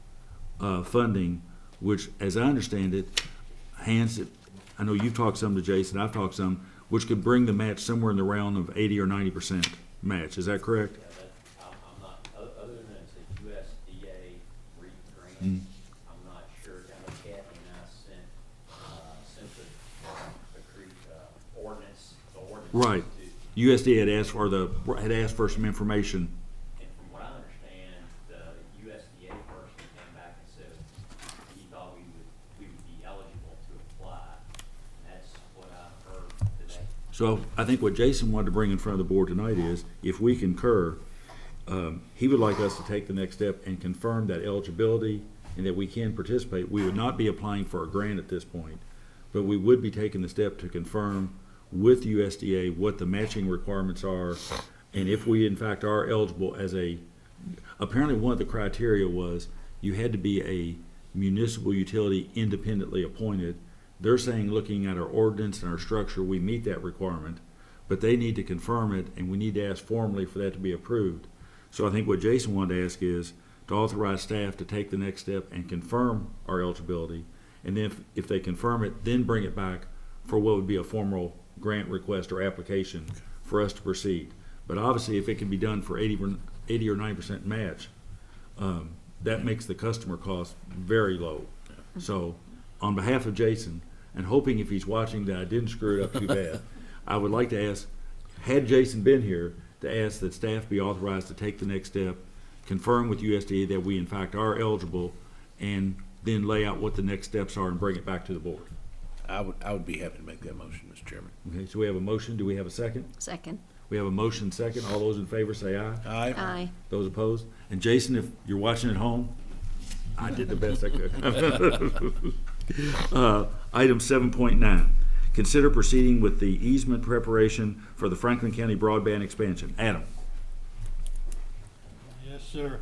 funding, which, as I understand it, I know you've talked some to Jason, I've talked some, which could bring the match somewhere in the realm of 80 or 90% match. Is that correct? Yeah, I'm not, other than it's a USDA REAP grant, I'm not sure. I know Kathy and I sent the ordinance. Right. USDA had asked for some information. And from what I understand, the USDA person came back and said he thought we would be eligible to apply. And that's what I heard today. So I think what Jason wanted to bring in front of the board tonight is, if we concur, he would like us to take the next step and confirm that eligibility and that we can participate. We would not be applying for a grant at this point, but we would be taking the step to confirm with USDA what the matching requirements are, and if we in fact are eligible apparently one of the criteria was you had to be a municipal utility independently appointed. They're saying, looking at our ordinance and our structure, we meet that requirement, but they need to confirm it, and we need to ask formally for that to be approved. So I think what Jason wanted to ask is to authorize staff to take the next step and confirm our eligibility, and then if they confirm it, then bring it back for what would be a formal grant request or application for us to proceed. But obviously, if it can be done for 80 or 90% match, that makes the customer cost very low. So on behalf of Jason, and hoping if he's watching that I didn't screw it up too bad, I would like to ask, had Jason been here, to ask that staff be authorized to take the next step, confirm with USDA that we in fact are eligible, and then lay out what the next steps are and bring it back to the board. I would be happy to make that motion, Mr. Chairman. Okay, so we have a motion. Do we have a second? Second. We have a motion second. All those in favor say aye. Aye. Aye. Those opposed? And Jason, if you're watching at home, I did the best I could. Item 7.9, consider proceeding with the easement preparation for the Franklin County broadband expansion. Adam. Yes, sir.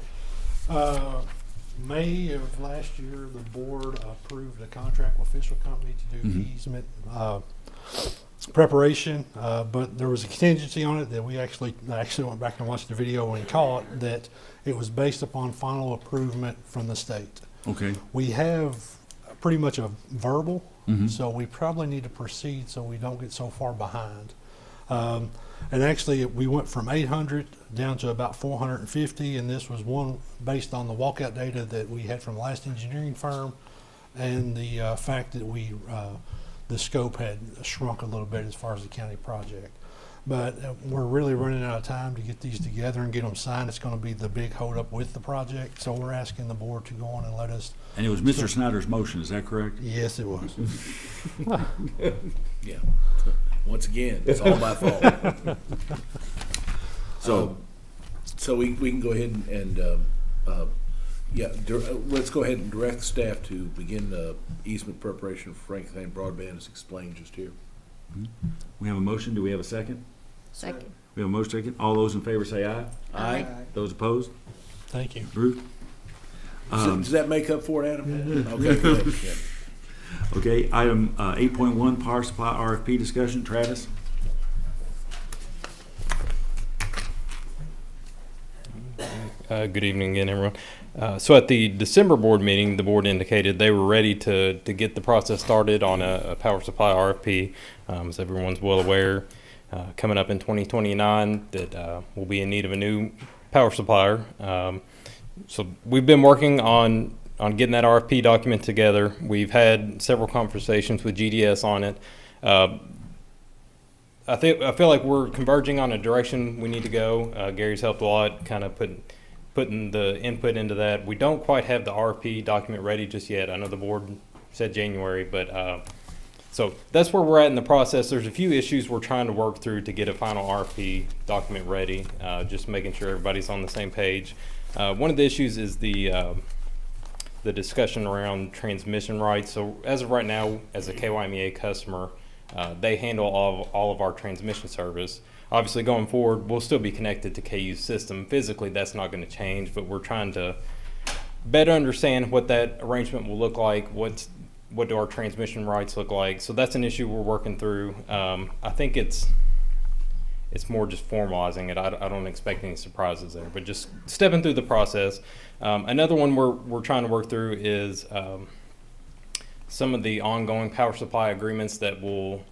May of last year, the board approved a contract with Fisher Company to do easement preparation, but there was a contingency on it that I actually went back and watched the video and caught that it was based upon final approval from the state. Okay. We have pretty much a verbal, Mhm. so we probably need to proceed so we don't get so far behind. And actually, we went from 800 down to about 450, and this was one based on the walkout data that we had from the last engineering firm, and the fact that the scope had shrunk a little bit as far as the county project. But we're really running out of time to get these together and get them signed. It's going to be the big holdup with the project, so we're asking the board to go on and let us. And it was Mr. Snyder's motion, is that correct? Yes, it was. Yeah. Once again, it's all my fault. So we can go ahead and let's go ahead and direct staff to begin the easement preparation for Franklin Broadband as explained just here. We have a motion. Do we have a second? Second. We have a motion second. All those in favor say aye. Aye. Those opposed? Thank you. Ruth? Does that make up for it, Adam? Okay, good. Yeah. Okay, item 8.1, power supply RFP discussion. Travis? Good evening again, everyone. So at the December board meeting, the board indicated they were ready to get the process started on a power supply RFP. As everyone's well aware, coming up in 2029 that we'll be in need of a new power supplier. So we've been working on getting that RFP document together. We've had several conversations with GDS on it. I feel like we're converging on a direction we need to go. Gary's helped a lot, kind of putting the input into that. We don't quite have the RFP document ready just yet. I know the board said January, but so that's where we're at in the process. There's a few issues we're trying to work through to get a final RFP document ready, just making sure everybody's on the same page. One of the issues is the discussion around transmission rights. So as of right now, as a KYMEA customer, they handle all of our transmission service. Obviously, going forward, we'll still be connected to KU's system. Physically, that's not going to change, but we're trying to better understand what that arrangement will look like. What do our transmission rights look like? So that's an issue we're working through. I think it's more just formalizing it. I don't expect any surprises there, but just stepping through the process. Another one we're trying to work through is some of the ongoing power supply agreements that will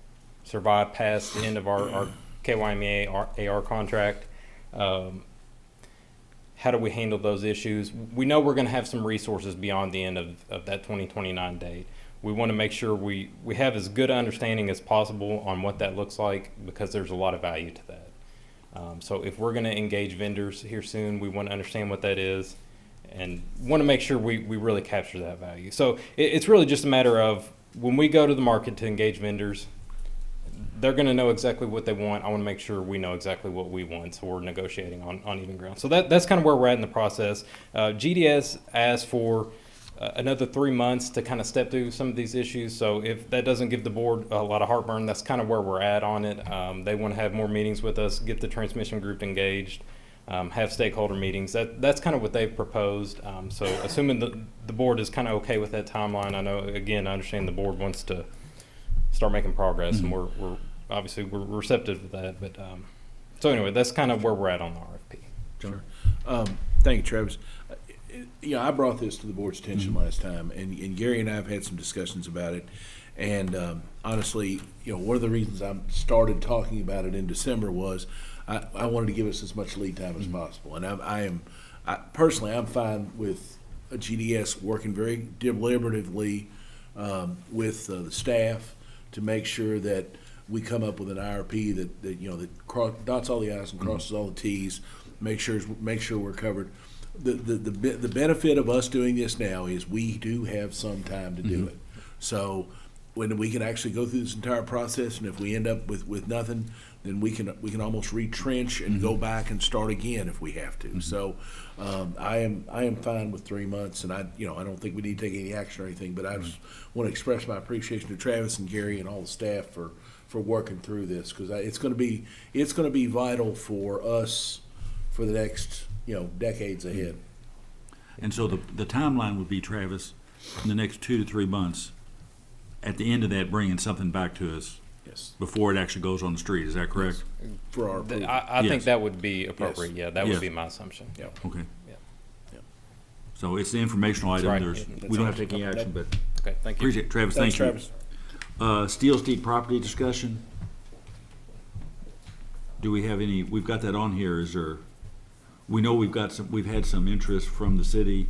survive past the end of our KYMEA AR contract. How do we handle those issues? We know we're going to have some resources beyond the end of that 2029 date. We want to make sure we have as good understanding as possible on what that looks like, because there's a lot of value to that. So if we're going to engage vendors here soon, we want to understand what that is and want to make sure we really capture that value. So it's really just a matter of when we go to the market to engage vendors, they're going to know exactly what they want. I want to make sure we know exactly what we want, so we're negotiating on even ground. So that's kind of where we're at in the process. GDS asked for another 3 months to kind of step through some of these issues. So if that doesn't give the board a lot of heartburn, that's kind of where we're at on it. They want to have more meetings with us, get the transmission group engaged, have stakeholder meetings. That's kind of what they've proposed. So assuming the board is kind of okay with that timeline, I know, again, I understand the board wants to start making progress, and we're obviously we're receptive to that. But so anyway, that's kind of where we're at on the RFP. Sure. Thank you, Travis. I brought this to the board's attention last time, and Gary and I have had some discussions about it. And honestly, one of the reasons I started talking about it in December was I wanted to give us as much lead time as possible. And I'm fine with a GDS working very deliberatively with the staff to make sure that we come up with an IRP that dots all the I's and crosses all the T's, make sure we're covered. The benefit of us doing this now is we do have some time to do it. So when we can actually go through this entire process, and if we end up with nothing, then we can almost retrench and go back and start again if we have to. So I am fine with 3 months, and I don't think we need to take any action or anything. But I just want to express my appreciation to Travis and Gary and all the staff for working through this, because it's going to be vital for us for the next decades ahead. And so the timeline would be, Travis, in the next 2 to 3 months, at the end of that, bringing something back to us Yes. before it actually goes on the street. Is that correct? For our approval. I think Yes. that would be appropriate. Yes. Yeah, that Yes. would be my assumption. Yeah. Okay. Yeah. So it's the informational item. right. There's, That's we don't all. have to take any action, but Okay, thank you. appreciate it. Travis, Thanks, thank Travis. you. Steel Steep property discussion. Do we have any, we've got that on here, is there, we know we've had some interest from the city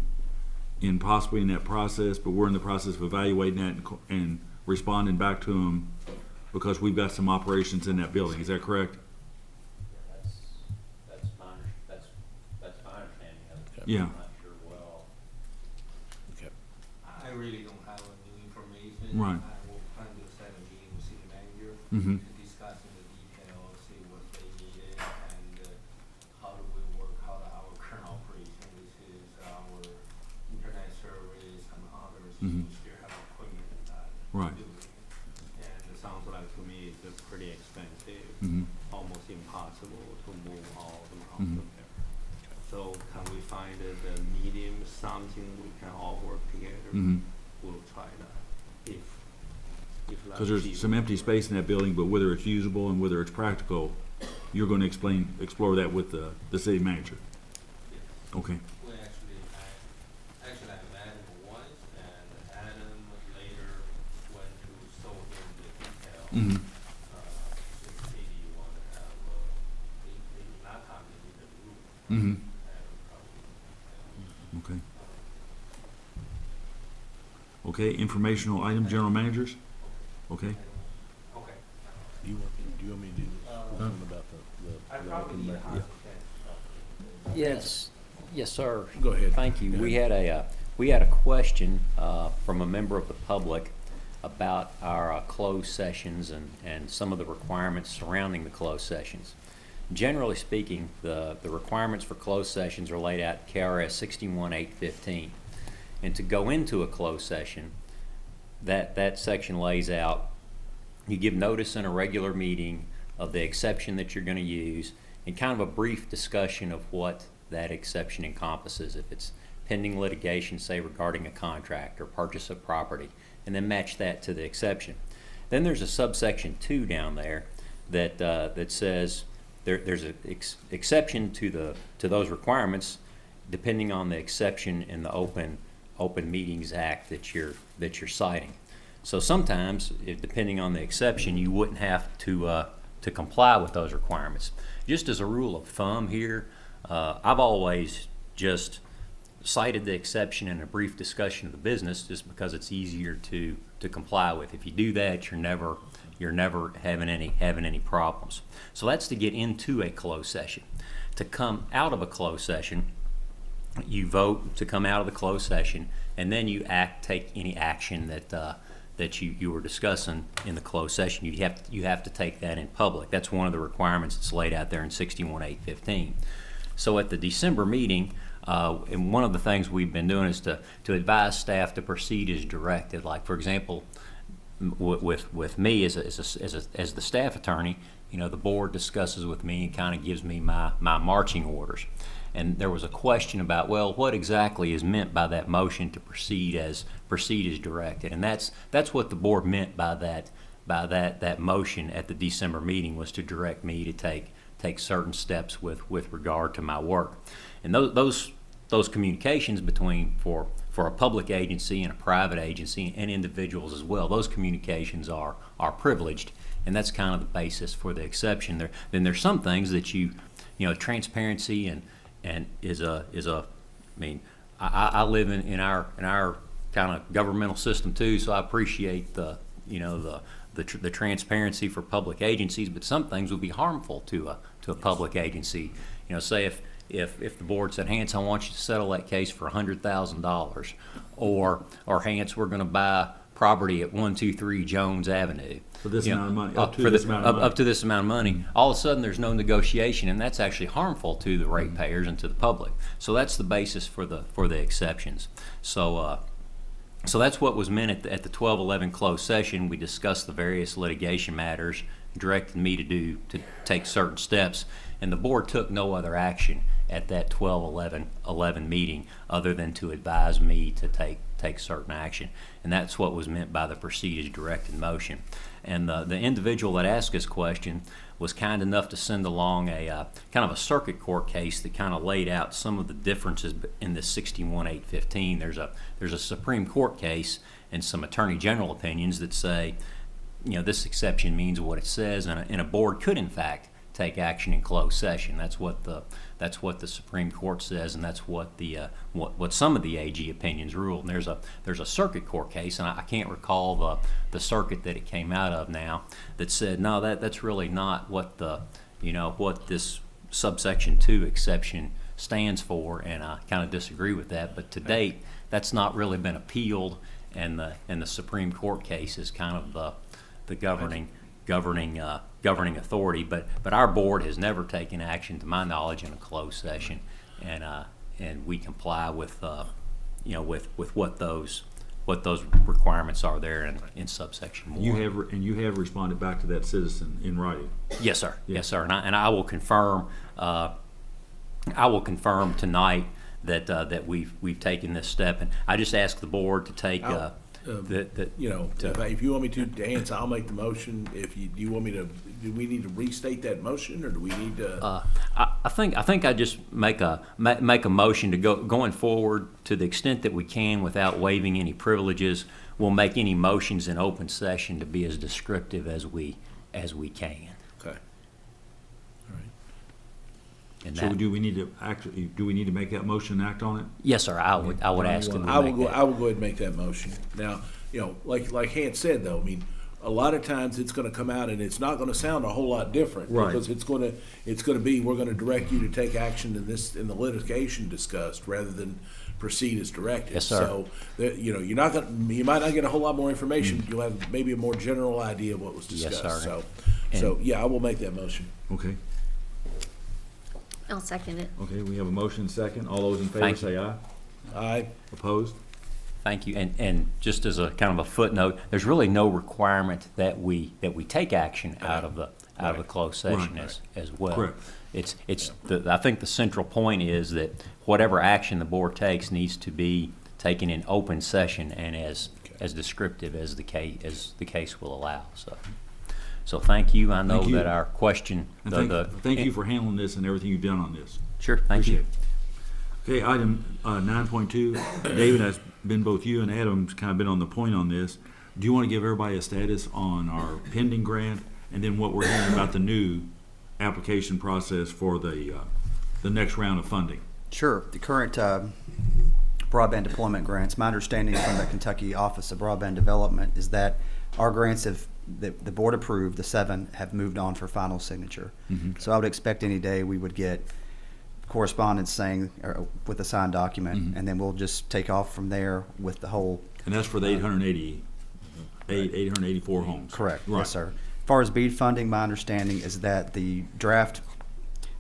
in possibly in that process, but we're in the process of evaluating that and responding back to them because we've got some operations in that building. Is that correct? That's my understanding of it. Yeah. I'm not sure well. Okay. I really don't have any information. Right. I will plan to set a meeting with city manager Mm-hmm. to discuss in the details, see what they needed, and how do we work out our current operation, which is our internet service and others. Mhm. We still have equipment that Right. do it. And it sounds like to me it's pretty expensive, Mhm. almost impossible to move all of them out Mhm. of there. So can we find the medium, something we can all work together? Mhm. We'll try that. If Because there's some empty space in that building, but whether it's usable and whether it's practical, you're going to explore that with the city manager. Okay. We actually I met him once, and Adam later went to show him the detail. Mhm. If maybe you want to have, not have it in the room. Mhm. Adam probably. Okay. Okay, informational item, general managers? Okay. Okay. Do you want me to do something about I the probably open need back? half Yeah. a can. Yes, yes, sir. Go ahead. Thank you. Go We had a question from a member of the public about our closed sessions and some of the requirements surrounding the closed sessions. Generally speaking, the requirements for closed sessions are laid out in KRS 61-815. And to go into a closed session, that section lays out, you give notice in a regular meeting of the exception that you're going to use and kind of a brief discussion of what that exception encompasses. If it's pending litigation, say regarding a contract or purchase of property, and then match that to the exception. Then there's a subsection 2 down there that says there's an exception to those requirements depending on the exception in the Open Meetings Act that you're citing. So sometimes, depending on the exception, you wouldn't have to comply with those requirements. Just as a rule of thumb here, I've always just cited the exception in a brief discussion of the business just because it's easier to comply with. If you do that, you're never having any problems. So that's to get into a closed session. To come out of a closed session, you vote to come out of the closed session, and then you take any action that you were discussing in the closed session. You have to take that in public. That's one of the requirements that's laid out there in 61-815. So at the December meeting, and one of the things we've been doing is to advise staff to proceed as directed. Like, for example, with me as the staff attorney, the board discusses with me and kind of gives me my marching orders. And there was a question about, well, what exactly is meant by that motion to proceed as directed? And that's what the board meant by that motion at the December meeting, was to direct me to take certain steps with regard to my work. And those communications for a public agency and a private agency and individuals as well, those communications are privileged, and that's kind of the basis for the exception. Then there's some things that transparency and I live in our kind of governmental system too, so I appreciate the transparency for public agencies, but some things would be harmful to a public agency. Say if the board said, Hans, I want you to settle that case for $100,000, or Hans, we're going to buy property at 123 Jones Avenue. For this amount of money, up to this amount of money. All of a sudden, there's no negotiation, and that's actually harmful to the ratepayers and to the public. So that's the basis for the exceptions. So that's what was meant at the 12-11 closed session. We discussed the various litigation matters, directed me to take certain steps, and the board took no other action at that 12-11 meeting other than to advise me to take certain action. And that's what was meant by the proceed as directed motion. And the individual that asked this question was kind enough to send along a kind of a circuit court case that kind of laid out some of the differences in this 61-815. There's a Supreme Court case and some Attorney General opinions that say, you know, this exception means what it says, and a board could in fact take action in closed session. That's what the Supreme Court says, and that's what what some of the AG opinions rule. And there's a circuit court case, and I can't recall the circuit that it came out of now, that said no, that's really not what what this subsection 2 exception stands for, and I kind of disagree with that. But to date, that's not really been appealed, and the Supreme Court case is kind of the governing authority, but our board has never taken action, to my knowledge, in a closed session, and we comply with with what those requirements are there in subsection 1. You have responded back to that citizen in writing. Yes, sir. Yes, sir. And I will confirm. I will confirm tonight that we've taken this step, and I just ask the board to take. If you want me to answer, I'll make the motion. Do you want me to? Do we need to restate that motion, or do we need to? I think I just make a motion to going forward, to the extent that we can without waiving any privileges. We'll make any motions in open session to be as descriptive as we can. Okay. All right. And So that, do we need to make that motion and act on it? yes, sir. I would ask that we I will make go. that. I will go ahead and make that motion. Now, like Hans said, though, I mean, a lot of times it's going to come out and it's not going to sound a whole lot different, Right. because it's going to be, we're going to direct you to take action in the litigation discussed, rather than proceed as directed. Yes, sir. So you might not get a whole lot more information. You'll have maybe a more general idea of what was Yes, discussed. sir. So yeah, I will make that motion. Okay. I'll second it. Okay, we have a motion second. All those in favor Thank you. say aye. Aye. Opposed? Thank you. And just as a kind of a footnote, there's really no requirement that we take action out of the closed session Right. as well. Correct. I think the central point is that whatever action the board takes needs to be taken in open session and as descriptive as the case will allow. So thank you. I know Thank you. that our question. And thank you for handling this and everything you've done on this. Sure. Thank you. Okay, item 9.2. David, has been both you and Adam's kind of been on the point on this. Do you want to give everybody a status on our pending grant, and then what we're hearing about the new application process for the next round of funding? Sure. The current broadband deployment grants, my understanding from the Kentucky Office of Broadband Development is that our grants the board approved, the 7 have moved on for final signature. Mm-hmm. So I would expect any day we would get correspondence saying, with a signed document, Mm-hmm. and then we'll just take off from there with the whole. And that's for the 884 homes. Correct. Right. Yes, sir. As far as BEAD funding, my understanding is that the draft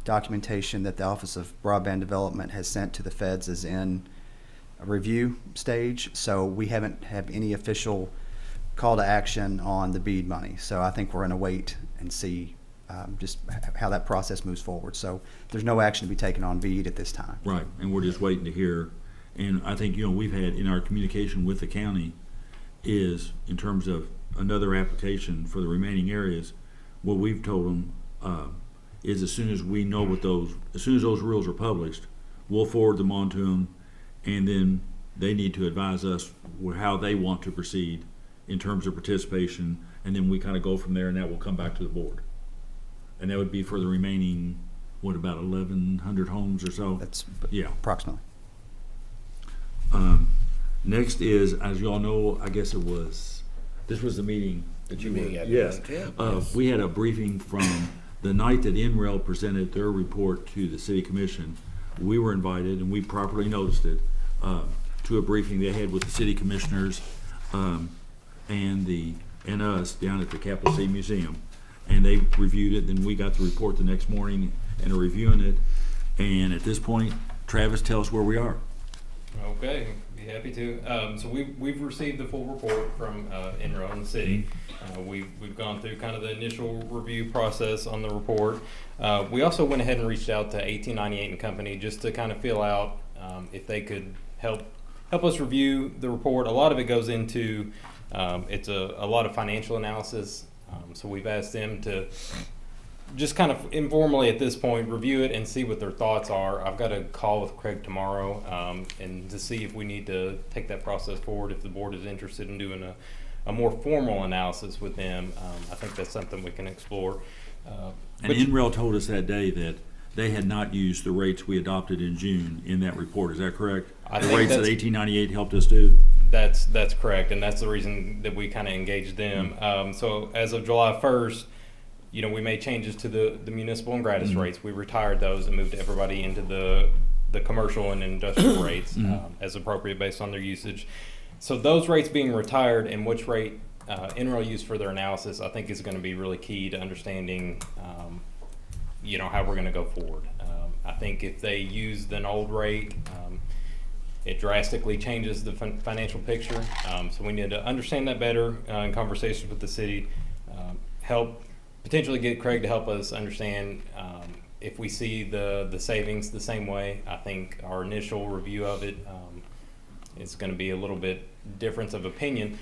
documentation that the Office of Broadband Development has sent to the feds is in a review stage, so we haven't had any official call to action on the BEAD money. So I think we're going to wait and see just how that process moves forward. So there's no action to be taken on BEAD at this time. Right, and we're just waiting to hear. And I think, we've had, in our communication with the county, is in terms of another application for the remaining areas, what we've told them is as soon as we know as soon as those rules are published, we'll forward them on to them, and then they need to advise us how they want to proceed in terms of participation, and then we kind of go from there, and that will come back to the board. And that would be for the remaining, about 1,100 homes or so? That's yeah, approximately. Next is, as you all know, I guess this was the meeting that you were. Yes. We had a briefing from the night that NREL presented their report to the city commission. We were invited, and we properly noticed it, to a briefing they had with the city commissioners and us down at the Capital City Museum. And they reviewed it, then we got the report the next morning and are reviewing it. And at this point, Travis, tell us where we are. Okay, be happy to. So we've received the full report from NREL and the city. We've gone through kind of the initial review process on the report. We also went ahead and reached out to 1898 and Company just to kind of feel out if they could help us review the report. A lot of it goes into it's a lot of financial analysis So we've asked them to just kind of informally at this point review it and see what their thoughts are. I've got a call with Craig tomorrow and to see if we need to take that process forward, if the board is interested in doing a more formal analysis with them. I think that's something we can explore. And NREL told us that day that they had not used the rates we adopted in June in that report. Is that correct? The rates that 1898 helped us do? That's correct, and that's the reason that we kind of engaged them. So as of July 1st, you know, we made changes to the municipal and gratis rates. We retired those and moved everybody into the commercial and industrial rates as appropriate based on their usage. So those rates being retired and which rate NREL used for their analysis, I think is going to be really key to understanding, you know, how we're going to go forward. I think if they use an old rate, it drastically changes the financial picture. So we need to understand that better in conversations with the city, help potentially get Craig to help us understand if we see the savings the same way. I think our initial review of it is going to be a little bit difference of opinion,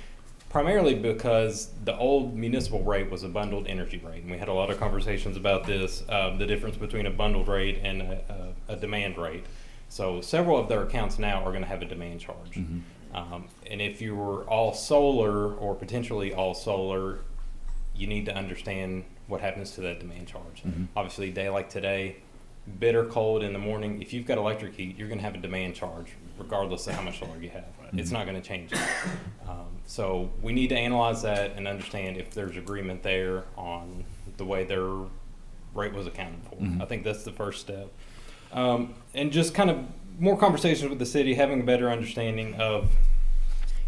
primarily because the old municipal rate was a bundled energy rate. And we had a lot of conversations about this, the difference between a bundled rate and a demand rate. So several of their accounts now are going to have a demand charge. And if you were all solar or potentially all solar, you need to understand what happens to that demand charge. Obviously, a day like today, bitter cold in the morning, if you've got electric heat, you're going to have a demand charge regardless of how much solar you have. It's not going to change it. So we need to analyze that and understand if there's agreement there on the way their rate was accounted for. I think that's the first step. And just kind of more conversations with the city, having a better understanding of,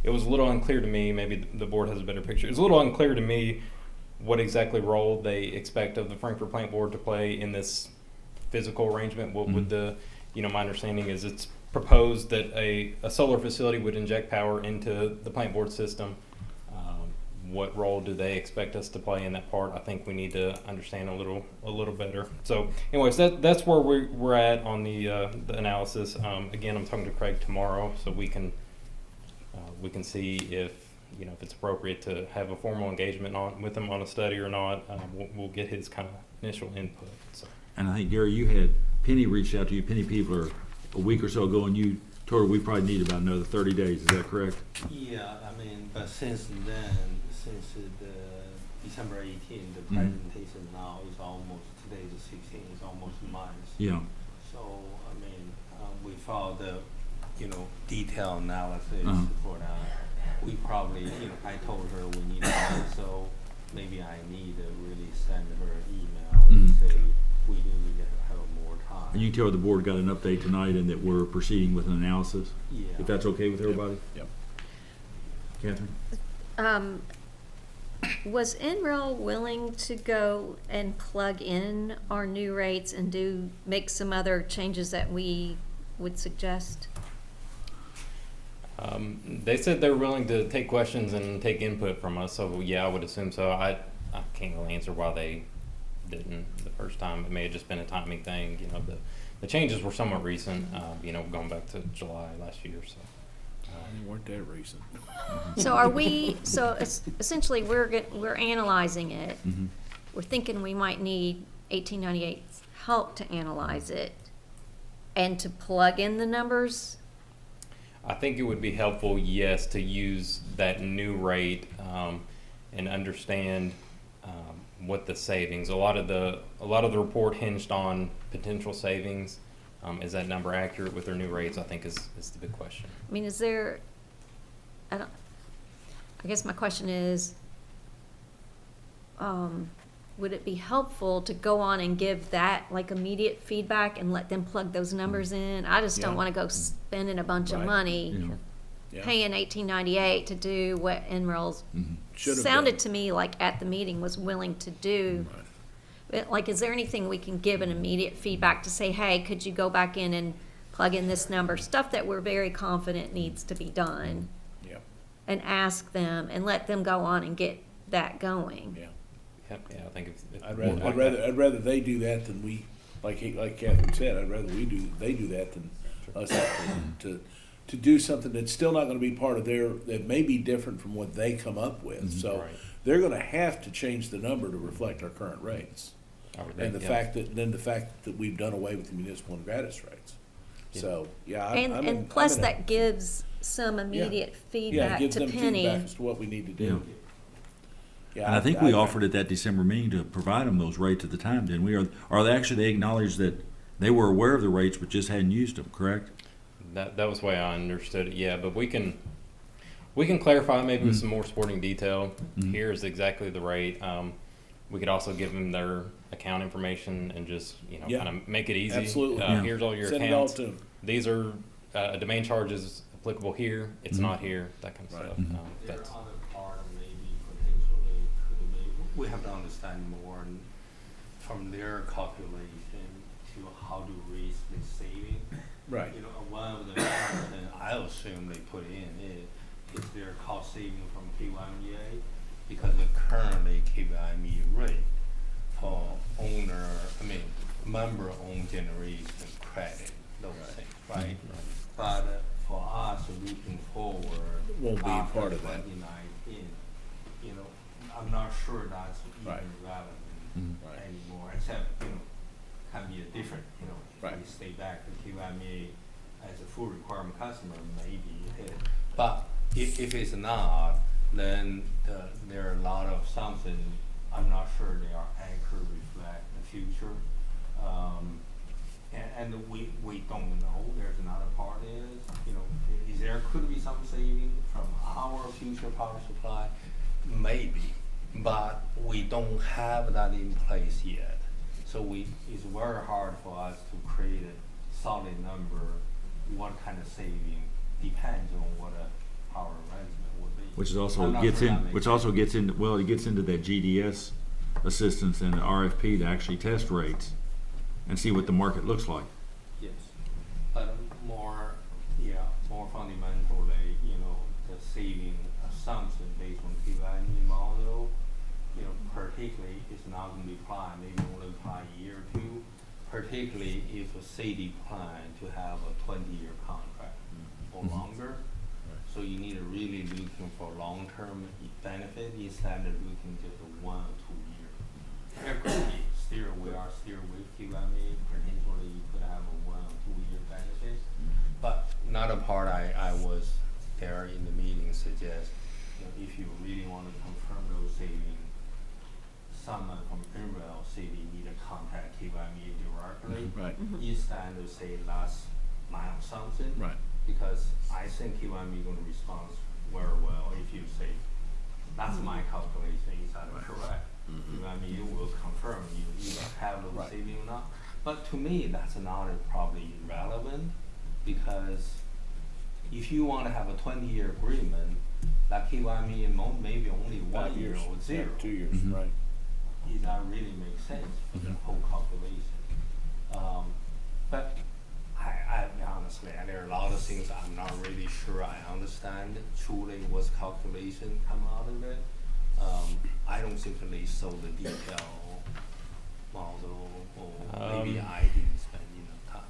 it was a little unclear to me, maybe the board has a better picture, it was a little unclear to me what exactly role they expect of the Frankfurt Plant Board to play in this physical arrangement. What would the, you know, my understanding is it's proposed that a solar facility would inject power into the plant board system. What role do they expect us to play in that part? I think we need to understand a little better. So, anyways, that's where we're at on the analysis. Again, I'm talking to Craig tomorrow, so we can see if, you know, if it's appropriate to have a formal engagement with him on a study or not. We'll get his kind of initial input. So. And I think, Gary, you had Penny reached out to you. Penny Peebler, a week or so ago, and you told her we probably need about another 30 days. Is that correct? Yeah, I mean, but since then, since the December 18th, the presentation now is almost, today is 16th, is almost months. Yeah. So, I mean, we followed the, you know, detailed analysis for that. We probably, you know, I told her we need it, so maybe I need to really send her an email and say we do need to have more time. And you tell her the board got an update tonight and that we're proceeding with an analysis? Yeah. If that's okay with everybody? Yep. Catherine? Was NREL willing to go and plug in our new rates and make some other changes that we would suggest? They said they're willing to take questions and take input from us, so yeah, I would assume so. I can't really answer why they didn't the first time. It may have just been a timing thing. You know, the changes were somewhat recent, you know, going back to July last year. So. They weren't that recent. So essentially we're analyzing it. We're thinking we might need 1898's help to analyze it and to plug in the numbers. I think it would be helpful, yes, to use that new rate and understand what the savings. A lot of the report hinged on potential savings. Is that number accurate with their new rates? I think is the big question. I mean, I guess my question is, would it be helpful to go on and give that like immediate feedback and let them plug those numbers in? I just don't want to go spending a bunch of money paying 1898 to do what NREL's sounded to me like at the meeting was willing to do. Like, is there anything we can give an immediate feedback to say, hey, could you go back in and plug in this number, stuff that we're very confident needs to be done, and ask them and let them go on and get that going? Yeah, I think I'd rather they do that than we, like Catherine said. I'd rather they do that than us to do something that's still not going to be part of that may be different from what they come up with. So they're gonna have to change the number to reflect our current rates. And the fact that we've done away with the municipal and gratis rates. So, yeah, And plus that gives some immediate feedback gives to them Penny. feedback as to what we need to do. Yeah, And I think we offered at that December meeting to provide them those rates at the time, didn't we? Or they acknowledged that they were aware of the rates, but just hadn't used them, correct? That was the way I understood it, yeah, but we can clarify maybe with some more sporting detail. Here's exactly the rate. We could also give them their account information and just, kind of make it easy. Absolutely. Here's all your Send it all accounts. to 'em. These are, a domain charge is applicable here, it's not here, that kind of Right. stuff. There That's, are other part maybe potentially could be, we have to understand more and from their calculation to how to raise the saving. Right. One of the assumption I assume they put in is their cost saving from KYMEA because the currently KYMEA rate for member-owned generation credit, those things, right? But for us, looking forward, Won't be after part of that. 2019, I'm not sure that's even Right. relevant anymore, except, can be a different, Right. we stay back to QMA as a full requirement customer, maybe it. But if it's not, then there are a lot of something, I'm not sure they are accurate reflect the future. And we don't know, there's another part is there could be some saving from our future power supply? Maybe, but we don't have that in place yet. So it's very hard for us to create a solid number. What kind of saving depends on what a power arrangement would be. Which is I'm also not gets sure in, that makes which sense. also gets into, well, it gets into that GDS assistance and the RFP to actually test rates and see what the market looks like. Yes, but more fundamentally, the saving assumption based on PVI model, particularly it's not going to be applied, maybe only apply a year or two, particularly if a city plan to have a 20-year contract or longer. So you need to really looking for long-term benefit instead of looking just a 1 or 2 year. There could be we are still with QMA, potentially you could have a 1 or 2 year benefit. But another part I was there in the meeting suggests, if you really want to confirm those savings, someone from Israel City need to contact QMA directly. Right. Instead of say last mile something. Right. Because I think QMA is going to respond very well if you say, that's my calculation, is that correct? You will confirm you either have those savings or not. But to me, that's not probably relevant because if you want to have a 20-year agreement, like QMA maybe only 1 year or 0. 2 years, right. Does that really make sense for the whole calculation? But I honestly, there are a lot of things I'm not really sure I understand truly what's calculation come out of it. I don't think they saw the detail model, or maybe I didn't spend enough time.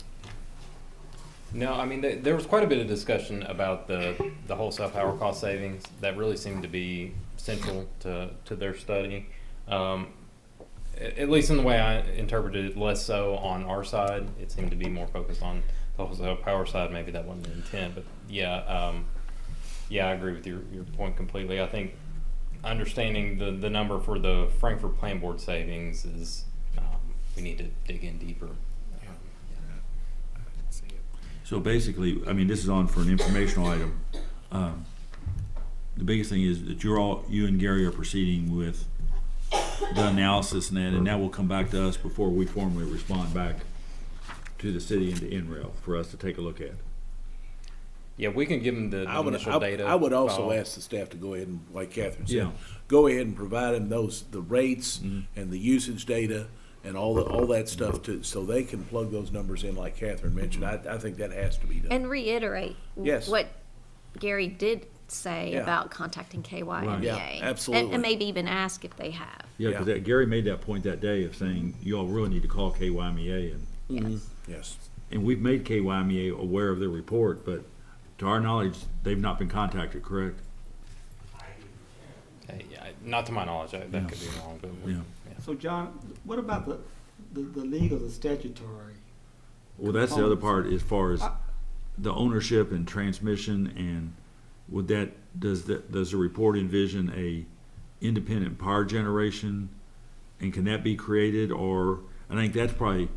no, I mean, there was quite a bit of discussion about the wholesale power cost savings that really seemed to be central to their study. At least in the way I interpreted it, less so on our side. It seemed to be more focused on the wholesale power side. Maybe that wasn't the intent, but yeah, I agree with your point completely. I think understanding the number for the Frankfurt Plan Board savings is we need to dig in deeper. So basically, I mean, this is on for an informational item. The biggest thing is that you and Gary are proceeding with the analysis and that will come back to us before we formally respond back to the city and to NREL for us to take a look at. Yeah, we can give them the initial data. I would also file. ask the staff to go ahead and, like Catherine said, Yeah. go ahead and provide them the rates and the usage data and all that stuff so they can plug those numbers in like Catherine mentioned. I think that has to be done. And reiterate Yes. what Gary did say Yeah. about contacting KYMEA. Yeah, absolutely. And maybe even ask if they have. Yeah, because Gary made that point that day of saying, you all really need to call KYMEA. Yes. And we've made KYMEA aware of their report, but to our knowledge, they've not been contacted, correct? Not to my knowledge, that could be wrong, but Yeah. So John, what about the legal, the statutory? Well, that's the other components? part as far as the ownership and transmission, and would that, does the report envision a independent power generation, and can that be created? Or I think that's probably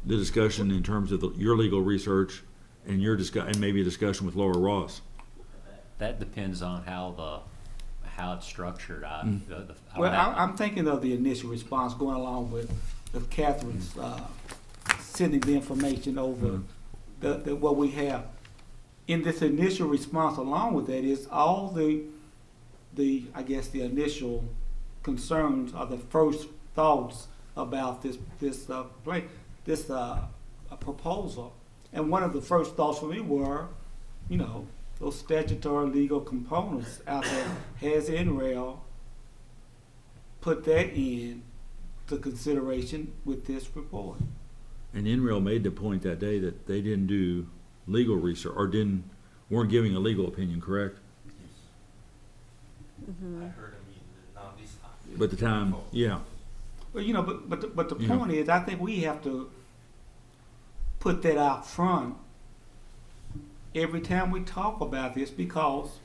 the discussion in terms of your legal research and and maybe a discussion with Laura Ross. That depends on how it's structured. Well, I'm thinking of the initial response going along with Catherine's sending the information over what we have. In this initial response along with that is all the I guess the initial concerns or the first thoughts about this proposal. And one of the first thoughts for me were, those statutory legal components out there. Has NREL put that in to consideration with this report? And NREL made the point that day that they didn't do legal research or weren't giving a legal opinion, correct? Mm-hmm. I heard him not this time. But the time, yeah. Well, but the point is, I think we have to put that out front every time we talk about this, because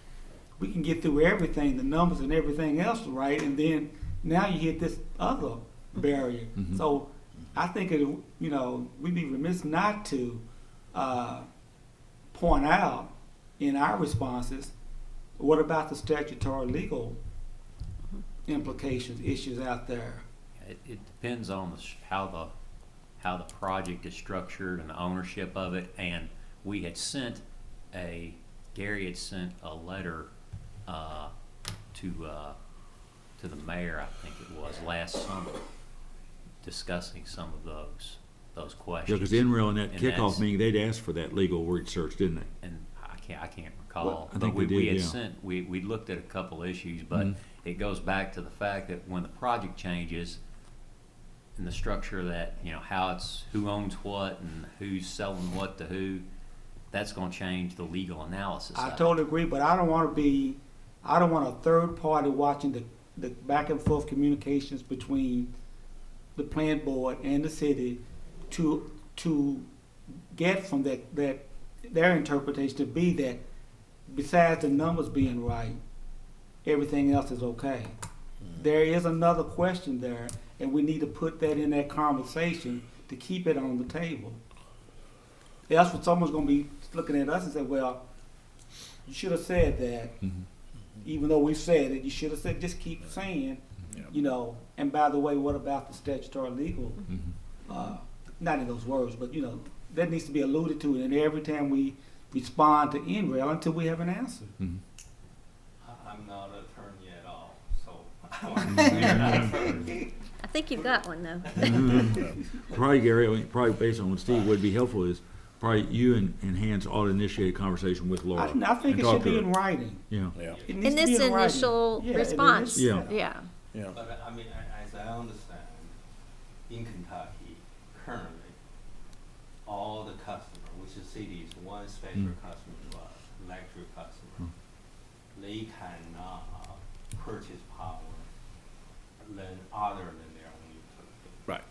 we can get through everything, the numbers and everything else right, and then now you hit this other barrier. Mhm. So I think we'd be remiss not to point out in our responses, what about the statutory legal implications, issues out there? It depends on how the project is structured and the ownership of it. And we had Gary had sent a letter to the mayor, I think it was, last summer, discussing some of those questions. Yeah, because NREL in that And kickoff that's- meeting, they'd asked for that legal research, didn't they? And I can't recall. Well, I but think we they did, had yeah. sent, we looked at a couple issues, but Mhm. it goes back to the fact that when the project changes and the structure of that, who owns what and who's selling what to who, that's gonna change the legal analysis. I of it. totally agree, but I don't want a third party watching the back and forth communications between the plant board and the city to get from that their interpretation to be that besides the numbers being right, everything else is okay. There is another question there, and we need to put that in that conversation to keep it on the table. Else, when someone's going to be looking at us and say, "Well, you should have said that," even though we've said it, you should have said. Just keep saying, And by the way, what about the statutory legal? Not in those words, but that needs to be alluded to, and every time we respond to NREL until we have an answer. Mhm. I'm not an attorney at all, so. I think you've got one though. Probably, Gary, probably based on what Steve would be helpful is, probably you and Hans ought to initiate a conversation with Laura. I think and it talk should to be her. in writing. Yeah. It needs In to be this in writing. initial Yeah, response. Yeah. Yeah. Yeah. But I mean, as I understand, in Kentucky, currently, all the customers, which is cities, one special customer to us, electric customer, they cannot purchase power other than their own utility. Right.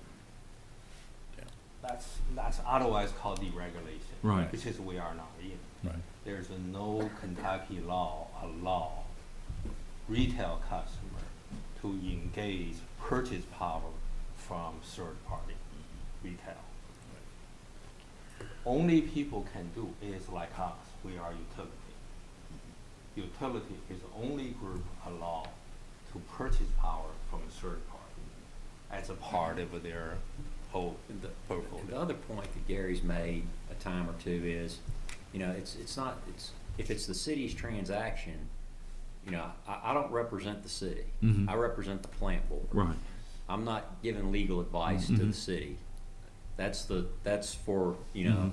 That's otherwise called deregulation. Right. Which is we are not in. Right. There's no Kentucky law allow retail customer to engage purchase power from third party retail. Only people can do is like us, we are utility. Utility is the only group allowed to purchase power from a third party as a part of their whole The portfolio. other point that Gary's made a time or two is, if it's the city's transaction, I don't represent the city. Mhm. I represent the plant board. Right. I'm not giving legal advice to Mhm. the city. That's for, Mhm.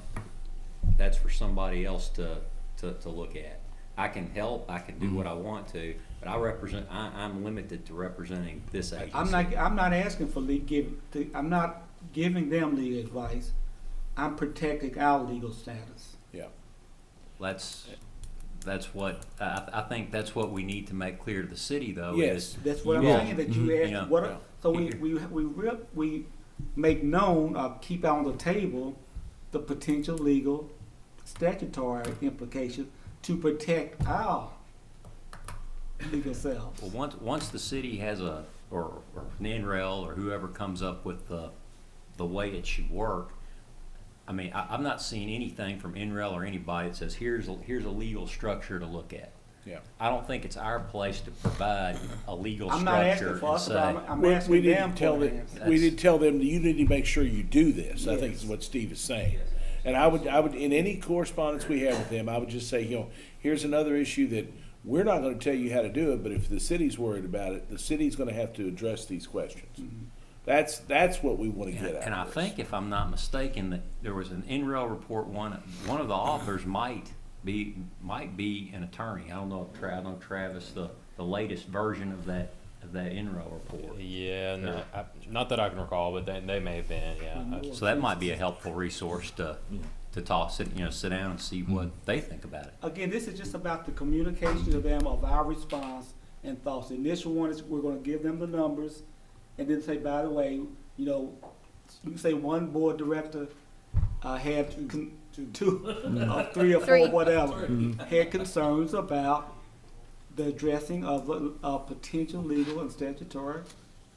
that's for somebody else to look at. I can help, I can do Mhm. what I want to, but I'm limited to representing this agency. I'm not asking for I'm not giving them legal advice. I'm protecting our legal status. Yeah. that's what, I think that's what we need to make clear to the city, though. Yes, is that's what I'm you all- saying, that you asked, know, what, so we make known, or keep on the table, the potential legal statutory implications to protect our legal selves. Well, once the city has or an NREL or whoever comes up with the way it should work, I mean, I've not seen anything from NREL or anybody that says, here's a legal structure to look at. Yeah. I don't think it's our place to provide a legal I'm not asking structure for and us, say. but I'm We asking them didn't tell for them, it. we did tell them, you need to make sure you do this, I think Yes. is what Steve is saying. And I would, in any correspondence we have with them, I would just say, here's another issue that we're not gonna tell you how to do it, but if the city's worried about it, the city's gonna have to address these questions. Mm-hmm. That's what we wanna get at. And I think, if I'm not mistaken, that there was an NREL report, one of the authors might be an attorney. I don't know if I know Travis, the latest version of that NREL report. Yeah, no, not that I can recall, but they may have been, yeah. So that might be a helpful resource to talk, sit down and see what they think about it. Again, this is just about the communication to them of our response and thoughts. The initial one is we're gonna give them the numbers, and then say, by the way, you can say one board director had two, three or four, Three. whatever, had concerns about the addressing of potential legal and statutory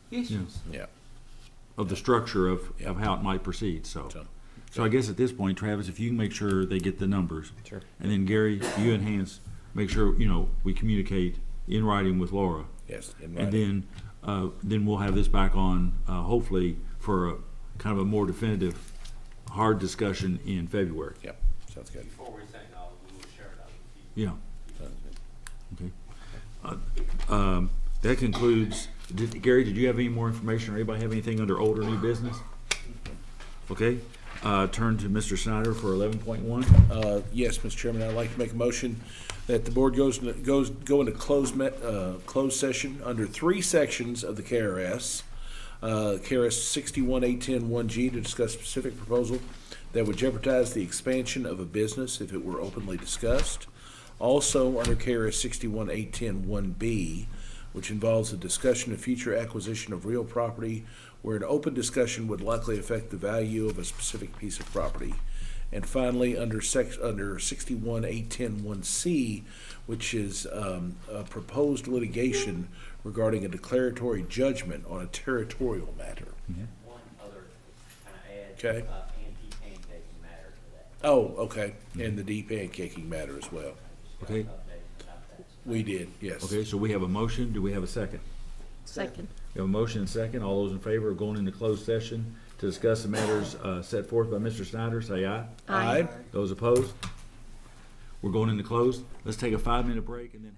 issues. Yeah. Of the structure of how it might proceed, so. So I guess at this point, Travis, if you can make sure they get the numbers. Sure. And then Gary, you and Hans, make sure, we communicate in writing with Laura. Yes, in And writing. then we'll have this back on, hopefully, for a kind of a more definitive, hard discussion in February. Yep, sounds good. Before we say no, we will share it out with you. Yeah. Okay. That concludes, Gary, did you have any more information, or anybody have anything under old or new business? Okay, turn to Mr. Snyder for 11.1. Yes, Mr. Chairman, I'd like to make a motion that the board go into closed session under 3 sections of the KRS. KRS 61.810.1G to discuss specific proposal that would jeopardize the expansion of a business if it were openly discussed. Also under KRS 61.810.1B, which involves a discussion of future acquisition of real property where an open discussion would likely affect the value of a specific piece of property. And finally, under 61.810.1C, which is a proposed litigation regarding a declaratory judgment on a territorial matter. One other kind of add, Okay. anti-pancaking matter to that. Oh, okay, and the de-pancaking matter as well. Okay. Updated about that. We did, yes. Okay, so we have a motion. Do we have a second? Second. We have a motion and second. All those in favor of going into closed session to discuss the matters set forth by Mr. Snyder, say aye. Aye. Those opposed? We're going into closed. Let's take a 5-minute break and then.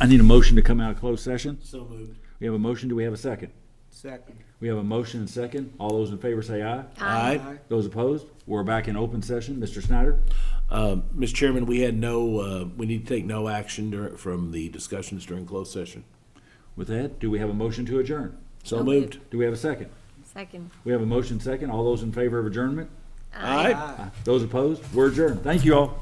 I need a motion to come out of closed session. So moved. We have a motion. Do we have a second? Second. We have a motion and second. All those in favor say aye. Aye. Those opposed? We're back in open session. Mr. Snyder? Mr. Chairman, we had no, we need to take no action from the discussions during closed session. With that, do we have a motion to adjourn? So moved. Do we have a second? Second. We have a motion second. All those in favor of adjournment? Aye. Those opposed? We're adjourned. Thank you all.